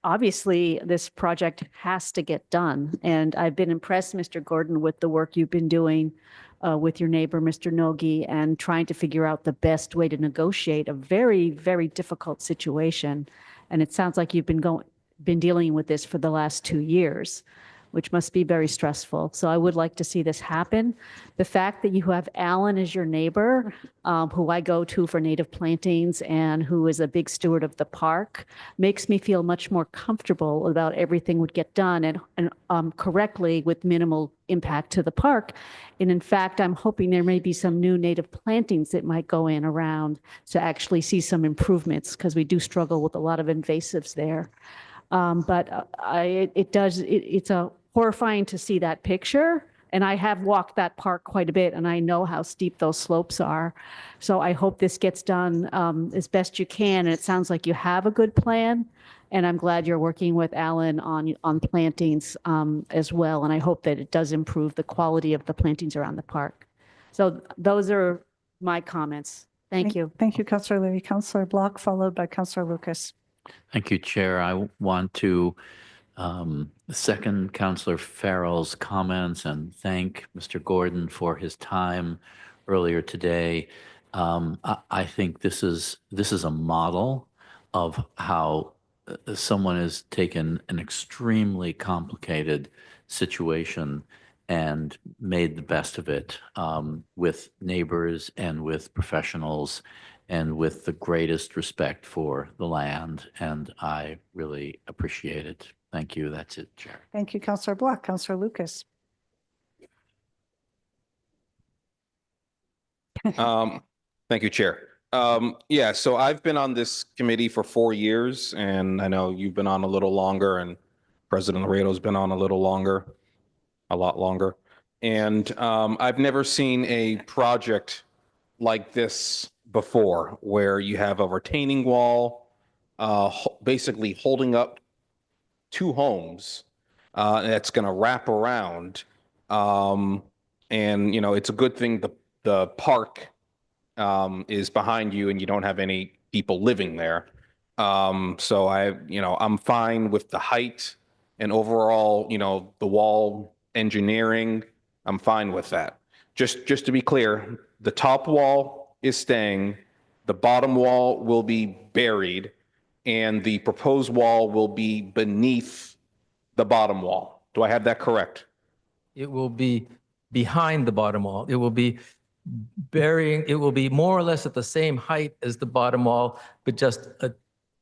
obviously, this project has to get done. And I've been impressed, Mr. Gordon, with the work you've been doing with your neighbor, Mr. Nogi, and trying to figure out the best way to negotiate a very, very difficult situation. And it sounds like you've been dealing with this for the last 2 years, which must be very stressful. So I would like to see this happen. The fact that you have Alan as your neighbor, who I go to for native plantings and who is a big steward of the park, makes me feel much more comfortable about everything would get done and correctly with minimal impact to the park. And in fact, I'm hoping there may be some new native plantings that might go in around to actually see some improvements, because we do struggle with a lot of invasives there. But it's a horrifying to see that picture. And I have walked that park quite a bit, and I know how steep those slopes are. So I hope this gets done as best you can. And it sounds like you have a good plan. And I'm glad you're working with Alan on plantings as well. And I hope that it does improve the quality of the plantings around the park. So those are my comments. Thank you. Thank you, Councillor Leary. Councillor Block, followed by Councillor Lucas. Thank you, Chair. I want to second Councillor Farrell's comments and thank Mr. Gordon for his time earlier today. I think this is a model of how someone has taken an extremely complicated situation and made the best of it with neighbors and with professionals and with the greatest respect for the land. And I really appreciate it. Thank you. That's it, Chair. Thank you, Councillor Block. Councillor Lucas. Thank you, Chair. Yeah, so I've been on this committee for 4 years, and I know you've been on a little longer, and President Laredo's been on a little longer, a lot longer. And I've never seen a project like this before, where you have a retaining wall basically holding up 2 homes that's going to wrap around. And, you know, it's a good thing the park is behind you and you don't have any people living there. So I'm fine with the height and overall, the wall engineering. I'm fine with that. Just to be clear, the top wall is staying, the bottom wall will be buried, and the proposed wall will be beneath the bottom wall. Do I have that correct? It will be behind the bottom wall. It will be it will be more or less at the same height as the bottom wall, but just a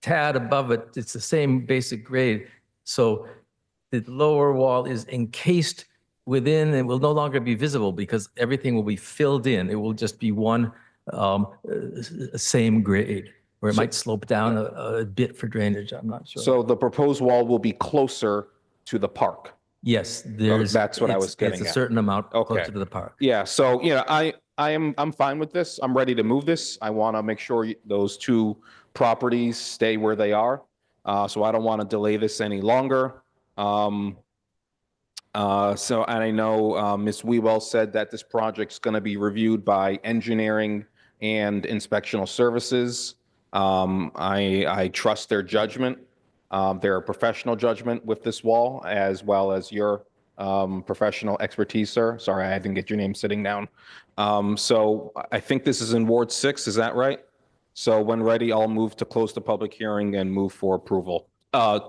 tad above it. It's the same basic grade. So the lower wall is encased within and will no longer be visible because everything will be filled in. It will just be one same grade, where it might slope down a bit for drainage. I'm not sure. So the proposed wall will be closer to the park. Yes, there's. That's what I was getting It's a at. certain amount Okay. closer to the park. Yeah, so, I'm fine with this. I'm ready to move this. I want to make sure those 2 properties stay where they are. So I don't want to delay this any longer. And I know Ms. Wewell said that this project's going to be reviewed by engineering and inspectional services. I trust their judgment, their professional judgment with this wall, as well as your professional expertise, sir. Sorry, I didn't get your name sitting down. So I think this is in Ward 6, is that right? So when ready, I'll move to close the public hearing and move for approval.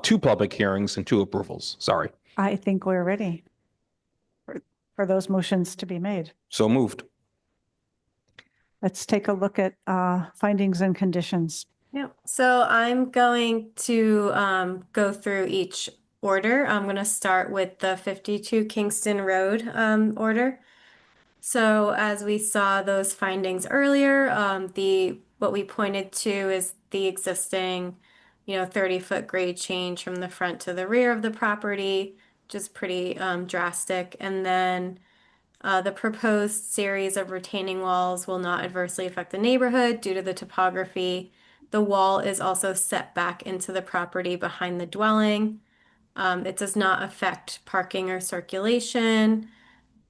2 public hearings and 2 approvals, sorry. I think we're ready for those motions to be made. So moved. Let's take a look at findings and conditions. Yeah, so I'm going to go through each order. I'm going to start with the 52 Kingston Road order. So as we saw those findings earlier, what we pointed to is the existing, 30-foot grade change from the front to the rear of the property, which is pretty drastic. And then the proposed series of retaining walls will not adversely affect the neighborhood due to the topography. The wall is also set back into the property behind the dwelling. It does not affect parking or circulation.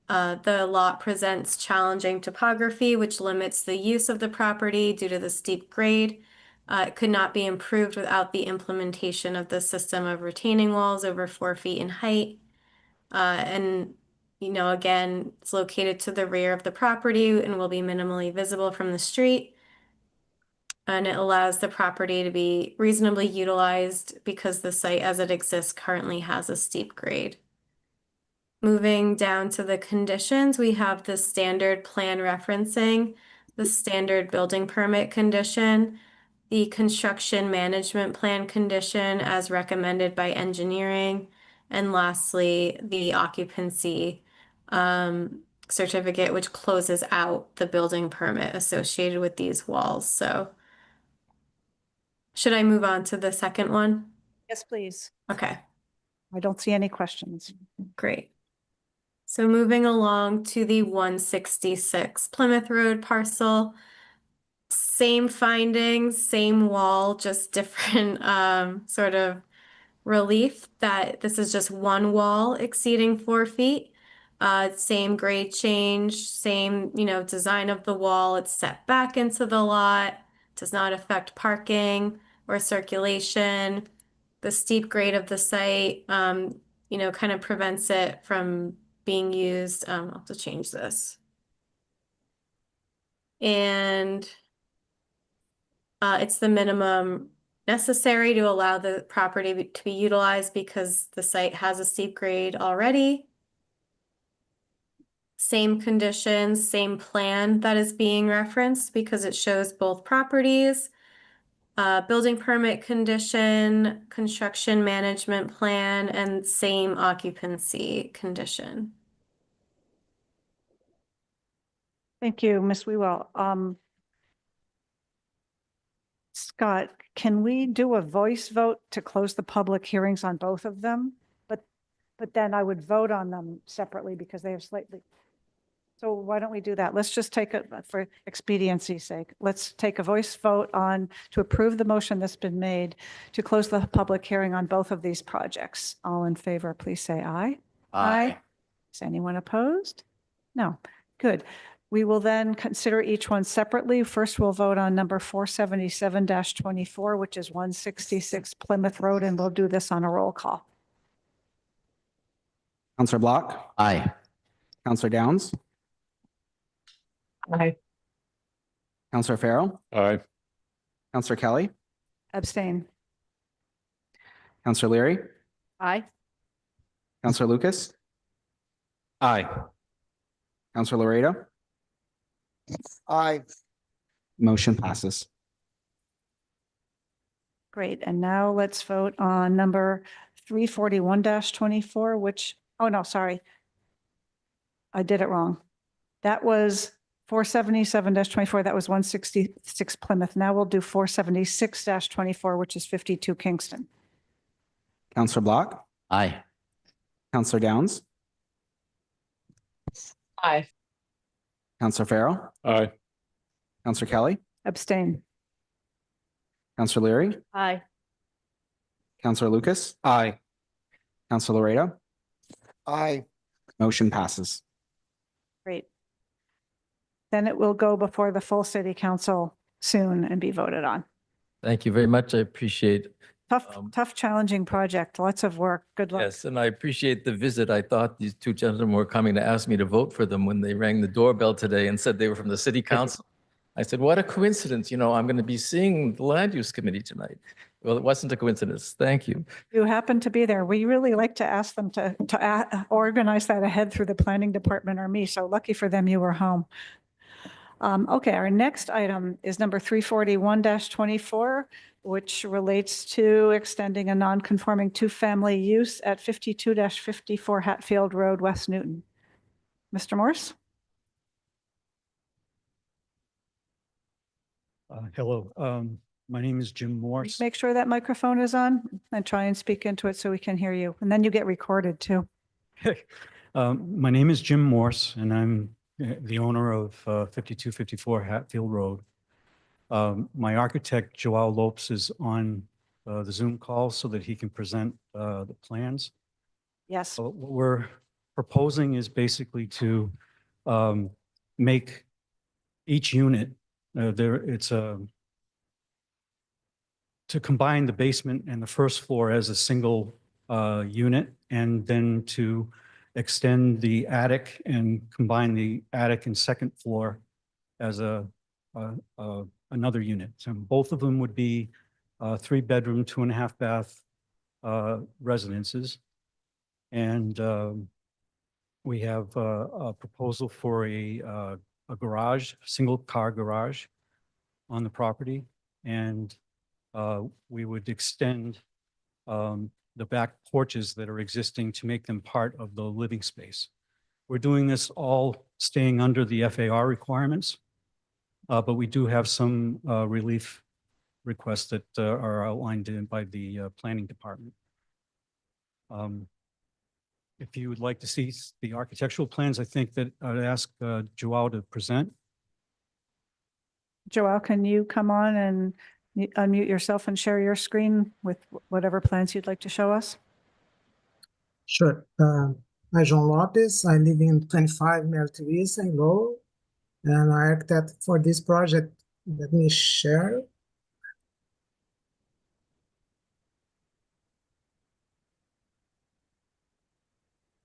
The lot presents challenging topography, which limits the use of the property due to the steep grade. It could not be improved without the implementation of the system of retaining walls over 4 feet in height. And, again, it's located to the rear of the property and will be minimally visible from the street. And it allows the property to be reasonably utilized because the site as it exists currently has a steep grade. Moving down to the conditions, we have the standard plan referencing, the standard building permit condition, the construction management plan condition as recommended by engineering, and lastly, the occupancy certificate, which closes out the building permit associated with these walls. So should I move on to the second one? Yes, please. Okay, I don't see any questions. great. So moving along to the 166 Plymouth Road parcel, same findings, same wall, just different sort of relief that this is just one wall exceeding 4 feet. Same grade change, same, design of the wall. It's set back into the lot, does not affect parking or circulation. The steep grade of the site, kind of prevents it from being used. I'll have to change this. And it's the minimum necessary to allow the property to be utilized because the site has a steep grade already. Same conditions, same plan that is being referenced because it shows both properties. Building permit condition, construction management plan, and same occupancy condition. Thank you, Ms. Wewell. Scott, can we do a voice vote to close the public hearings on both of them? But then I would vote on them separately because they have slightly. So why don't we do that? Let's just take it for expediency's sake. Let's take a voice vote to approve the motion that's been made to close the public hearing on both of these projects. All in favor, please say aye. Aye. Is anyone opposed? No. Good. We will then consider each one separately. First, we'll vote on number 477-24, which is 166 Plymouth Road, and we'll do this on a roll call. Counselor Block? Aye. Counselor Downs? Aye. Counselor Farrell? Aye. Counselor Kelly? Abstain. Counselor Leary? Aye. Counselor Lucas? Aye. Counselor Laredo? Aye. Motion passes. Great. And now let's vote on number 341-24, which, oh no, sorry. I did it wrong. That was 477-24. That was 166 Plymouth. Now we'll do 476-24, which is 52 Kingston. Counselor Block? Aye. Counselor Downs? Aye. Counselor Farrell? Aye. Counselor Kelly? Abstain. Counselor Leary? Aye. Counselor Lucas? Aye. Counselor Laredo? Aye. Motion passes. Great. Then it will go before the full city council soon and be voted on. Thank you very much. I appreciate. Tough, challenging project. Lots of work. Good luck. Yes, and I appreciate the visit. I thought these two gentlemen were coming to ask me to vote for them when they rang the doorbell today and said they were from the city council. I said, what a coincidence. I'm going to be seeing the land use committee tonight. Well, it wasn't a coincidence. Thank you. You happen to be there. We really like to ask them to organize that ahead through the planning department or me. So lucky for them, you were home. Okay, our next item is number 341-24, which relates to extending a non-conforming two-family use at 52-54 Hatfield Road, West Newton. Mr. Morse? Hello, my name is Jim Morse. Make sure that microphone is on and try and speak into it so we can hear you. And then you get recorded too. My name is Jim Morse, and I'm the owner of 5254 Hatfield Road. My architect, Joao Lopes, is on the Zoom call so that he can present the plans. Yes. So what we're proposing is basically to make each unit, to combine the basement and the first floor as a single unit, and then to extend the attic and combine the attic and second floor as another unit. So both of them would be 3-bedroom, 2.5-bath residences. And we have a proposal for a garage, single car garage on the property. And we would extend the back porches that are existing to make them part of the living space. We're doing this all staying under the FAR requirements, but we do have some relief requests that are outlined by the planning department. If you would like to see the architectural plans, I think that I'd ask Joao to present. Joao, can you come on and unmute yourself and share your screen with whatever plans you'd like to show us? Sure. I'm João Lopes. I live in 25 Meritorious in Lowell, and I architect for this project. Let me share.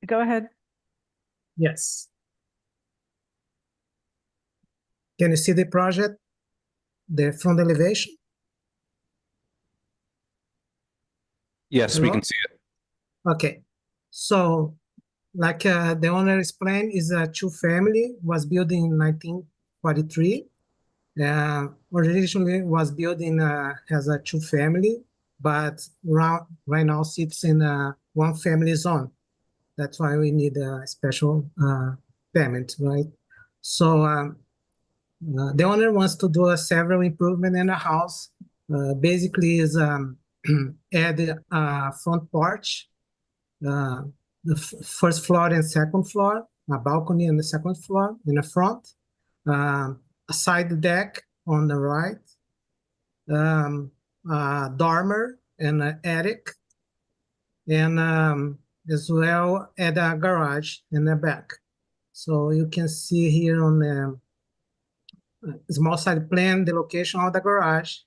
Go ahead. Yes. Can you see the project? The front elevation? Yes, we Hello? can see it. Okay. So, like the owner's plan is a two-family, was built in 1943. Originally was built in as a two-family, but right now sits in a one-family zone. That's why we need a special permit, right? So the owner wants to do several improvement in the house. Basically is add a front porch, the first floor and second floor, a balcony on the second floor in the front, a side deck on the right, a dormer and an attic, and as well add a garage in the back. So you can see here on the small side plan the location of the garage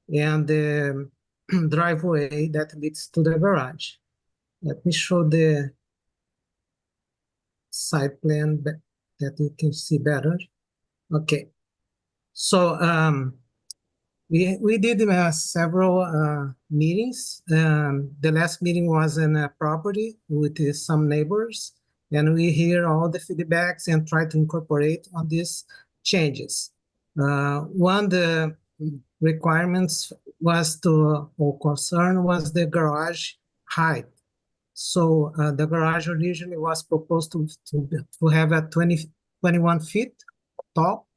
and the driveway that leads to the garage. Let me show the side plan that you can see better. Okay, so we did several meetings. The last meeting was in a property with some neighbors, and we hear all the feedbacks and try to incorporate on these changes. One of the requirements was or concern was the garage height. So the garage originally was proposed to have a 21 feet tall,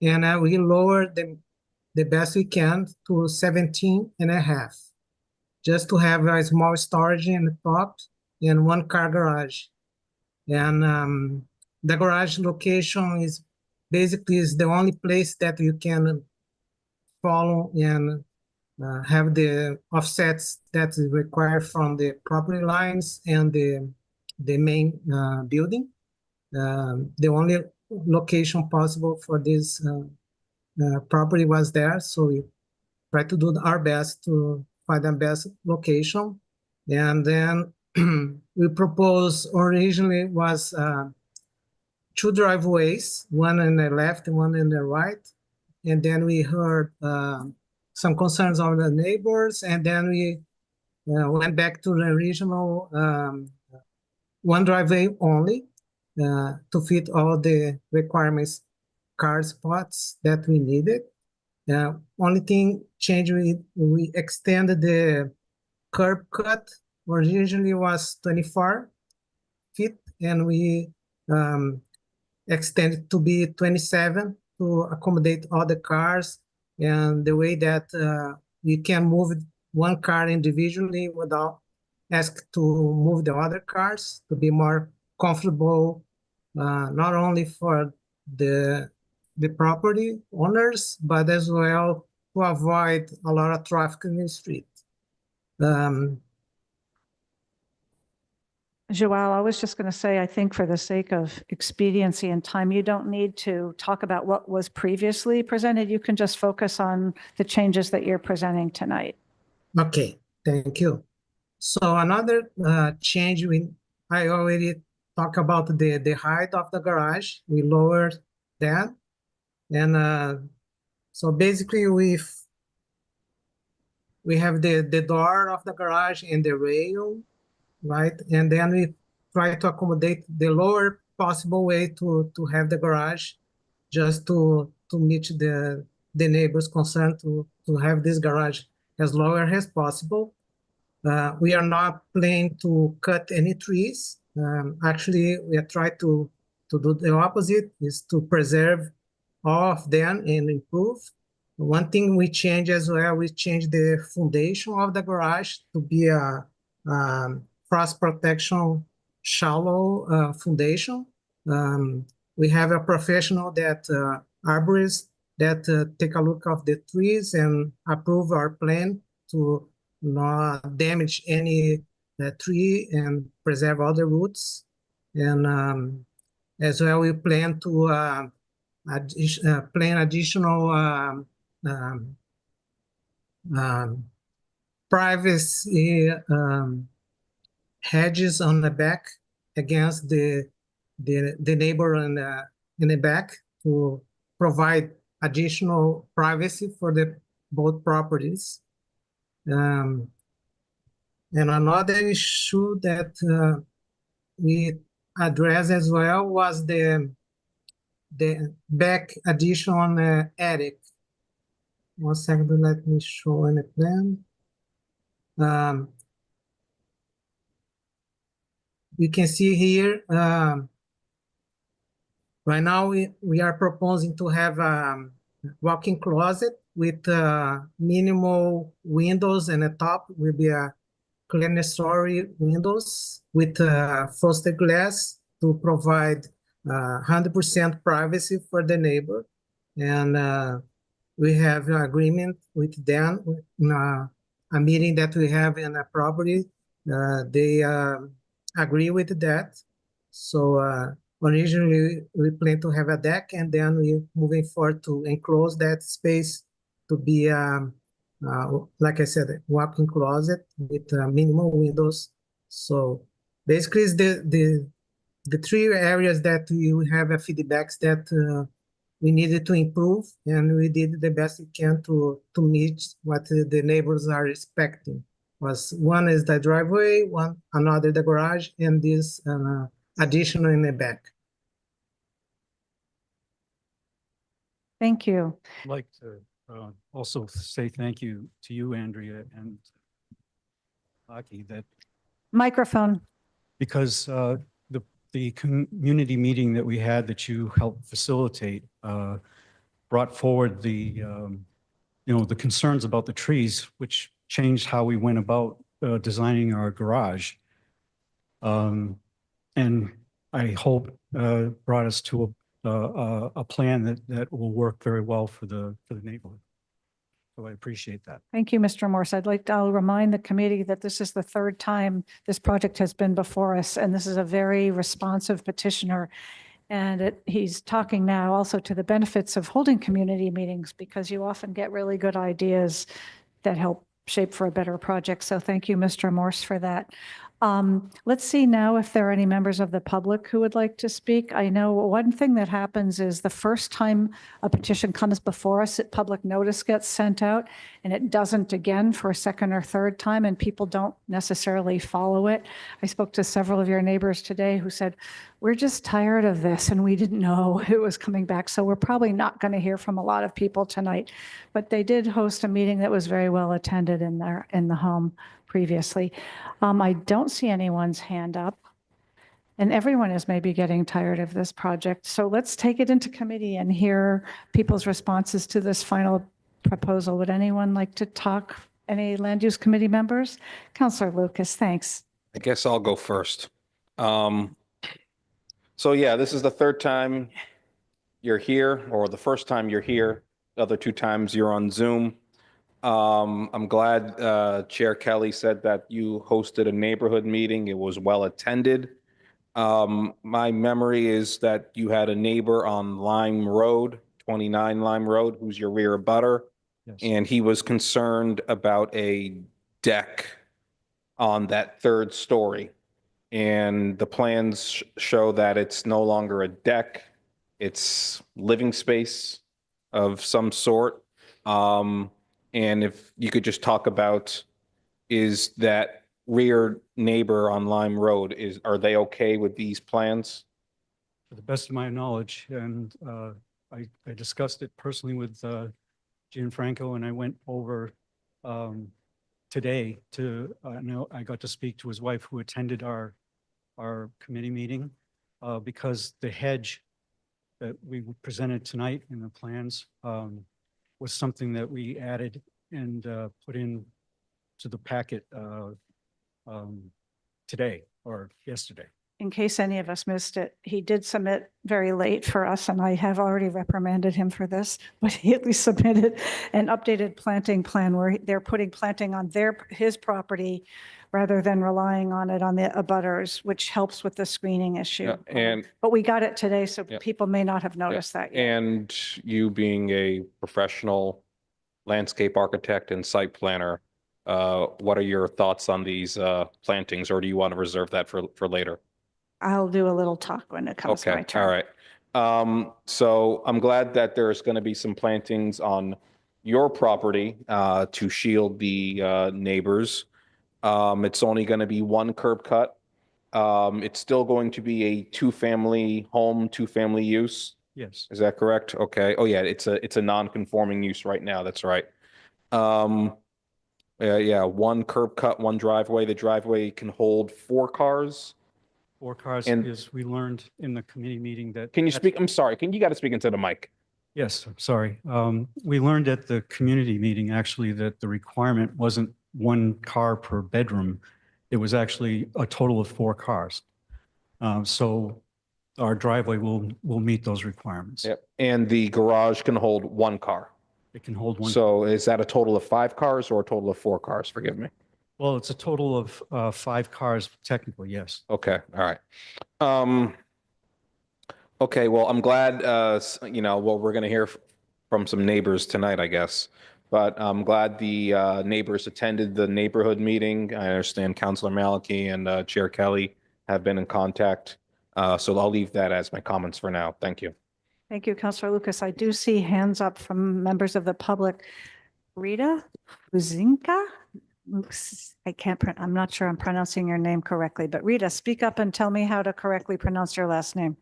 and we lowered the best we can to 17.5, just to have a small storage in the top and one car garage. And the garage location is basically the only place that you can follow and have the offsets that is required from the property lines and the main building. The only location possible for this property was there, so we try to do our best to find the best location. And then we proposed originally was 2 driveways, one on the left and one on the right. And then we heard some concerns of the neighbors, and then we went back to the original one driveway only to fit all the requirements car spots that we needed. Only thing changed, we extended the curb cut, originally was 24 feet, and we extended to be 27 to accommodate all the cars, and the way that we can move one car individually without ask to move the other cars to be more comfortable, not only for the property owners, but as well to avoid a lot of traffic in the street. Joelle, I was just going to say, I think for the sake of expediency and time, you don't need to talk about what was previously presented. You can just focus on the changes that you're presenting tonight. Okay, thank you. So another change, I already talked about the height of the garage. We lowered that. And so basically we have the door of the garage and the rail, right? And then we try to accommodate the lower possible way to have the garage, just to meet the neighbors' concern to have this garage as lower as possible. We are not planning to cut any trees. Actually, we are trying to do the opposite, is to preserve all of them and improve. One thing we changed as well, we changed the foundation of the garage to be a frost protection shallow foundation. We have a professional that arborist that take a look of the trees and approve our plan to not damage any tree and preserve all the roots. And as well, we plan to plan additional privacy hedges on the back against the neighbor in the back to provide additional privacy for the both properties. And another issue that we addressed as well was the back addition on the attic. 1 second, let me show in the plan. You can see here, right now we are proposing to have a walk-in closet with minimal windows, and the top will be a clerestory windows with frosted glass to provide 100% privacy for the neighbor. And we have an agreement with them, a meeting that we have in a property. They agree with that. So originally we plan to have a deck, and then we're moving forward to enclose that space to be, like I said, a walk-in closet with minimal windows. So basically it's the three areas that you have feedbacks that we needed to improve, and we did the best we can to meet what the neighbors are expecting. One is the driveway, another the garage, and this additional in the back. Thank you. I'd like to also say thank you to you, Andrea, and Aki, that Microphone. because the community meeting that we had that you helped facilitate brought forward the the concerns about the trees, which changed how we went about designing our garage. And I hope brought us to a plan that will work very well for the neighborhood. So I appreciate that. Thank you, Mr. Morse. I'll remind the committee that this is the third time this project has been before us, and this is a very responsive petitioner. And he's talking now also to the benefits of holding community meetings, because you often get really good ideas that help shape for a better project. So thank you, Mr. Morse, for that. Let's see now if there are any members of the public who would like to speak. I know one thing that happens is the first time a petition comes before us, public notice gets sent out, and it doesn't again for a second or third time, and people don't necessarily follow it. I spoke to several of your neighbors today who said, we're just tired of this, and we didn't know it was coming back. So we're probably not going to hear from a lot of people tonight. But they did host a meeting that was very well attended in the home previously. I don't see anyone's hand up. And everyone is maybe getting tired of this project. So let's take it into committee and hear people's responses to this final proposal. Would anyone like to talk? Any land use committee members? Councilor Lucas, thanks. I guess I'll go first. So yeah, this is the third time you're here, or the first time you're here. The other 2 times you're on Zoom. I'm glad Chair Kelly said that you hosted a neighborhood meeting. It was well attended. My memory is that you had a neighbor on Lime Road, 29 Lime Road, who's your rear abutter. Yes. And he was concerned about a deck on that 3rd story. And the plans show that it's no longer a deck, it's living space of some sort. And if you could just talk about, is that rear neighbor on Lime Road, are they okay with these plans? To the best of my knowledge, and I discussed it personally with Gianfranco, and I went over today to, I got to speak to his wife who attended our committee meeting, because the hedge that we presented tonight in the plans was something that we added and put in to the packet today or yesterday. In case any of us missed it, he did submit very late for us, and I have already reprimanded him for this, but he at least submitted an updated planting plan where they're putting planting on his property rather than relying on it on the abutters, which helps with the screening issue. And But we got it today, so Yeah. people may not have noticed that yet. And you being a professional landscape architect and site planner, what are your thoughts on these plantings, or do you want to reserve that for later? I'll do a little talk when it comes to my Okay, turn. all right. So I'm glad that there's going to be some plantings on your property to shield the neighbors. It's only going to be 1 curb cut. It's still going to be a 2-family home, 2-family use. Yes. Is that correct? Okay. Oh yeah, it's a non-conforming use right now. That's right. Yeah, 1 curb cut, 1 driveway. The driveway can hold 4 cars. 4 cars, And- is we learned in the committee meeting that. Can you speak? I'm sorry. You got to speak into the mic. Yes, I'm sorry. We learned at the community meeting, actually, that the requirement wasn't 1 car per bedroom. It was actually a total of 4 cars. So our driveway will meet those requirements. Yep. And the garage can hold 1 car. It can hold 1. So is that a total of 5 cars or a total of 4 cars? Forgive me. Well, it's a total of 5 cars technically, yes. Okay. All right. Okay. Well, I'm glad, well, we're going to hear from some neighbors tonight, I guess. But I'm glad the neighbors attended the neighborhood meeting. I understand Councilor Maliki and Chair Kelly have been in contact. So I'll leave that as my comments for now. Thank you. Thank you, Councilor Lucas. I do see hands up from members of the public. Rita Uzinka? I'm not sure I'm pronouncing your name correctly, but Rita, speak up and tell me how to correctly pronounce your last name.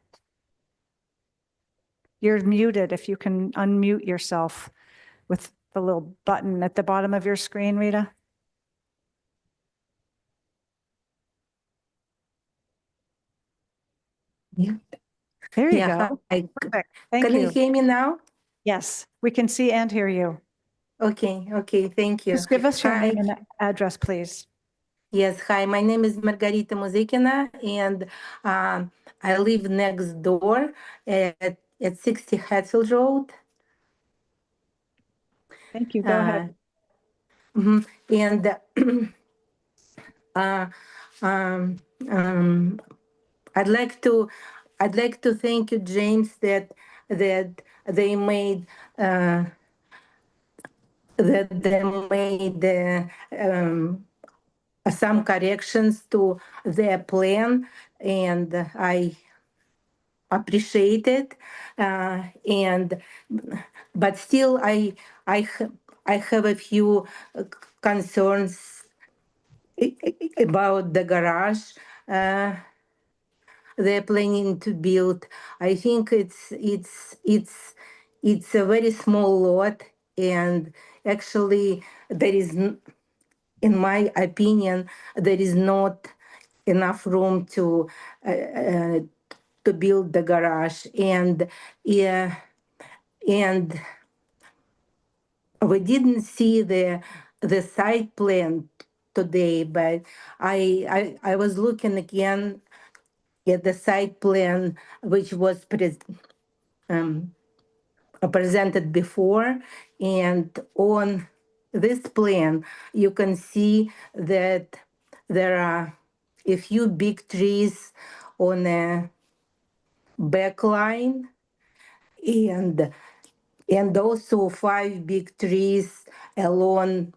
You're muted. If you can unmute yourself with the little button at the bottom of your screen, Rita. Yeah. There you Yeah, go. hi. Perfect. Thank Can you you. hear me now? Yes, we can see and hear you. Okay, thank you. Just give us your Hi. name and address, please. Yes, hi, my name is Margarita Muzykina, and I live next door at 60 Hatfield Road. Thank you. Go ahead. Mhm. And I'd like to thank you, James, that they made some corrections to their plan, and I appreciate it. But still, I have a few concerns about the garage they're planning to build. I think it's a very small lot, and actually there is, in my opinion, there is not enough room to build the garage, and yeah, and we didn't see the site plan today, but I was looking again at the site plan which was presented before, and on this plan you can see that there are a few big trees on a back line, and also 5 big trees along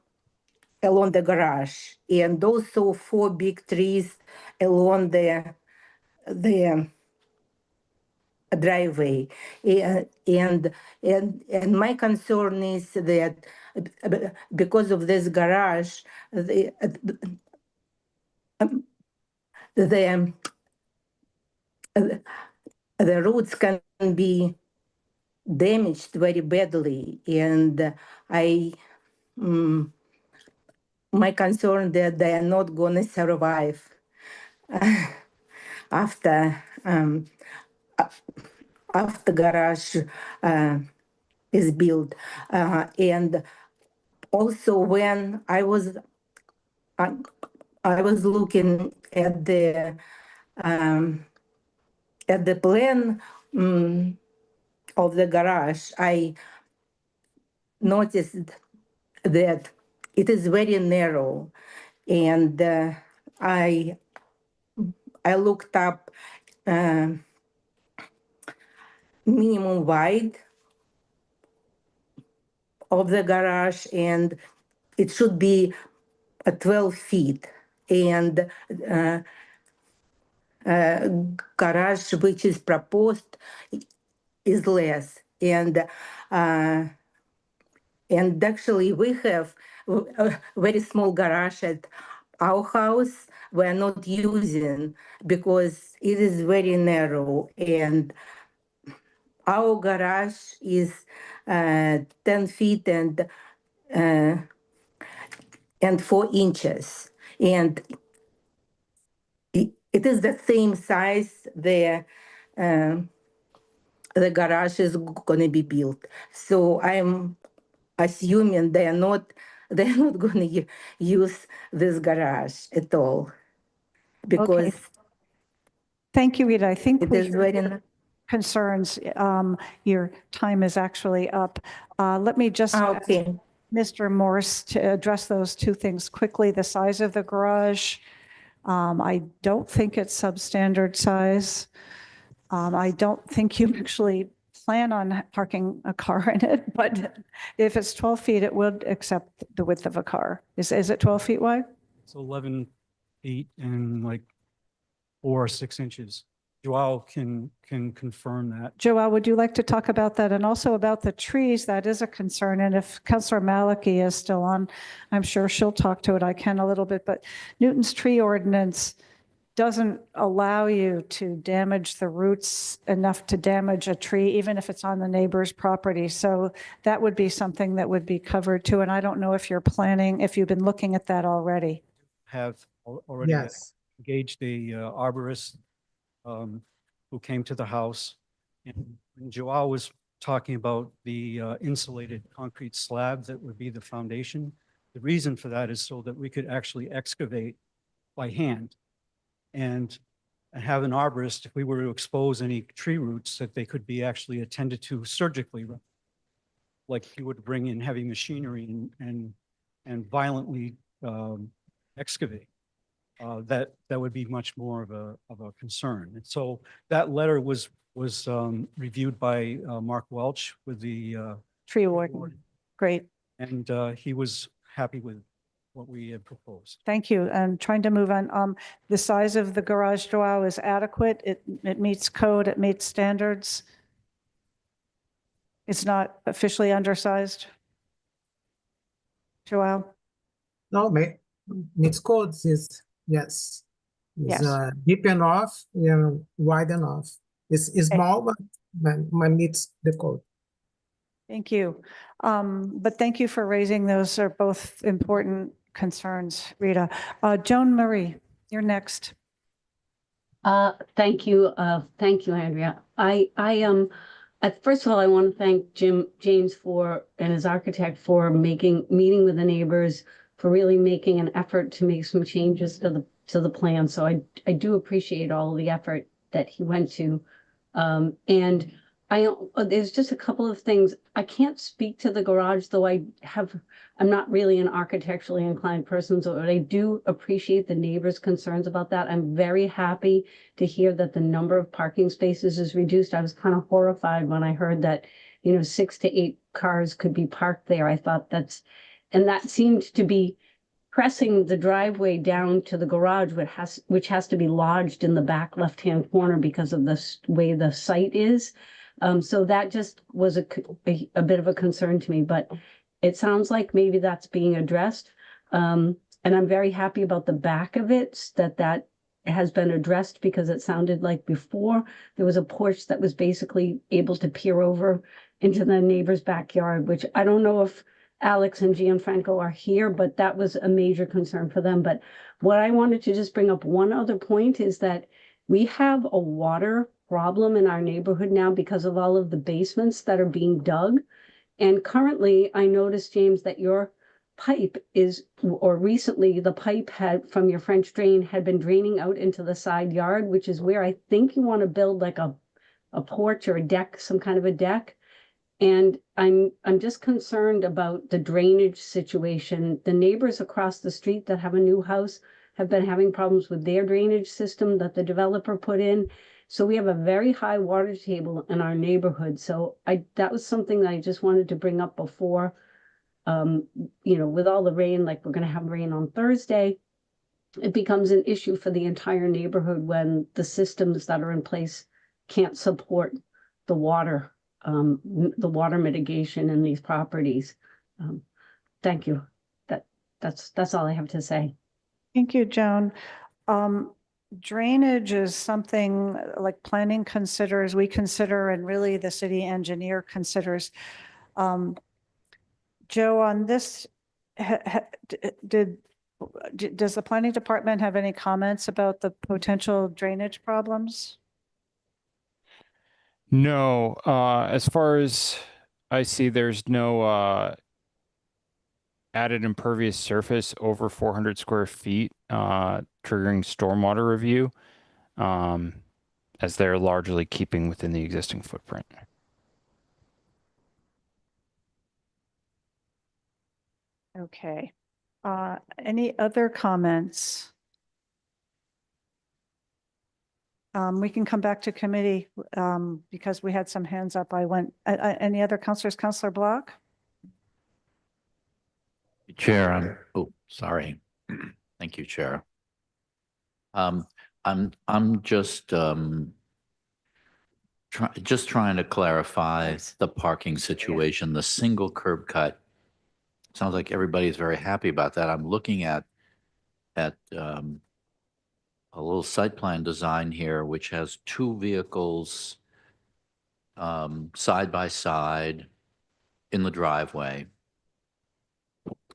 the garage, and also 4 big trees along the driveway. And my concern is that because of this garage, the roots can be damaged very badly, and my concern that they are not going to survive after garage is built. And also, when I was looking at the plan of the garage, I noticed that it is very narrow, and I looked up minimum wide of the garage, and it should be 12 feet, and garage which is proposed is less, and actually we have a very small garage at our house we're not using because it is very narrow, and our garage is 10 feet and 4 inches, and it is the same size the garage is going to be built. So I'm assuming they are not going to use this garage at all, because Okay. Thank you, Rita. I think it we is very concerns. Your time is actually up. Let me just ask okay. Mr. Morse to address those two things quickly. The size of the garage, I don't think it's substandard size. I don't think you actually plan on parking a car in it, but if it's 12 feet, it would accept the width of a car. Is it 12 feet wide? It's 11 feet and like 4 or 6 inches. Joao can confirm that. Joelle, would you like to talk about that? And also about the trees, that is a concern. And if Councillor Maliki is still on, I'm sure she'll talk to it. I can a little bit, but Newton's tree ordinance doesn't allow you to damage the roots enough to damage a tree, even if it's on the neighbor's property. So that would be something that would be covered too. And I don't know if you're planning, if you've been looking at that already. Have already Yes. engaged a arborist who came to the house. And when Joao was talking about the insulated concrete slab that would be the foundation, the reason for that is so that we could actually excavate by hand and have an arborist, if we were to expose any tree roots, that they could be actually attended to surgically, like he would bring in heavy machinery and violently excavate. That would be much more of a concern. And so that letter was reviewed by Mark Welch with the Tree warden. Great. and he was happy with it. what we had proposed. Thank you. And trying to move on. The size of the garage, Joao, is adequate. It meets code, it meets standards. It's not officially undersized. Joao? No, meets codes is, yes. Yes. It's deep enough, wide enough. It's small, but meets the code. Thank you. But thank you for raising those are both important concerns, Rita. Joan Marie, you're next. Thank you. Thank you, Andrea. First of all, I want to thank James and his architect for meeting with the neighbors, for really making an effort to make some changes to the plan. So I do appreciate all the effort that he went to. And there's just a couple of things. I can't speak to the garage, though I'm not really an architecturally inclined person, so I do appreciate the neighbors' concerns about that. I'm very happy to hear that the number of parking spaces is reduced. I was kind of horrified when I heard that, 6 to 8 cars could be parked there. I thought that seemed to be pressing the driveway down to the garage, which has to be lodged in the back left-hand corner because of the way the site is. So that just was a bit of a concern to me, but it sounds like maybe that's being addressed. And I'm very happy about the back of it, that has been addressed, because it sounded like before there was a porch that was basically able to peer over into the neighbor's backyard, which I don't know if Alex and Gianfranco are here, but that was a major concern for them. But what I wanted to just bring up, one other point, is that we have a water problem in our neighborhood now because of all of the basements that are being dug. And currently, I noticed, James, that your pipe recently the pipe from your French drain had been draining out into the side yard, which is where I think you want to build like a porch or a deck, some kind of a deck. And I'm just concerned about the drainage situation. The neighbors across the street that have a new house have been having problems with their drainage system that the developer put in. So we have a very high water table in our neighborhood. So that was something that I just wanted to bring up before, with all the rain, like we're going to have rain on Thursday, it becomes an issue for the entire neighborhood when the systems that are in place can't support the water mitigation in these properties. Thank you. That's all I have to say. Thank you, Joan. Drainage is something like planning considers, we consider, and really the city engineer considers. Joe, on this, does the planning department have any comments about the potential drainage problems? No, as far as I see, there's no added impervious surface over 400 square feet triggering stormwater review, as they're largely keeping within the existing footprint. Okay. Any other comments? We can come back to committee because we had some hands up. Any other counselors? Counselor Block? Chair, sorry. Thank you, Chair. I'm just trying to clarify the parking situation, the single curb cut. Sounds like everybody's very happy about that. I'm looking at a little site plan design here, which has 2 vehicles side by side in the driveway,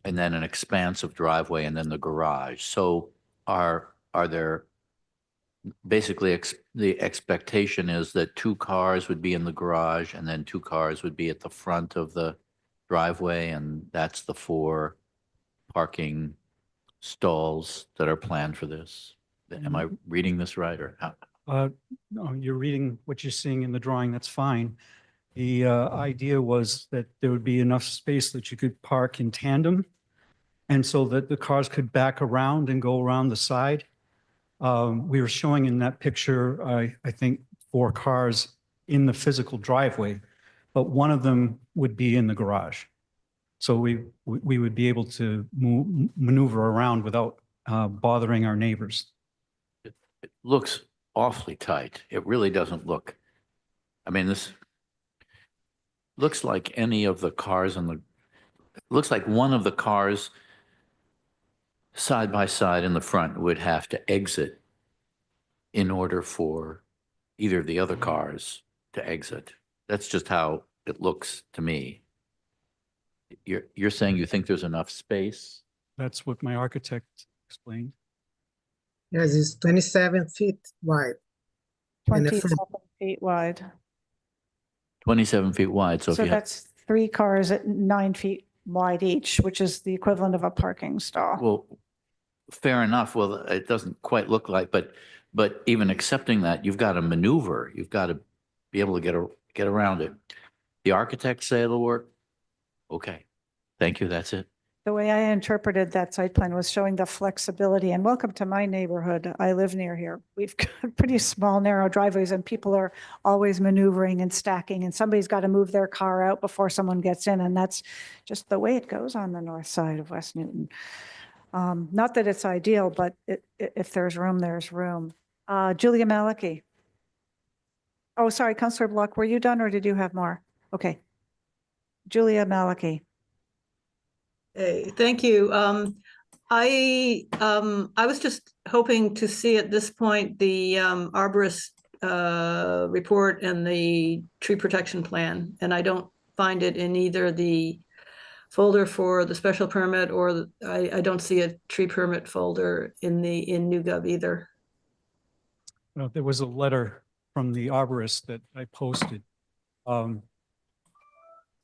and then an expansive driveway, and then the garage. So are there basically the expectation is that 2 cars would be in the garage and then 2 cars would be at the front of the driveway, and that's the 4 parking stalls that are planned for this? Am I reading this right, or how? No, you're reading what you're seeing in the drawing. That's fine. The idea was that there would be enough space that you could park in tandem, and so that the cars could back around and go around the side. We were showing in that picture, I think, 4 cars in the physical driveway, but one of them would be in the garage. So we would be able to maneuver around without bothering our neighbors. It looks awfully tight. It really doesn't look, I mean, this looks like any of the cars on the, it looks like one of the cars side by side in the front would have to exit in order for either of the other cars to exit. That's just how it looks to me. You're saying you think there's enough space? That's what my architect explained. Yes, it's 27 feet wide. in the 27 front. feet wide. 27 feet wide, so if So you had, that's 3 cars at 9 feet wide each, which is the equivalent of a parking stall. well, fair enough. Well, it doesn't quite look like, but even accepting that, you've got to maneuver. You've got to be able to get around it. The architects say it'll work. Okay, thank you. That's it. The way I interpreted that site plan was showing the flexibility, and welcome to my neighborhood. I live near here. We've got pretty small, narrow driveways, and people are always maneuvering and stacking, and somebody's got to move their car out before someone gets in, and that's just the way it goes on the north side of West Newton. Not that it's ideal, but if there's room, there's room. Julia Malicki. Oh, sorry, Councillor Block, were you done or did you have more? Okay. Julia Malicki. Hey, thank you. I was just hoping to see at this point the arborist report and the tree protection plan, and I don't find it in either the folder for the special permit or I don't see a tree permit folder in NewGov either. Well, there was a letter from the arborist that I posted.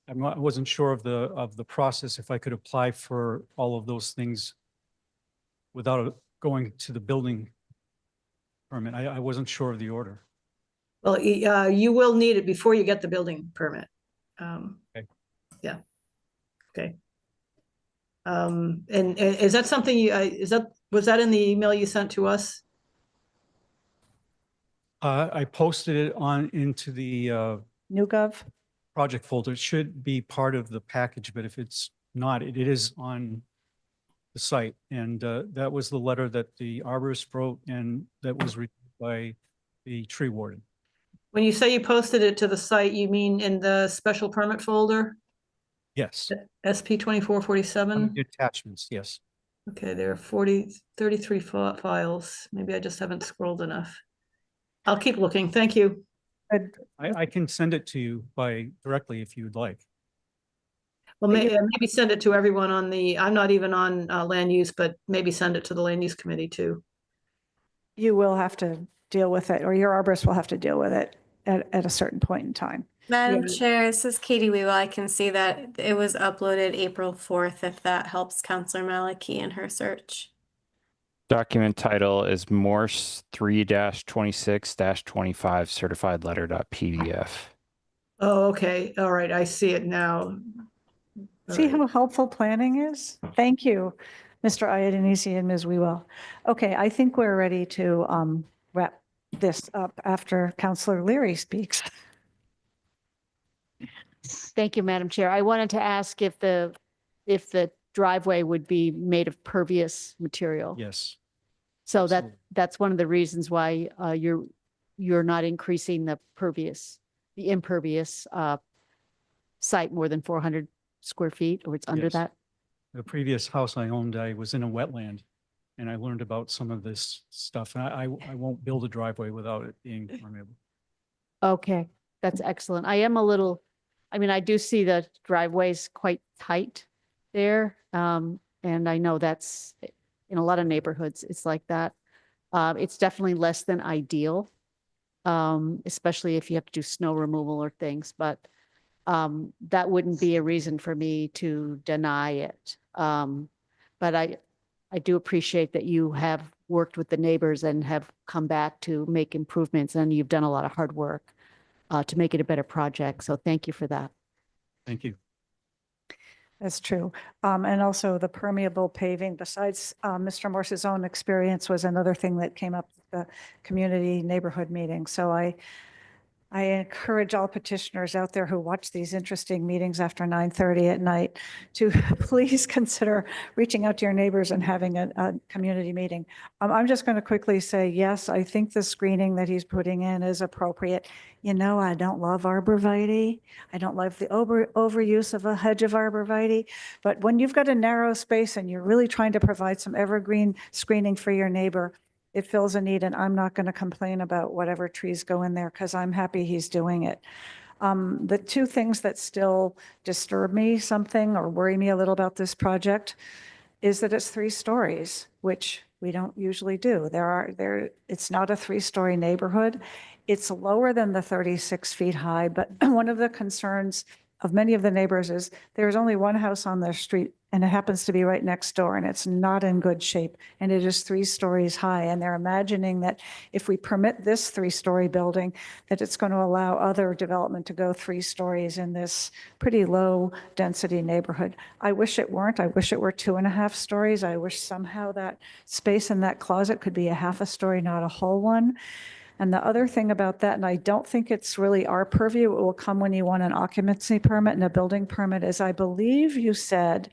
I wasn't sure of the process, if I could apply for all of those things without going to the building permit. I wasn't sure of the order. Well, you will need it before you get the building permit. Okay. Yeah. Okay. And is that something was that in the email you sent to us? I posted it into the NewGov? project folder. It should be part of the package, but if it's not, it is on the site. And that was the letter that the arborist wrote and that was reviewed by the tree warden. When you say you posted it to the site, you mean in the special permit folder? Yes. SP 2447? The attachments, yes. Okay, there are 33 files. Maybe I just haven't scrolled enough. I'll keep looking. Thank you. I can send it to you directly if you'd like. Well, maybe send it to everyone on I'm not even on land use, but maybe send it to the land use committee too. You will have to deal with it, or your arborist will have to deal with it at a certain point in time. Madam Chair, this is Katie Weaver. I can see that it was uploaded April 4th, if that helps Councillor Malicki in her search. Document title is Morse 3-26-25 certified letter.pdf. Oh, okay. All right. I see it now. See how helpful planning is? Thank you, Mr. Iadinisi and Ms. Wewell. Okay, I think we're ready to wrap this up after Councillor Leary speaks. Thank you, Madam Chair. I wanted to ask if the driveway would be made of pervious material. Yes. So Absolutely. that's one of the reasons why you're not increasing the impervious site more than 400 square feet, or it's under Yes. that? The previous house I owned, I was in a wetland and I learned about some of this stuff. And I won't build a driveway without it being permeable. Okay, that's excellent. I do see the driveways quite tight there. And I know that's in a lot of neighborhoods, it's like that. It's definitely less than ideal, especially if you have to do snow removal or things, but that wouldn't be a reason for me to deny it. But I do appreciate that you have worked with the neighbors and have come back to make improvements, and you've done a lot of hard work to make it a better project. So thank you for that. Thank you. That's true. And also the permeable paving, besides Mr. Morse's own experience, was another thing that came up at the community neighborhood meeting. So I I encourage all petitioners out there who watch these interesting meetings after 9:30 at night to please consider reaching out to your neighbors and having a community meeting. I'm just going to quickly say, yes, I think the screening that he's putting in is appropriate. You know, I don't love arborvitae. I don't love the overuse of a hedge of arborvitae. But when you've got a narrow space and you're really trying to provide some evergreen screening for your neighbor, it fills a need, and I'm not going to complain about whatever trees go in there because I'm happy he's doing it. The two things that still disturb me something or worry me a little about this project is that it's 3 stories, which we don't usually do. It's not a 3-story neighborhood. It's lower than the 36 feet high, but one of the concerns of many of the neighbors is there's only one house on their street and it happens to be right next door and it's not in good shape and it is 3 stories high. And they're imagining that if we permit this 3-story building, that it's going to allow other development to go 3 stories in this pretty low density neighborhood. I wish it weren't. I wish it were 2.5 stories. I wish somehow that space in that closet could be a half a story, not a whole one. And the other thing about that, and I don't think it's really our purview, it will come when you want an occupancy permit and a building permit, is I believe you said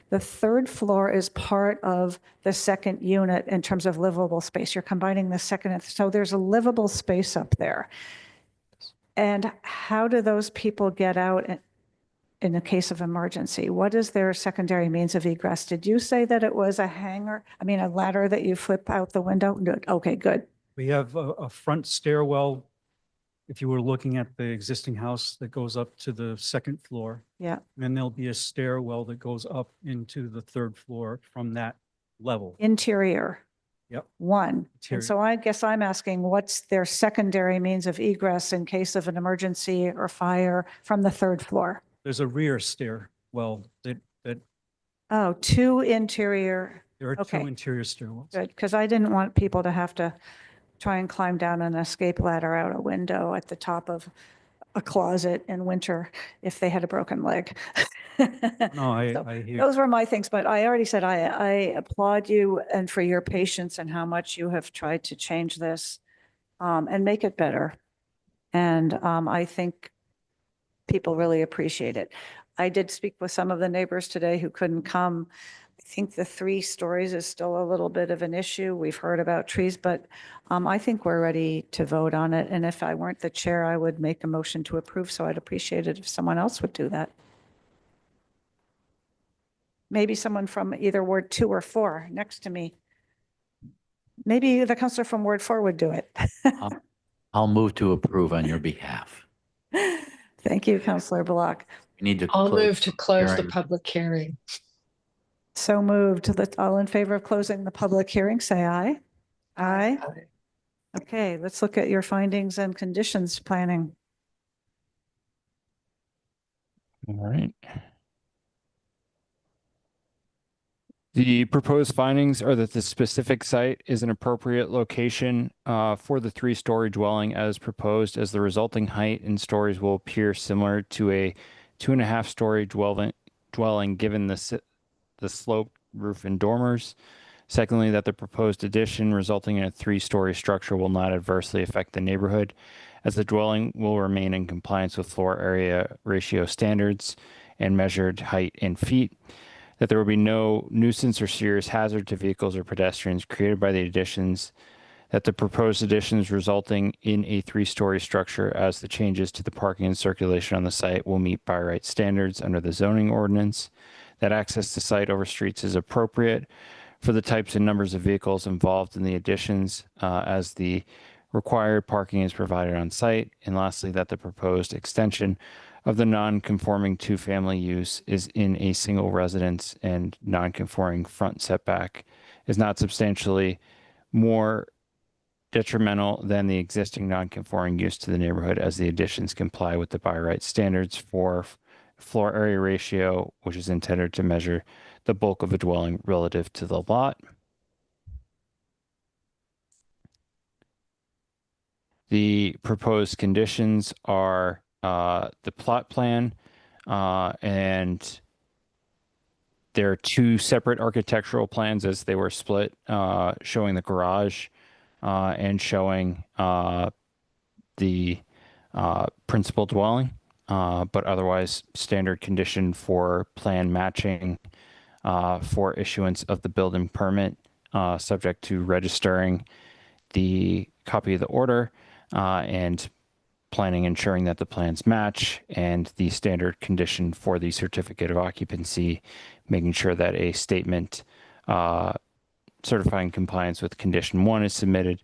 the 3rd floor is part of the 2nd unit in terms of livable space. You're combining the 2nd, and so there's a livable space up there. And how do those people get out in the case of emergency? What is their secondary means of egress? Did you say that it was a a ladder that you flip out the window? Okay, good. We have a front stairwell, if you were looking at the existing house, that goes up to the 2nd floor. Yeah. And there'll be a stairwell that goes up into the 3rd floor from that level. Interior. Yep. One. Interior. And so I guess I'm asking, what's their secondary means of egress in case of an emergency or fire from the 3rd floor? There's a rear stairwell that Oh, 2 interior. there are Okay. 2 interior stairwells. Good, because I didn't want people to have to try and climb down an escape ladder out a window at the top of a closet in winter if they had a broken leg. No, So I hear. those were my things, but I already said I applaud you and for your patience and how much you have tried to change this and make it better. And I think people really appreciate it. I did speak with some of the neighbors today who couldn't come. I think the 3 stories is still a little bit of an issue. We've heard about trees, but I think we're ready to vote on it. And if I weren't the chair, I would make a motion to approve. So I'd appreciate it if someone else would do that. Maybe someone from either Ward 2 or 4 next to me. Maybe the counselor from Ward 4 would do it. I'll move to approve on your behalf. Thank you, Counselor Block. We need to. I'll move to close the hearing. public hearing. So moved. All in favor of closing the public hearing, say aye. Aye. Okay, let's look at your findings and conditions planning. All right. The proposed findings are that the specific site is an appropriate location for the 3-story dwelling as proposed, as the resulting height in stories will appear similar to a 2.5-story dwelling given the sloped roof and dormers. Secondly, that the proposed addition resulting in a 3-story structure will not adversely affect the neighborhood, as the dwelling will remain in compliance with floor area ratio standards and measured height in feet. That there will be no nuisance or serious hazard to vehicles or pedestrians created by the additions, that the proposed additions resulting in a 3-story structure as the changes to the parking and circulation on the site will meet by right standards under the zoning ordinance, that access to site over streets is appropriate for the types and numbers of vehicles involved in the additions as the required parking is provided on site, and lastly, that the proposed extension of the non-conforming 2-family use is in a single residence and non-conforming front setback is not substantially more detrimental than the existing non-conforming use to the neighborhood, as the additions comply with the by right standards for floor area ratio, which is intended to measure the bulk of a dwelling relative to the lot. The proposed conditions are the plot plan, and there are 2 separate architectural plans as they were split, showing the garage and showing the principal dwelling, but otherwise standard condition for plan matching for issuance of the building permit, subject to registering the copy of the order and planning ensuring that the plans match, and the standard condition for the certificate of occupancy, making sure that a statement certifying compliance with condition 1 is submitted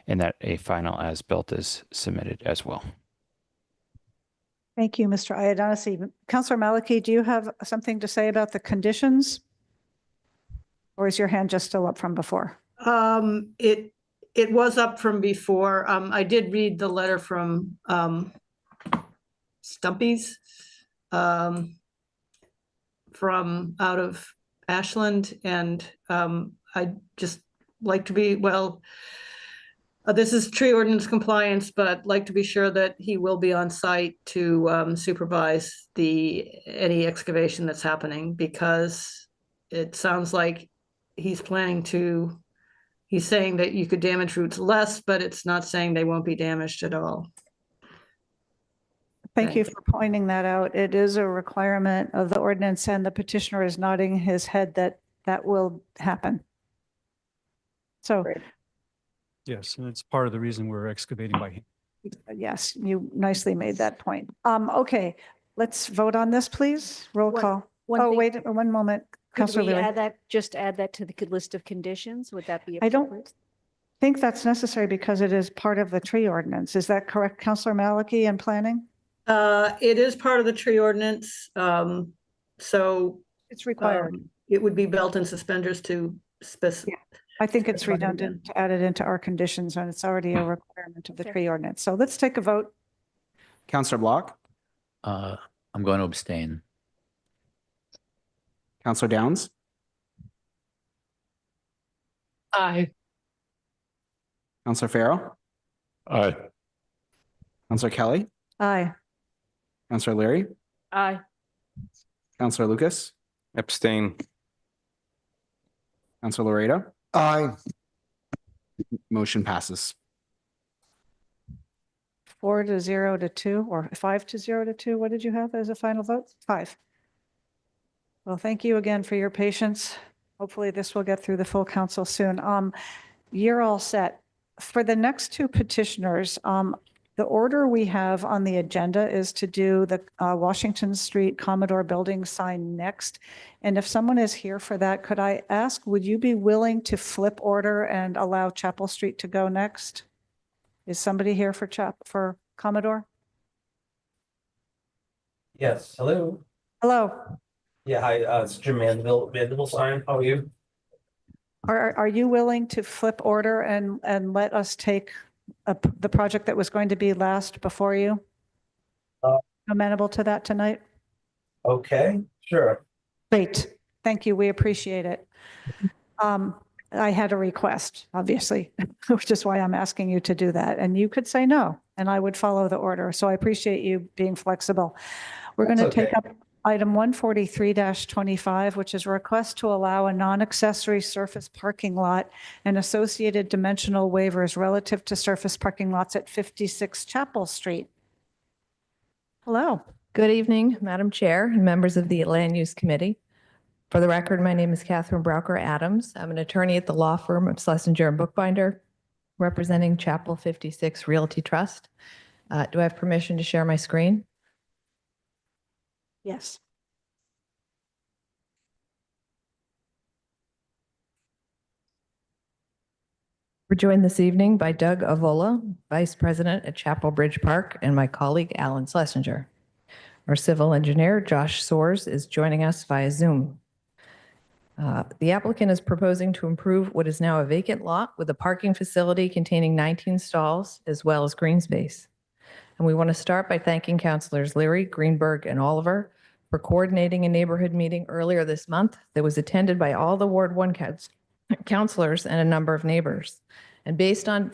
and that a final as-built is submitted as well. Thank you, Mr. Iadonisi. Councillor Maliki, do you have something to say about the conditions? Or is your hand just still up from before? It was up from before. I did read the letter from Stumpy's from out of Ashland, and I'd just like to be, well, this is tree ordinance compliance, but like to be sure that he will be on site to supervise any excavation that's happening, because it sounds like he's saying that you could damage roots less, but it's not saying they won't be damaged at all. Thank you for pointing that out. It is a requirement of the ordinance, and the petitioner is nodding his head that that will happen. So, Yes, and it's part of the reason we're excavating by hand. yes, you nicely made that point. Okay, let's vote on this, please. Roll call. Oh, wait, one moment. Could Councillor we Leary. add that, just add that to the list of conditions? Would that be I don't appropriate? think that's necessary because it is part of the tree ordinance. Is that correct, Councillor Maliki, in planning? It is part of the tree ordinance, so it's required. It would be belt and suspenders to specify. I think it's redundant to add it into our conditions, and it's already a requirement of the tree ordinance. So let's take a vote. Counselor Block, I'm going to abstain. Counselor Downs, Aye. Counselor Farrow, Aye. Counselor Kelly, Aye. Counselor Leary, Aye. Counselor Lucas, Abstain. Counselor Laredo, Aye. motion passes. 4-0 to 2, or 5-0 to 2. What did you have as a final vote? 5. Well, thank you again for your patience. Hopefully this will get through the full council soon. You're all set. For the next two petitioners, the order we have on the agenda is to do the Washington Street Commodore Building sign next. And if someone is here for that, could I ask, would you be willing to flip order and allow Chapel Street to go next? Is somebody here for Commodore? Yes, hello. Hello. Yeah, hi, it's Jim Mandeville sign. How are you? Are you willing to flip order and let us take the project that was going to be last before you? Amenable to that tonight? Okay, sure. Great. Thank you. We appreciate it. I had a request, obviously, which is why I'm asking you to do that. And you could say no, and I would follow the order. So I appreciate you being flexible. We're going to take up item 143-25, which is a request to allow a non-accessory surface parking lot and associated dimensional waivers relative to surface parking lots at 56 Chapel Street. Hello. Good evening, Madam Chair and members of the Land Use Committee. For the record, my name is Catherine Browker Adams. I'm an attorney at the law firm of Schlesinger and Bookbinder, representing Chapel 56 Realty Trust. Do I have permission to share my screen? Yes. We're joined this evening by Doug Avola, Vice President at Chapel Bridge Park, and my colleague, Alan Schlesinger. Our civil engineer, Josh Soers, is joining us via Zoom. The applicant is proposing to improve what is now a vacant lot with a parking facility containing 19 stalls as well as green space. And we want to start by thanking Councilors Leary, Greenberg, and Oliver for coordinating a neighborhood meeting earlier this month that was attended by all the Ward 1 councilors and a number of neighbors. And based on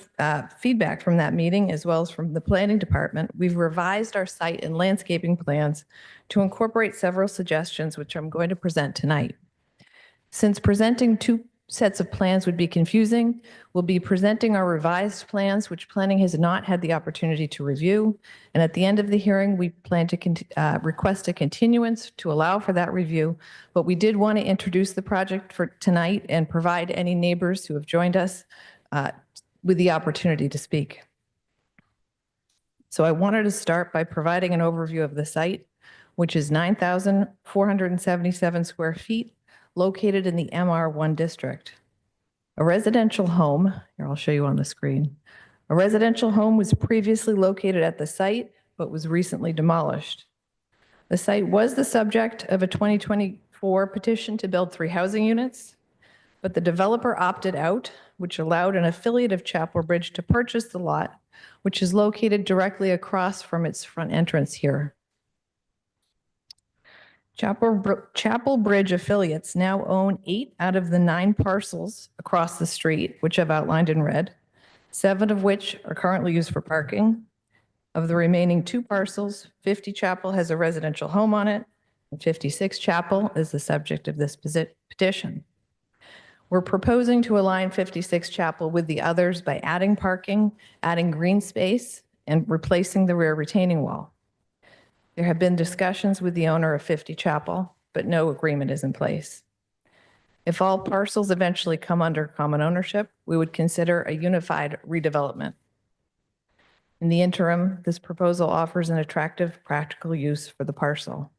feedback from that meeting, as well as from the planning department, we've revised our site and landscaping plans to incorporate several suggestions, which I'm going to present tonight. Since presenting two sets of plans would be confusing. We'll be presenting our revised plans, which planning has not had the opportunity to review. And at the end of the hearing, we plan to request a continuance to allow for that review. But we did want to introduce the project for tonight and provide any neighbors who have joined us with the opportunity to speak. So I wanted to start by providing an overview of the site, which is 9,477 square feet, located in the MR1 district. A residential home, here I'll show you on the screen. A residential home was previously located at the site, but was recently demolished. The site was the subject of a 2024 petition to build 3 housing units, but the developer opted out, which allowed an affiliate of Chapel Bridge to purchase the lot, which is located directly across from its front entrance here. Chapel Bridge affiliates now own 8 out of the 9 parcels across the street, which I've outlined in red, 7 of which are currently used for parking. Of the remaining 2 parcels, 50 Chapel has a residential home on it, and 56 Chapel is the subject of this petition. We're proposing to align 56 Chapel with the others by adding parking, adding green space, and replacing the rear retaining wall. There have been discussions with the owner of 50 Chapel, but no agreement is in place. If all parcels eventually come under common ownership, we would consider a unified redevelopment. In the interim, this proposal offers an attractive practical use for the parcel.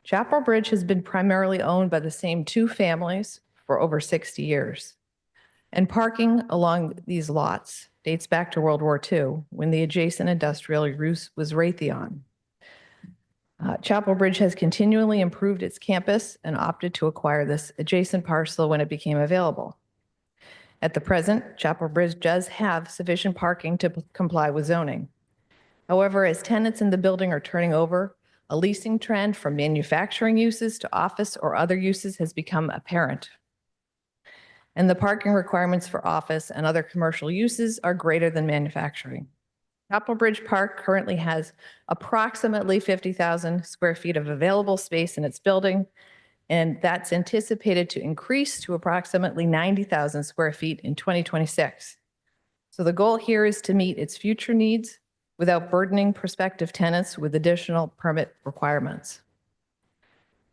Chapel Bridge has been primarily owned by the same 2 families for over 60 years. And parking along these lots dates back to World War II, when the adjacent industrial use was Raytheon. Chapel Bridge has continually improved its campus and opted to acquire this adjacent parcel when it became available. At the present, Chapel Bridge does have sufficient parking to comply with zoning. However, as tenants in the building are turning over, a leasing trend from manufacturing uses to office or other uses has become apparent. And the parking requirements for office and other commercial uses are greater than manufacturing. Chapel Bridge Park currently has approximately 50,000 square feet of available space in its building, and that's anticipated to increase to approximately 90,000 square feet in 2026. So the goal here is to meet its future needs without burdening prospective tenants with additional permit requirements.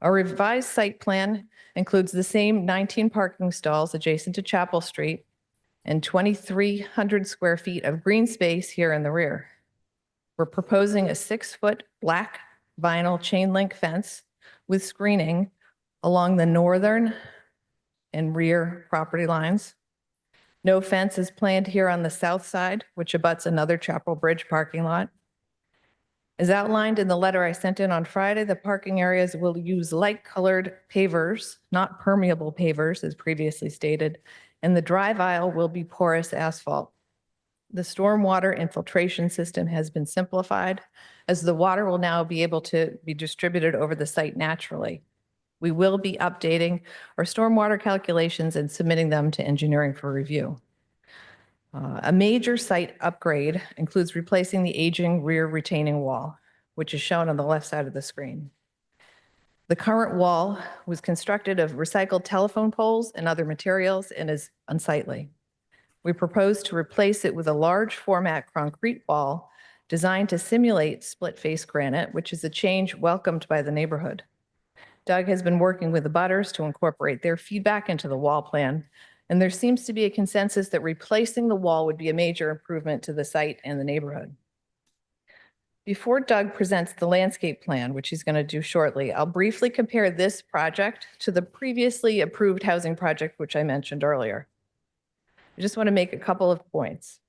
Our revised site plan includes the same 19 parking stalls adjacent to Chapel Street and 2,300 square feet of green space here in the rear. We're proposing a 6-foot black vinyl chain link fence with screening along the northern and rear property lines. No fence is planned here on the south side, which abuts another Chapel Bridge parking lot. As outlined in the letter I sent in on Friday, the parking areas will use light-colored pavers, not permeable pavers, as previously stated, and the drive aisle will be porous asphalt. The stormwater infiltration system has been simplified, as the water will now be able to be distributed over the site naturally. We will be updating our stormwater calculations and submitting them to engineering for review. A major site upgrade includes replacing the aging rear retaining wall, which is shown on the left side of the screen. The current wall was constructed of recycled telephone poles and other materials and is unsightly. We propose to replace it with a large format concrete wall designed to simulate split face granite, which is a change welcomed by the neighborhood. Doug has been working with the butters to incorporate their feedback into the wall plan, and there seems to be a consensus that replacing the wall would be a major improvement to the site and the neighborhood. Before Doug presents the landscape plan, which he's going to do shortly, I'll briefly compare this project to the previously approved housing project, which I mentioned earlier. I just want to make a couple of points.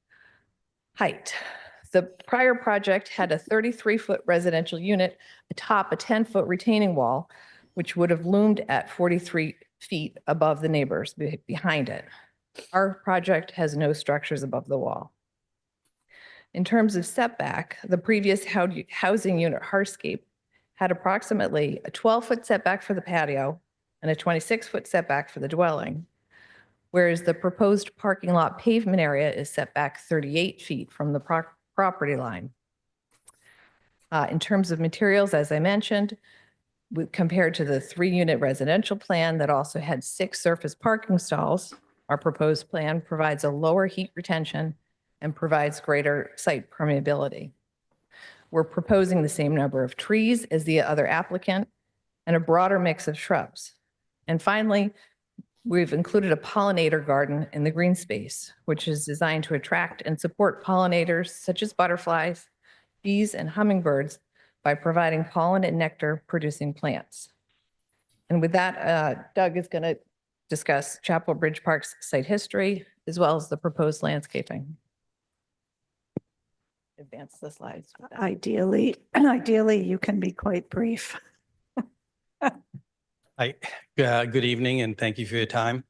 Height. The prior project had a 33-foot residential unit atop a 10-foot retaining wall, which would have loomed at 43 feet above the neighbors behind it. Our project has no structures above the wall. In terms of setback, the previous housing unit hardscape had approximately a 12-foot setback for the patio and a 26-foot setback for the dwelling, whereas the proposed parking lot pavement area is set back 38 feet from the property line. In terms of materials, as I mentioned, compared to the 3-unit residential plan that also had 6 surface parking stalls, our proposed plan provides a lower heat retention and provides greater site permeability. We're proposing the same number of trees as the other applicant and a broader mix of shrubs. And finally, we've included a pollinator garden in the green space, which is designed to attract and support pollinators such as butterflies, bees, and hummingbirds by providing pollen and nectar producing plants. And with that, Doug is going to discuss Chapel Bridge Park's site history as well as the proposed landscaping. Advance the slides. Ideally, you can be quite brief. Hi, good evening, and thank you for your time.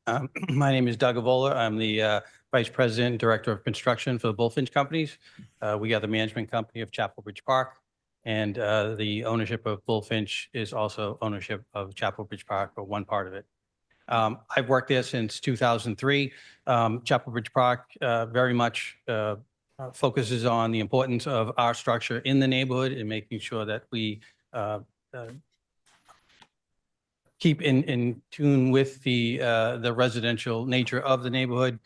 My name is Doug Avola. I'm the Vice President and Director of Construction for the Bullfinch Companies. We are the management company of Chapel Bridge Park, and the ownership of Bullfinch is also ownership of Chapel Bridge Park, or one part of it. I've worked there since 2003. Chapel Bridge Park very much focuses on the importance of our structure in the neighborhood and making sure that we keep in tune with the residential nature of the neighborhood.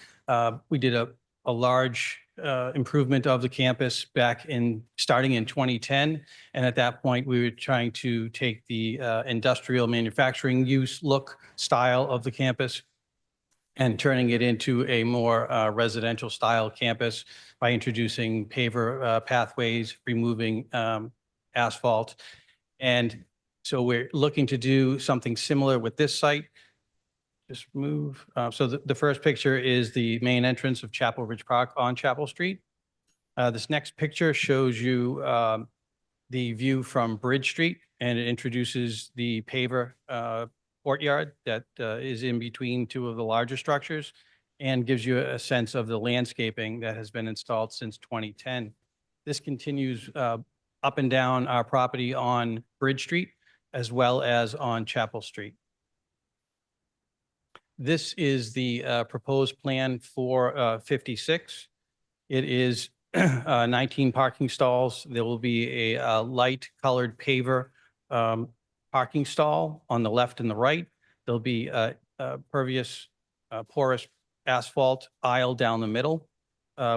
We did a large improvement of the campus starting in 2010. And at that point, we were trying to take the industrial manufacturing use look style of the campus and turning it into a more residential style campus by introducing paver pathways, removing asphalt. And so we're looking to do something similar with this site. Just move. So the first picture is the main entrance of Chapel Ridge Park on Chapel Street. This next picture shows you the view from Bridge Street, and it introduces the paver courtyard that is in between 2 of the larger structures and gives you a sense of the landscaping that has been installed since 2010. This continues up and down our property on Bridge Street, as well as on Chapel Street. This is the proposed plan for 56. It is 19 parking stalls. There will be a light colored paver parking stall on the left and the right. There'll be a pervious porous asphalt aisle down the middle.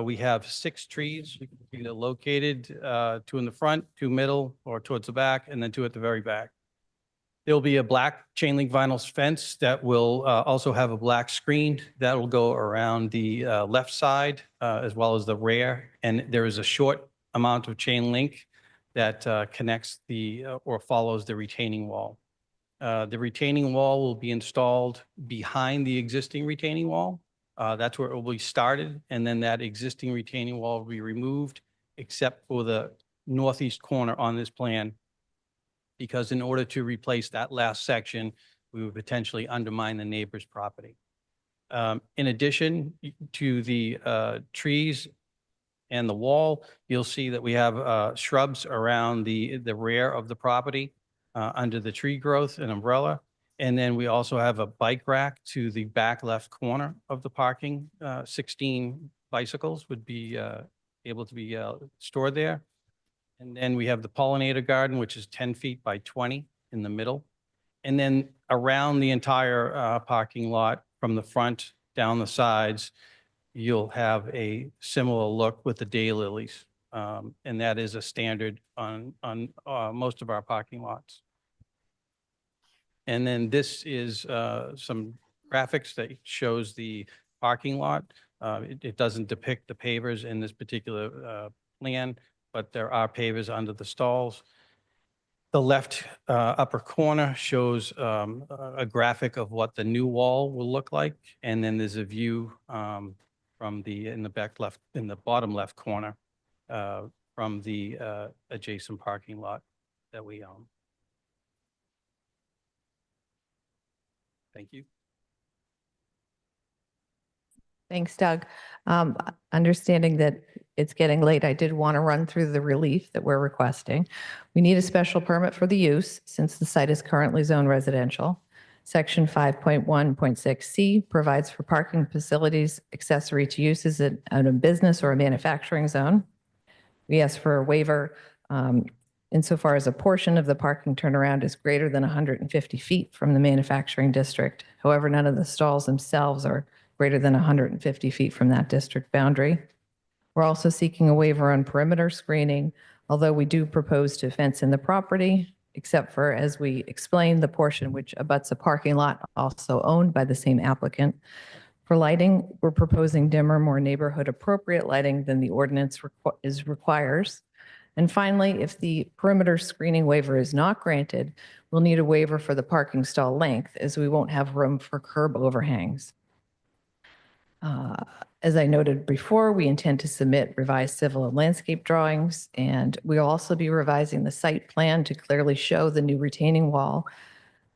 We have 6 trees. You can see they're located, 2 in the front, 2 middle, or towards the back, and then 2 at the very back. There'll be a black chain link vinyl fence that will also have a black screen that will go around the left side as well as the rear. And there is a short amount of chain link that connects or follows the retaining wall. The retaining wall will be installed behind the existing retaining wall. That's where it will be started. And then that existing retaining wall will be removed except for the northeast corner on this plan, because in order to replace that last section, we would potentially undermine the neighbor's property. In addition to the trees and the wall, you'll see that we have shrubs around the rear of the property under the tree growth and umbrella. And then we also have a bike rack to the back left corner of the parking. 16 bicycles would be able to be stored there. And then we have the pollinator garden, which is 10 feet by 20 in the middle. And then around the entire parking lot, from the front down the sides, you'll have a similar look with the daylilies. And that is a standard on most of our parking lots. And then this is some graphics that shows the parking lot. It doesn't depict the pavers in this particular plan, but there are pavers under the stalls. The left upper corner shows a graphic of what the new wall will look like. And then there's a view from in the bottom left corner from the adjacent parking lot that we own. Thank you. Thanks, Doug. Understanding that it's getting late, I did want to run through the relief that we're requesting. We need a special permit for the use since the site is currently zoned residential. Section 5.1.6C provides for parking facilities accessory to uses in a business or a manufacturing zone. We ask for a waiver insofar as a portion of the parking turnaround is greater than 150 feet from the manufacturing district. However, none of the stalls themselves are greater than 150 feet from that district boundary. We're also seeking a waiver on perimeter screening, although we do propose to fence in the property, except for, as we explained, the portion which abuts a parking lot also owned by the same applicant. For lighting, we're proposing dimmer, more neighborhood appropriate lighting than the ordinance requires. And finally, if the perimeter screening waiver is not granted, we'll need a waiver for the parking stall length, as we won't have room for curb overhangs. As I noted before, we intend to submit revised civil and landscape drawings, and we'll also be revising the site plan to clearly show the new retaining wall.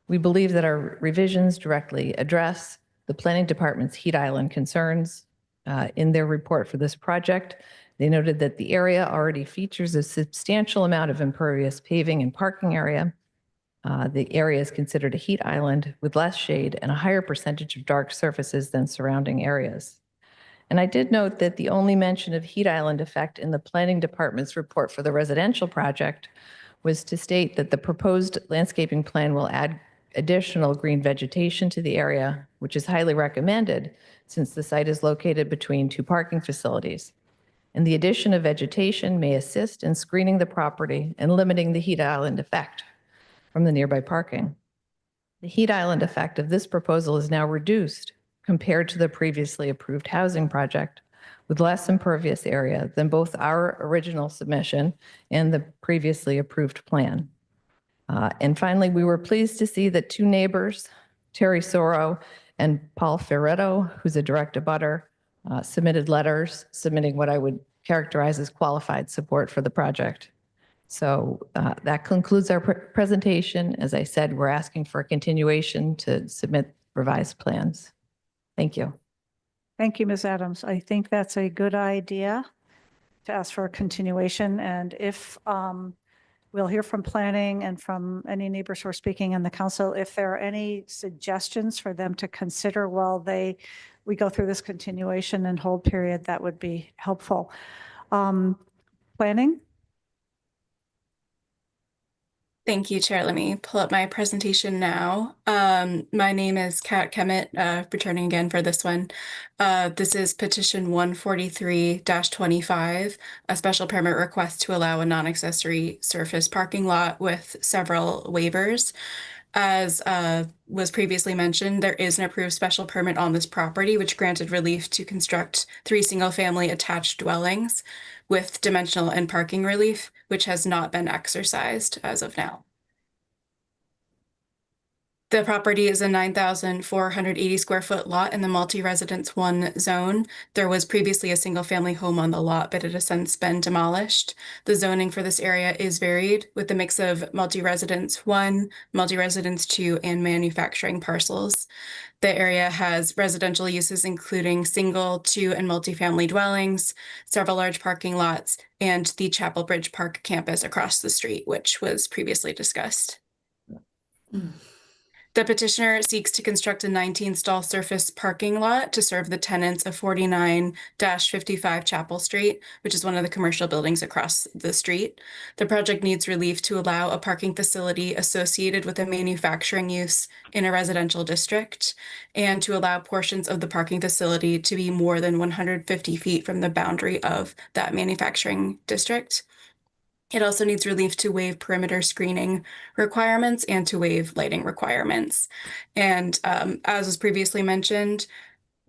We believe that our revisions directly address the planning department's heat island concerns. In their report for this project, they noted that the area already features a substantial amount of impervious paving and parking area. The area is considered a heat island with less shade and a higher percentage of dark surfaces than surrounding areas. And I did note that the only mention of heat island effect in the planning department's report for the residential project was to state that the proposed landscaping plan will add additional green vegetation to the area, which is highly recommended since the site is located between two parking facilities. And the addition of vegetation may assist in screening the property and limiting the heat island effect from the nearby parking. The heat island effect of this proposal is now reduced compared to the previously approved housing project, with less impervious area than both our original submission and the previously approved plan. And finally, we were pleased to see that two neighbors, Terry Soro and Paul Ferretto, who's a direct abutter, submitted letters submitting what I would characterize as qualified support for the project. So that concludes our presentation. As I said, we're asking for a continuation to submit revised plans. Thank you. Thank you, Ms. Adams. I think that's a good idea to ask for a continuation. And if we'll hear from planning and from any neighbors who are speaking in the council, if there are any suggestions for them to consider while we go through this continuation and hold period, that would be helpful. Planning? Thank you, Chair. Let me pull up my presentation now. My name is Kat Kemet, returning again for this one. This is petition 143-25, a special permit request to allow a non-accessory surface parking lot with several waivers. As was previously mentioned, there is an approved special permit on this property, which granted relief to construct 3 single-family attached dwellings with dimensional and parking relief, which has not been exercised as of now. The property is a 9,480 square foot lot in the multi-residence 1 zone. There was previously a single family home on the lot, but it has since been demolished. The zoning for this area is varied with a mix of multi-residence 1, multi-residence 2, and manufacturing parcels. The area has residential uses including single, 2, and multifamily dwellings, several large parking lots, and the Chapel Bridge Park campus across the street, which was previously discussed. The petitioner seeks to construct a 19-stall surface parking lot to serve the tenants of 49-55 Chapel Street, which is one of the commercial buildings across the street. The project needs relief to allow a parking facility associated with a manufacturing use in a residential district, and to allow portions of the parking facility to be more than 150 feet from the boundary of that manufacturing district. It also needs relief to waive perimeter screening requirements and to waive lighting requirements. And as was previously mentioned,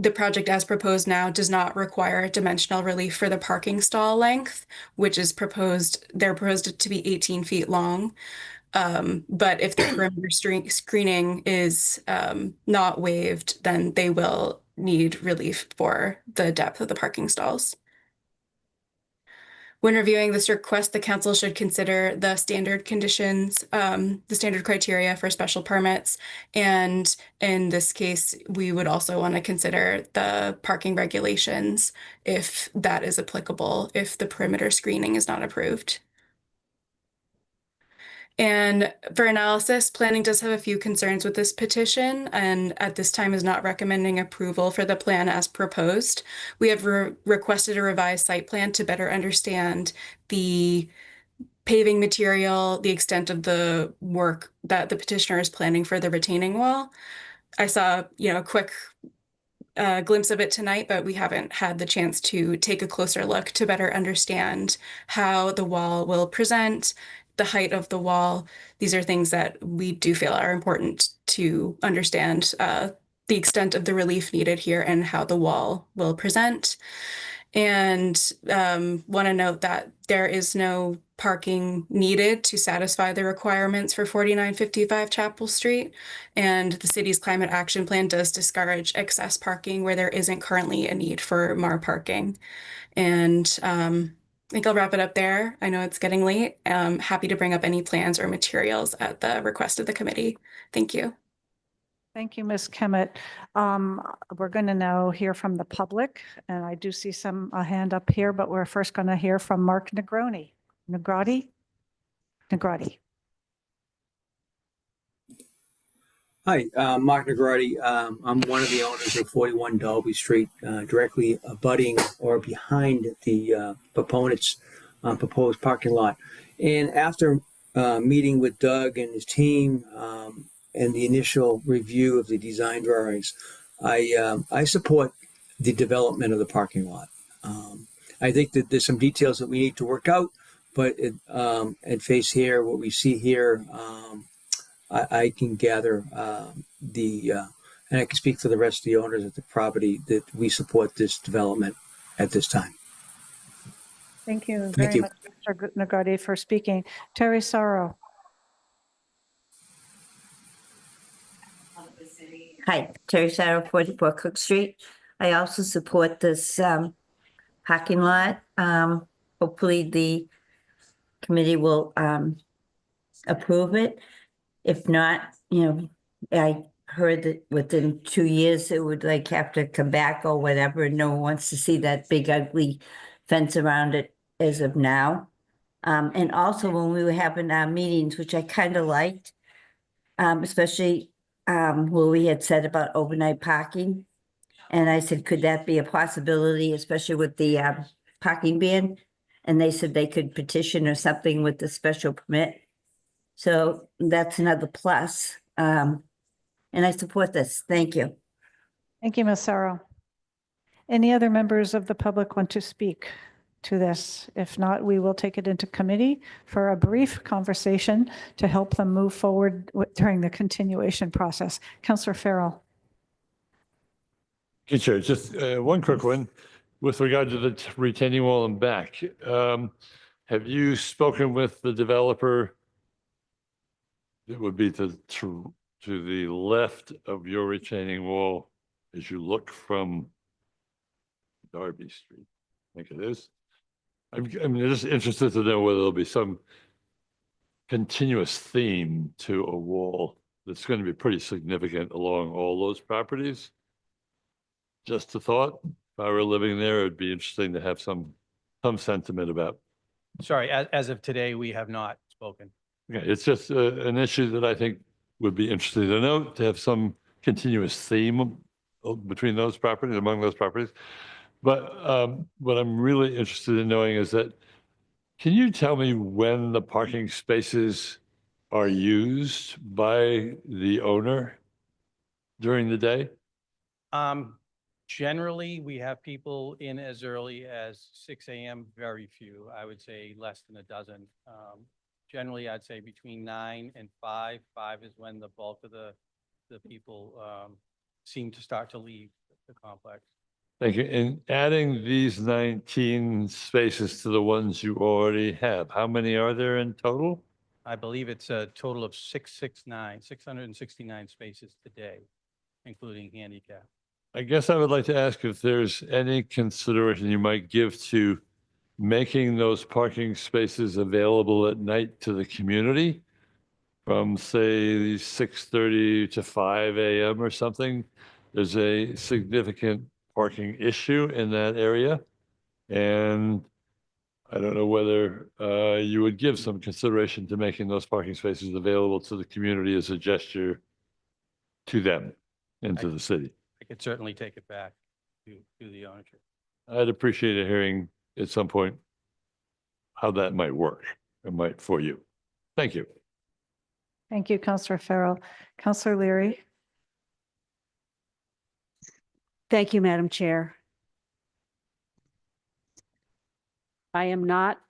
the project as proposed now does not require dimensional relief for the parking stall length, which is they're proposed to be 18 feet long. But if the perimeter screening is not waived, then they will need relief for the depth of the parking stalls. When reviewing this request, the council should consider the standard conditions, the standard criteria for special permits. And in this case, we would also want to consider the parking regulations if that is applicable, if the perimeter screening is not approved. And for analysis, planning does have a few concerns with this petition, and at this time is not recommending approval for the plan as proposed. We have requested a revised site plan to better understand the paving material, the extent of the work that the petitioner is planning for the retaining wall. I saw, a quick glimpse of it tonight, but we haven't had the chance to take a closer look to better understand how the wall will present, the height of the wall. These are things that we do feel are important to understand the extent of the relief needed here and how the wall will present. And want to note that there is no parking needed to satisfy the requirements for 4955 Chapel Street. And the city's climate action plan does discourage excess parking where there isn't currently a need for more parking. And I think I'll wrap it up there. I know it's getting late. Happy to bring up any plans or materials at the request of the committee. Thank you. Thank you, Ms. Kemet. We're going to now hear from the public, and I do see a hand up here, but we're first going to hear from Mark Negroni. Negrati? Hi, Mark Negrati. I'm one of the owners of 41 Dalby Street, directly abutting or behind the proponent's proposed parking lot. And after meeting with Doug and his team and the initial review of the design drawings, I support the development of the parking lot. I think that there's some details that we need to work out, but at face here, what we see here, I can gather and I can speak for the rest of the owners of the property that we support this development at this time. Thank you Thank very you. much, Mr. Negrati, for speaking. Terry Sorrow. Hi, Terry Sarah, 44 Cook Street. I also support this parking lot. Hopefully the committee will approve it. If not, I heard that within 2 years it would have to come back or whatever. And no one wants to see that big ugly fence around it as of now. And also when we were having our meetings, which I kind of liked, especially where we had said about overnight parking. And I said, could that be a possibility, especially with the parking ban? And they said they could petition or something with the special permit. So that's another plus. And I support this. Thank you. Thank you, Ms. Sorrow. Any other members of the public want to speak to this? If not, we will take it into committee for a brief conversation to help them move forward during the continuation process. Councillor Farrell. Okay, Chair, just one quick one. With regard to the retaining wall and back, have you spoken with the developer? It would be to the left of your retaining wall as you look from Darby Street. I think it is. I'm just interested to know whether there'll be some continuous theme to a wall that's going to be pretty significant along all those properties. Just a thought. If I were living there, it'd be interesting to have some sentiment about. Sorry, as of today, we have not spoken. Okay, it's just an issue that I think would be interesting to note, to have some continuous theme between those properties, among those properties. But what I'm really interested in knowing is that, can you tell me when the parking spaces are used by the owner during the day? Generally, we have people in as early as 6 a.m. Very few, I would say less than a dozen. Generally, I'd say between 9 and 5. 5 is when the bulk of the people seem to start to leave the complex. Thank you. And adding these 19 spaces to the ones you already have, how many are there in total? I believe it's a total of 669 spaces today, including handicap. I guess I would like to ask if there's any consideration you might give to making those parking spaces available at night to the community from, say, 6:30 to 5 a.m. or something. There's a significant parking issue in that area. And I don't know whether you would give some consideration to making those parking spaces available to the community as a gesture to them and to the city. I could certainly take it back to the ownership. I'd appreciate hearing at some point how that might work. for you. Thank you. Thank you, Counselor Farrell. Counselor Leary? Thank you, Madam Chair. I am not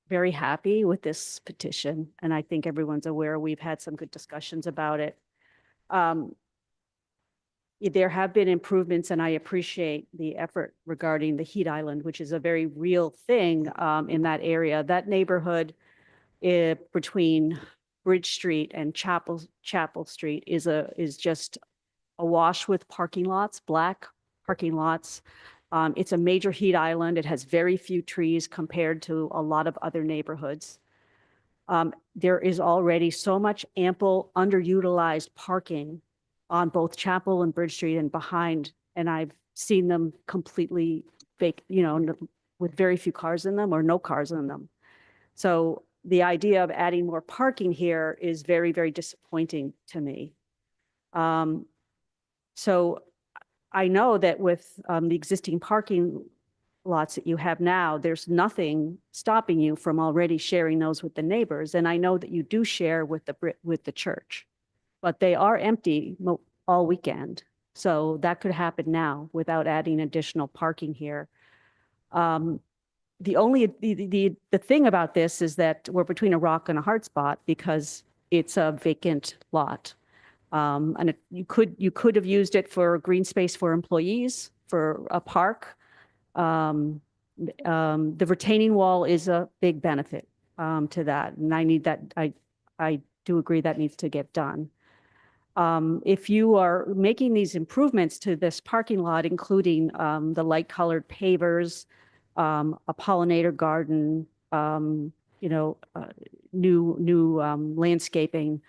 very happy with this petition, and I think everyone's aware we've had some good discussions about it. There have been improvements, and I appreciate the effort regarding the heat island, which is a very real thing in that area. That neighborhood between Bridge Street and Chapel Street is just awash with parking lots, black parking lots. It's a major heat island. It has very few trees compared to a lot of other neighborhoods. There is already so much ample underutilized parking on both Chapel and Bridge Street and behind, and I've seen them completely fake, with very few cars in them or no cars in them. So the idea of adding more parking here is very, very disappointing to me. So I know that with the existing parking lots that you have now, there's nothing stopping you from already sharing those with the neighbors. And I know that you do share with the church, but they are empty all weekend. So that could happen now without adding additional parking here. The thing about this is that we're between a rock and a hard spot because it's a vacant lot. And you could have used it for green space for employees, for a park. The retaining wall is a big benefit to that, and I do agree that needs to get done. If you are making these improvements to this parking lot, including the light colored pavers, a pollinator garden, new landscaping,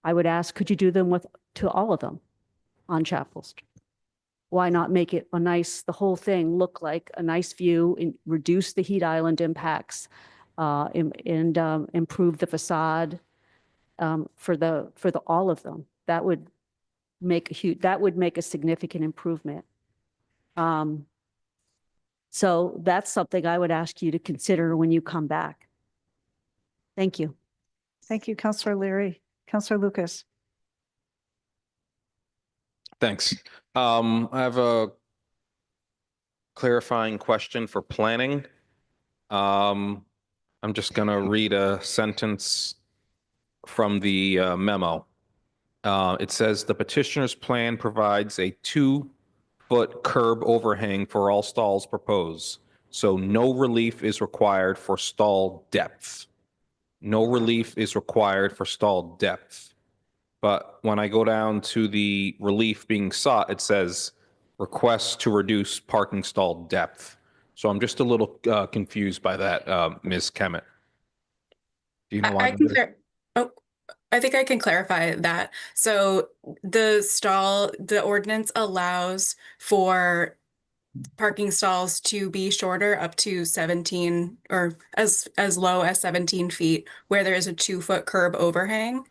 I would ask, could you do them to all of them on Chapel Street? Why not make it the whole thing look like a nice view and reduce the heat island impacts and improve the facade for all of them? That would make a significant improvement. So that's something I would ask you to consider when you come back. Thank you. Thank you, Counselor Leary. Counselor Lucas? Thanks. I have a clarifying question for planning. I'm just going to read a sentence from the memo. It says the petitioner's plan provides a 2-foot curb overhang for all stalls proposed. So no relief is required for stall depth. No relief is required for stall depth. But when I go down to the relief being sought, it says request to reduce parking stall depth. So I'm just a little confused by that, Ms. Kemet. Do you know why? I think I can clarify that. So the ordinance allows for parking stalls to be shorter up to 17 or as low as 17 feet where there is a 2-foot curb overhang,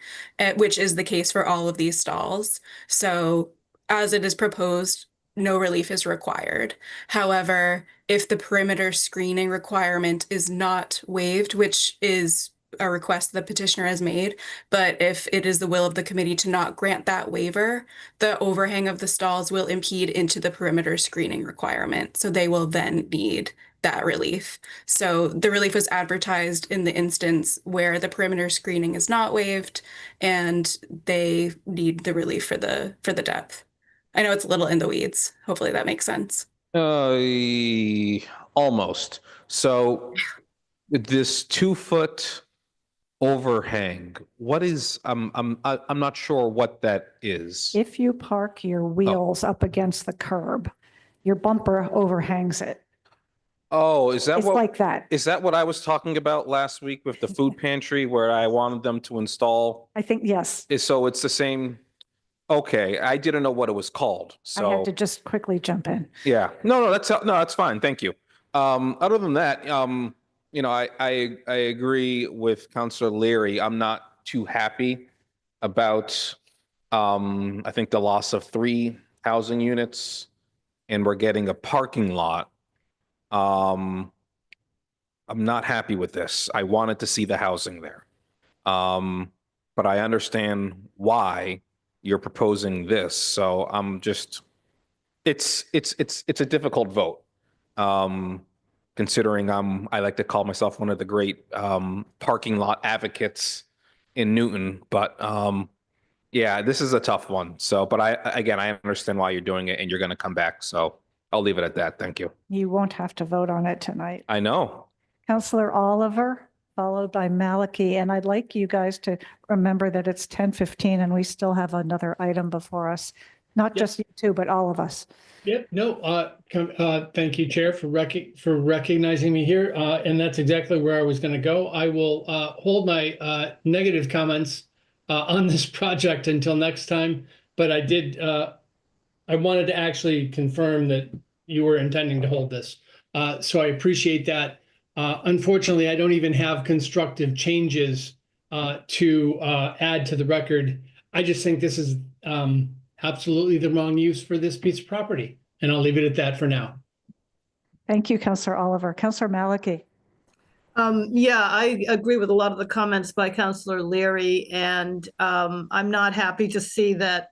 which is the case for all of these stalls. So as it is proposed, no relief is required. However, if the perimeter screening requirement is not waived, which is a request the petitioner has made, but if it is the will of the committee to not grant that waiver, the overhang of the stalls will impede into the perimeter screening requirement. So they will then need that relief. So the relief was advertised in the instance where the perimeter screening is not waived and they need the relief for the depth. I know it's a little in the weeds. Hopefully that makes sense. Almost. So this 2-foot overhang, what is, I'm not sure what that is. If you park your wheels up against the curb, your bumper overhangs it. Oh, is that It's what? like that. Is that what I was talking about last week with the food pantry where I wanted them to install? I think, yes. So it's the same. Okay, I didn't know what it was called. I had So to just quickly jump in. yeah, no, that's fine. Thank you. Other than that, I agree with Councilor Leary. I'm not too happy about, I think the loss of 3 housing units and we're getting a parking lot. I'm not happy with this. I wanted to see the housing there. But I understand why you're proposing this. So I'm just, it's a difficult vote. Considering I like to call myself one of the great parking lot advocates in Newton, but yeah, this is a tough one. So, but I understand why you're doing it and you're going to come back. So I'll leave it at that. Thank you. You won't have to vote on it tonight. I know. Counselor Oliver, followed by Maliki. And I'd like you guys to remember that it's 10:15 and we still have another item before us. Not just you two, but all of us. Yep, no, thank you, Chair, for recognizing me here. And that's exactly where I was going to go. I will hold my negative comments on this project until next time. But I wanted to actually confirm that you were intending to hold this. So I appreciate that. Unfortunately, I don't even have constructive changes to add to the record. I just think this is absolutely the wrong use for this piece of property. And I'll leave it at that for now. Thank you, Counselor Oliver. Counselor Maliki. Yeah, I agree with a lot of the comments by Counselor Leary, and I'm not happy to see that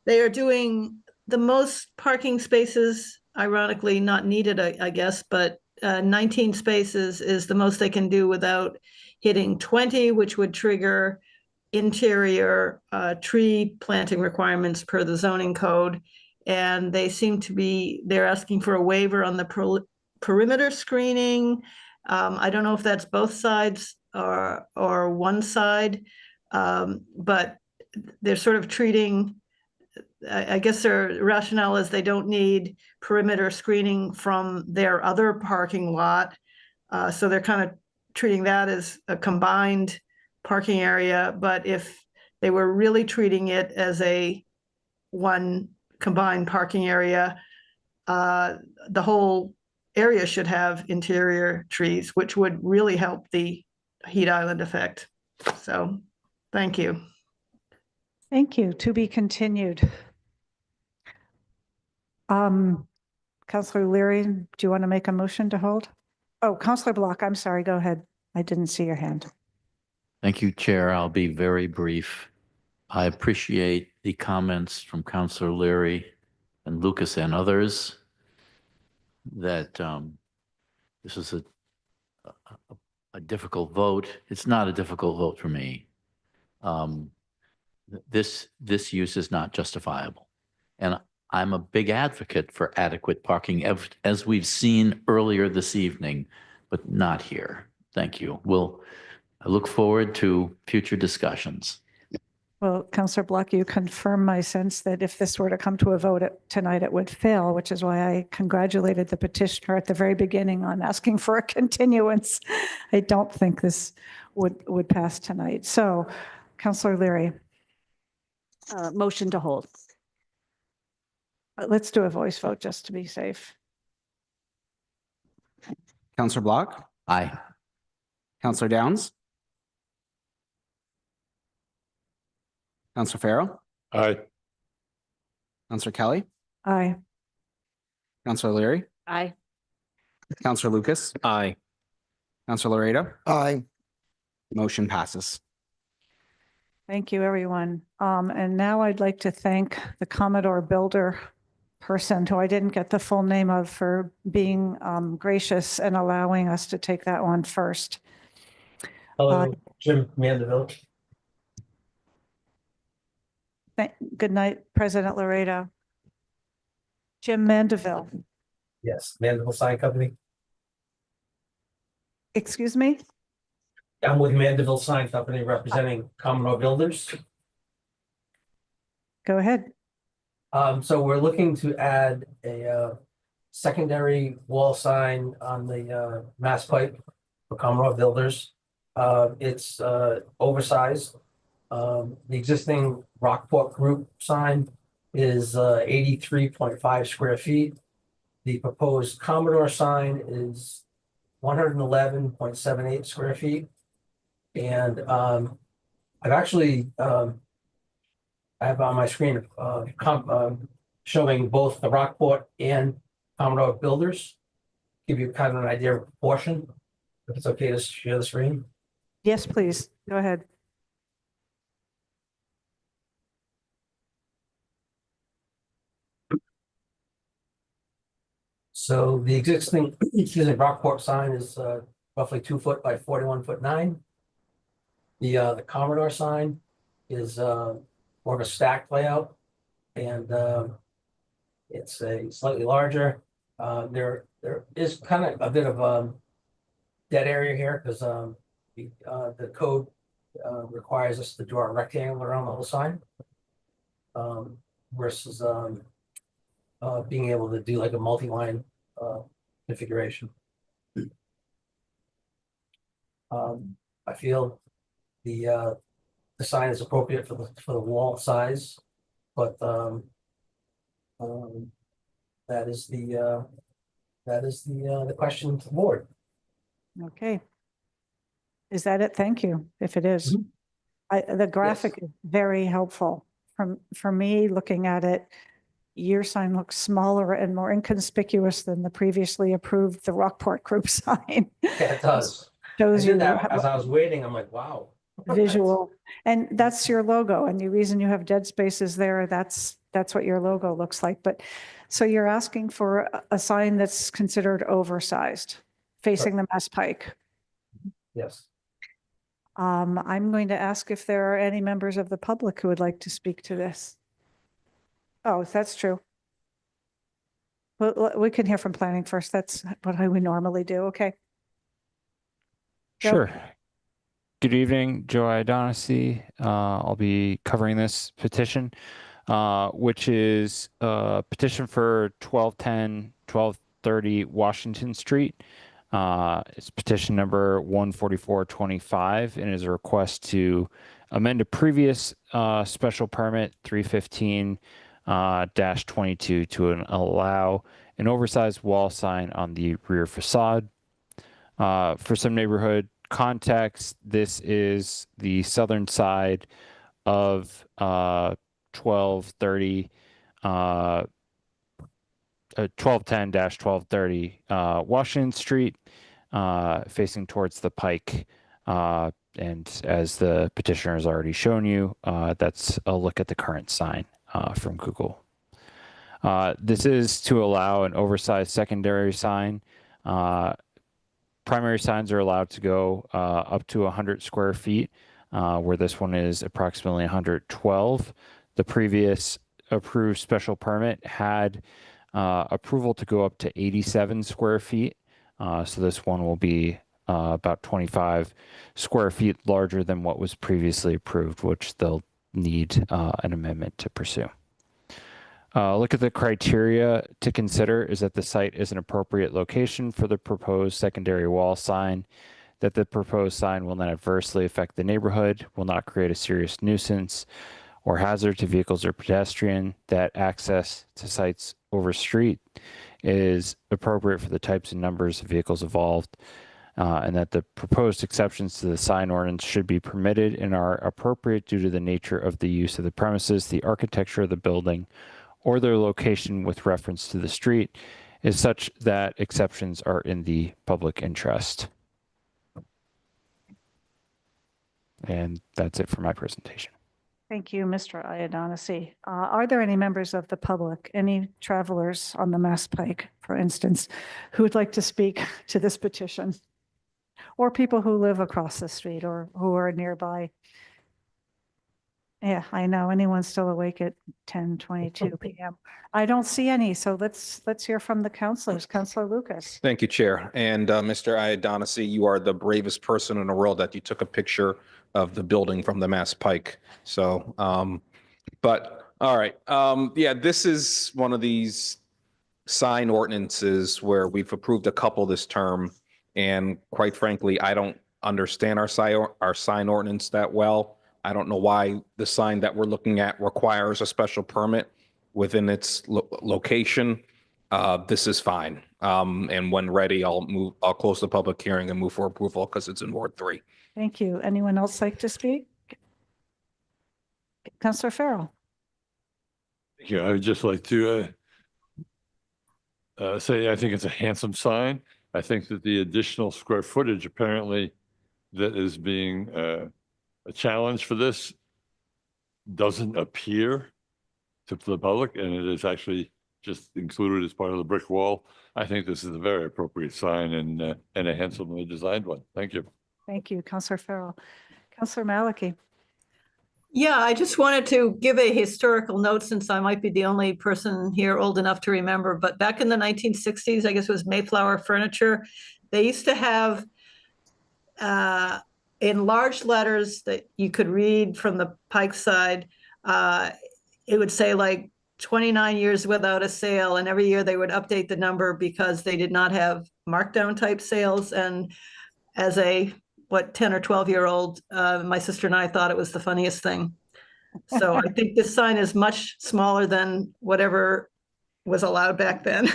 they are doing the most parking spaces, ironically not needed, I guess, but 19 spaces is the most they can do without hitting 20, which would trigger interior tree planting requirements per the zoning code. And they seem to be, they're asking for a waiver on the perimeter screening. I don't know if that's both sides or one side, but they're sort of treating, I guess their rationale is they don't need perimeter screening from their other parking lot. So they're kind of treating that as a combined parking area. But if they were really treating it as one combined parking area, the whole area should have interior trees, which would really help the heat island effect. So, thank you. Thank you. To be continued. Counselor Leary, do you want to make a motion to hold? Oh, Counselor Block, I'm sorry. Go ahead. I didn't see your hand. Thank you, Chair. I'll be very brief. I appreciate the comments from Counselor Leary and Lucas and others that this is a difficult vote. It's not a difficult vote for me. This use is not justifiable. And I'm a big advocate for adequate parking, as we've seen earlier this evening, but not here. Thank you. I look forward to future discussions. Well, Counselor Block, you confirm my sense that if this were to come to a vote tonight, it would fail, which is why I congratulated the petitioner at the very beginning on asking for a continuance. I don't think this would pass tonight. So, Counselor Leary. Motion to hold. Let's do a voice vote just to be safe. Counselor Block, Aye. Counselor Downs, Counselor Farrell, Aye. Counselor Kelly, Aye. Counselor Leary, Aye. Counselor Lucas, Aye. Counselor Laredo. Aye. Motion passes. Thank you, everyone. And now I'd like to thank the Commodore Builder person who I didn't get the full name of for being gracious and allowing us to take that one first. Hello, Jim Mandeville. Good night, President Laredo. Jim Mandeville. Yes, Mandeville Sign Company. Excuse me? I'm with Mandeville Sign Company representing Commodore Builders. Go ahead. So we're looking to add a secondary wall sign on the Mass Pipe for Commodore Builders. It's oversized. The existing Rockport Group sign is 83.5 square feet. The proposed Commodore sign is 111.78 square feet. And I've actually I have on my screen showing both the Rockport and Commodore Builders, give you kind of an idea of proportion. If it's okay to share the screen. Yes, please. Go ahead. So the existing, excuse me, Rockport sign is roughly 2 foot by 41'9". The Commodore sign is more of a stacked layout, and it's a slightly larger. There is kind of a bit of dead area here because the code requires us to draw a rectangle around the whole sign, versus being able to do like a multi-line configuration. I feel the sign is appropriate for the wall size, but that is the question to the board. Okay. Is that it? Thank you, if it is. The graphic is very helpful. For me, looking at it, your sign looks smaller and more inconspicuous than the previously approved, the Rockport Group sign. Yeah, it does. I Shows you did that as I was waiting. I'm like, wow. visual, and that's your logo. And the reason you have dead spaces there, that's what your logo looks like. But so you're asking for a sign that's considered oversized, facing the Mass Pike. Yes. I'm going to ask if there are any members of the public who would like to speak to this. Oh, that's true. Well, we can hear from planning first. That's what we normally do. Okay. Joe? Sure. Good evening, Joe O'Donoghue. I'll be covering this petition, which is a petition for 1210, 1230 Washington Street. It's petition number 14425 and is a request to amend a previous special permit 315-22 to allow an oversized wall sign on the rear facade. For some neighborhood context, this is the southern side of 1230 1210-1230 Washington Street, facing towards the Pike. And as the petitioner has already shown you, that's a look at the current sign from Google. This is to allow an oversized secondary sign. Primary signs are allowed to go up to 100 square feet, where this one is approximately 112. The previous approved special permit had approval to go up to 87 square feet. So this one will be about 25 square feet larger than what was previously approved, which they'll need an amendment to pursue. Look at the criteria to consider is that the site is an appropriate location for the proposed secondary wall sign, that the proposed sign will not adversely affect the neighborhood, will not create a serious nuisance or hazard to vehicles or pedestrian, that access to sites over street is appropriate for the types and numbers of vehicles involved, and that the proposed exceptions to the sign ordinance should be permitted and are appropriate due to the nature of the use of the premises, the architecture of the building, or their location with reference to the street is such that exceptions are in the public interest. And that's it for my presentation. Thank you, Mr. O'Donoghue. Are there any members of the public, any travelers on the Mass Pike, for instance, who would like to speak to this petition? Or people who live across the street or who are nearby? Yeah, I know. Anyone still awake at 10:22 p.m.? I don't see any, so let's hear from the councilors. Councilor Lucas. Thank you, Chair. And Mr. O'Donoghue, you are the bravest person in the world that you took a picture of the building from the Mass Pike. So, but all right. Yeah, this is one of these sign ordinances where we've approved a couple this term. And quite frankly, I don't understand our sign ordinance that well. I don't know why the sign that we're looking at requires a special permit within its location. This is fine. And when ready, I'll close the public hearing and move for approval because it's in Ward 3. Thank you. Anyone else like to speak? Councilor Farrell. Thank you. I would just like to say I think it's a handsome sign. I think that the additional square footage apparently that is being a challenge for this doesn't appear to the public, and it is actually just included as part of the brick wall. I think this is a very appropriate sign and a handsomely designed one. Thank you. Thank you, Counselor Farrell. Counselor Maliki. Yeah, I just wanted to give a historical note since I might be the only person here old enough to remember, but back in the 1960s, I guess it was Mayflower Furniture, they used to have in large letters that you could read from the Pike side, it would say like 29 years without a sale, and every year they would update the number because they did not have markdown type sales. And as a 10 or 12-year-old, my sister and I thought it was the funniest thing. So I think this sign is much smaller than whatever was allowed back then.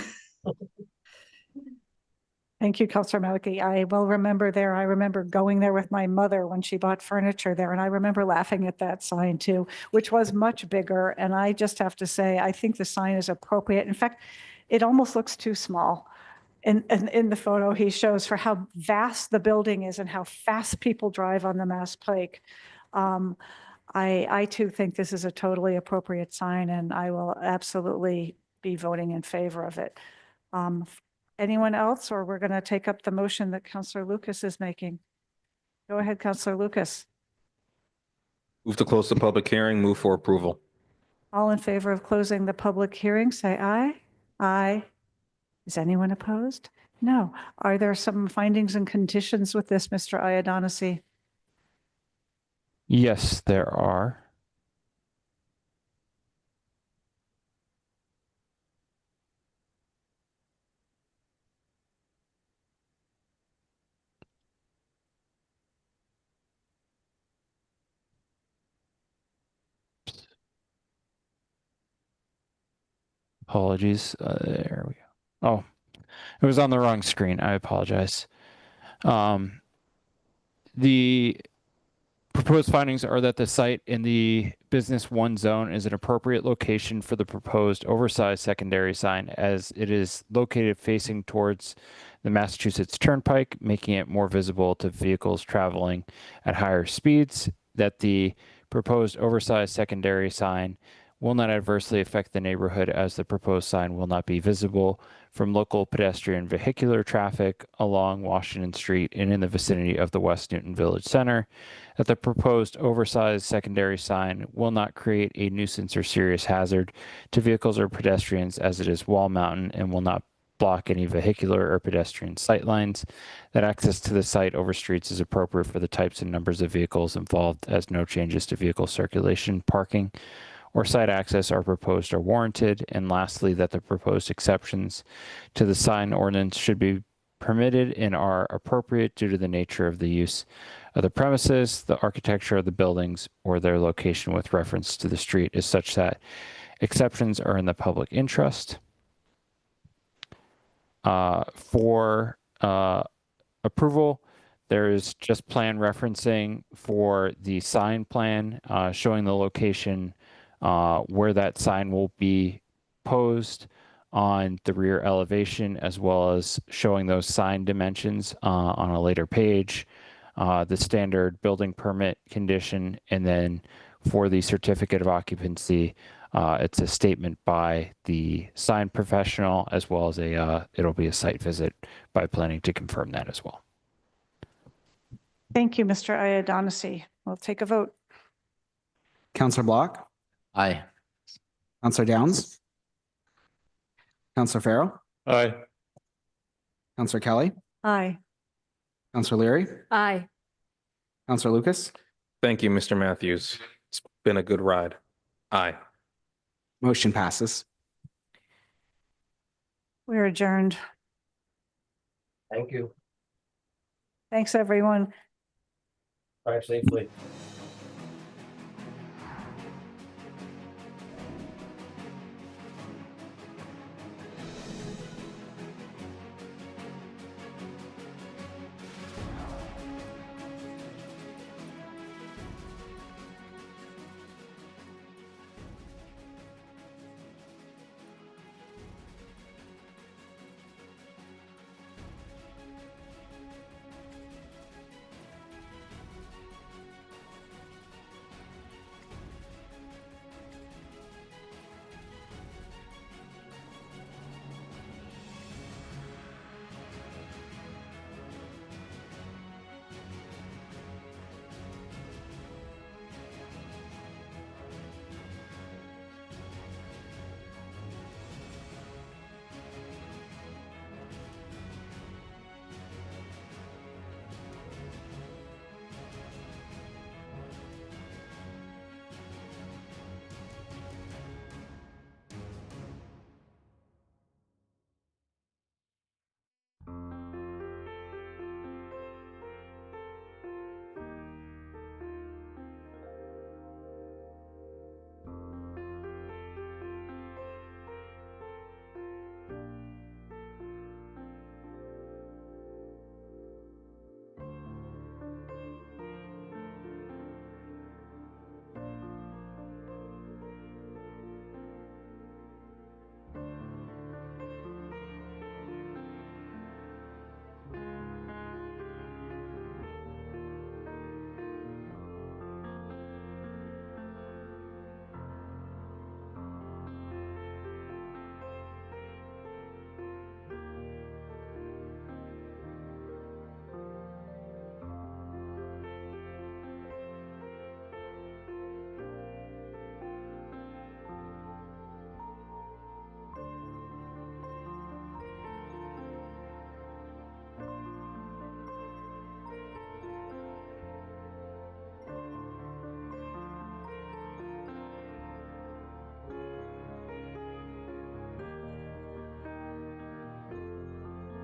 Thank you, Counselor Maliki. I will remember there. I remember going there with my mother when she bought furniture there, and I remember laughing at that sign too, which was much bigger. And I just have to say, I think the sign is appropriate. In fact, it almost looks too small. In the photo he shows for how vast the building is and how fast people drive on the Mass Pike. I too think this is a totally appropriate sign, and I will absolutely be voting in favor of it. Anyone else, or we're going to take up the motion that Counselor Lucas is making? Go ahead, Counselor Lucas. Move to close the public hearing, move for approval. All in favor of closing the public hearing, say aye. Aye. Is anyone opposed? No. Are there some findings and conditions with this, Mr. Iadonisi? Yes, there are. Apologies. There we go. Oh, it was on the wrong screen. I apologize. The proposed findings are that the site in the Business 1 zone is an appropriate location for the proposed oversized secondary sign, as it is located facing towards the Massachusetts Turnpike, making it more visible to vehicles traveling at higher speeds. That the proposed oversized secondary sign will not adversely affect the neighborhood, as the proposed sign will not be visible from local pedestrian vehicular traffic along Washington Street and in the vicinity of the West Newton Village Center. That the proposed oversized secondary sign will not create a nuisance or serious hazard to vehicles or pedestrians, as it is wall mounted and will not block any vehicular or pedestrian sightlines. That access to the site over streets is appropriate for the types and numbers of vehicles involved, as no changes to vehicle circulation, parking, or site access are proposed or warranted. And lastly, that the proposed exceptions to the sign ordinance should be permitted and are appropriate due to the nature of the use of the premises, the architecture of the buildings, or their location with reference to the street is such that exceptions are in the public interest. For approval, there is just plan referencing for the sign plan, showing the location where that sign will be posed on the rear elevation, as well as showing those sign dimensions on a later page, the standard building permit condition, and then for the certificate of occupancy, it's a statement by the sign professional, as well as it'll be a site visit by planning to confirm that as well. Thank you, Mr. Iadonisi. We'll take a vote. Counselor Block, Aye. Counselor Downs, Counselor Farrell, Aye. Counselor Kelly, Aye. Counselor Leary, Aye. Counselor Lucas. Thank you, Mr. Matthews. It's been a good ride. Aye. Motion passes. We're adjourned. Thank you. Thanks, everyone. Drive safely.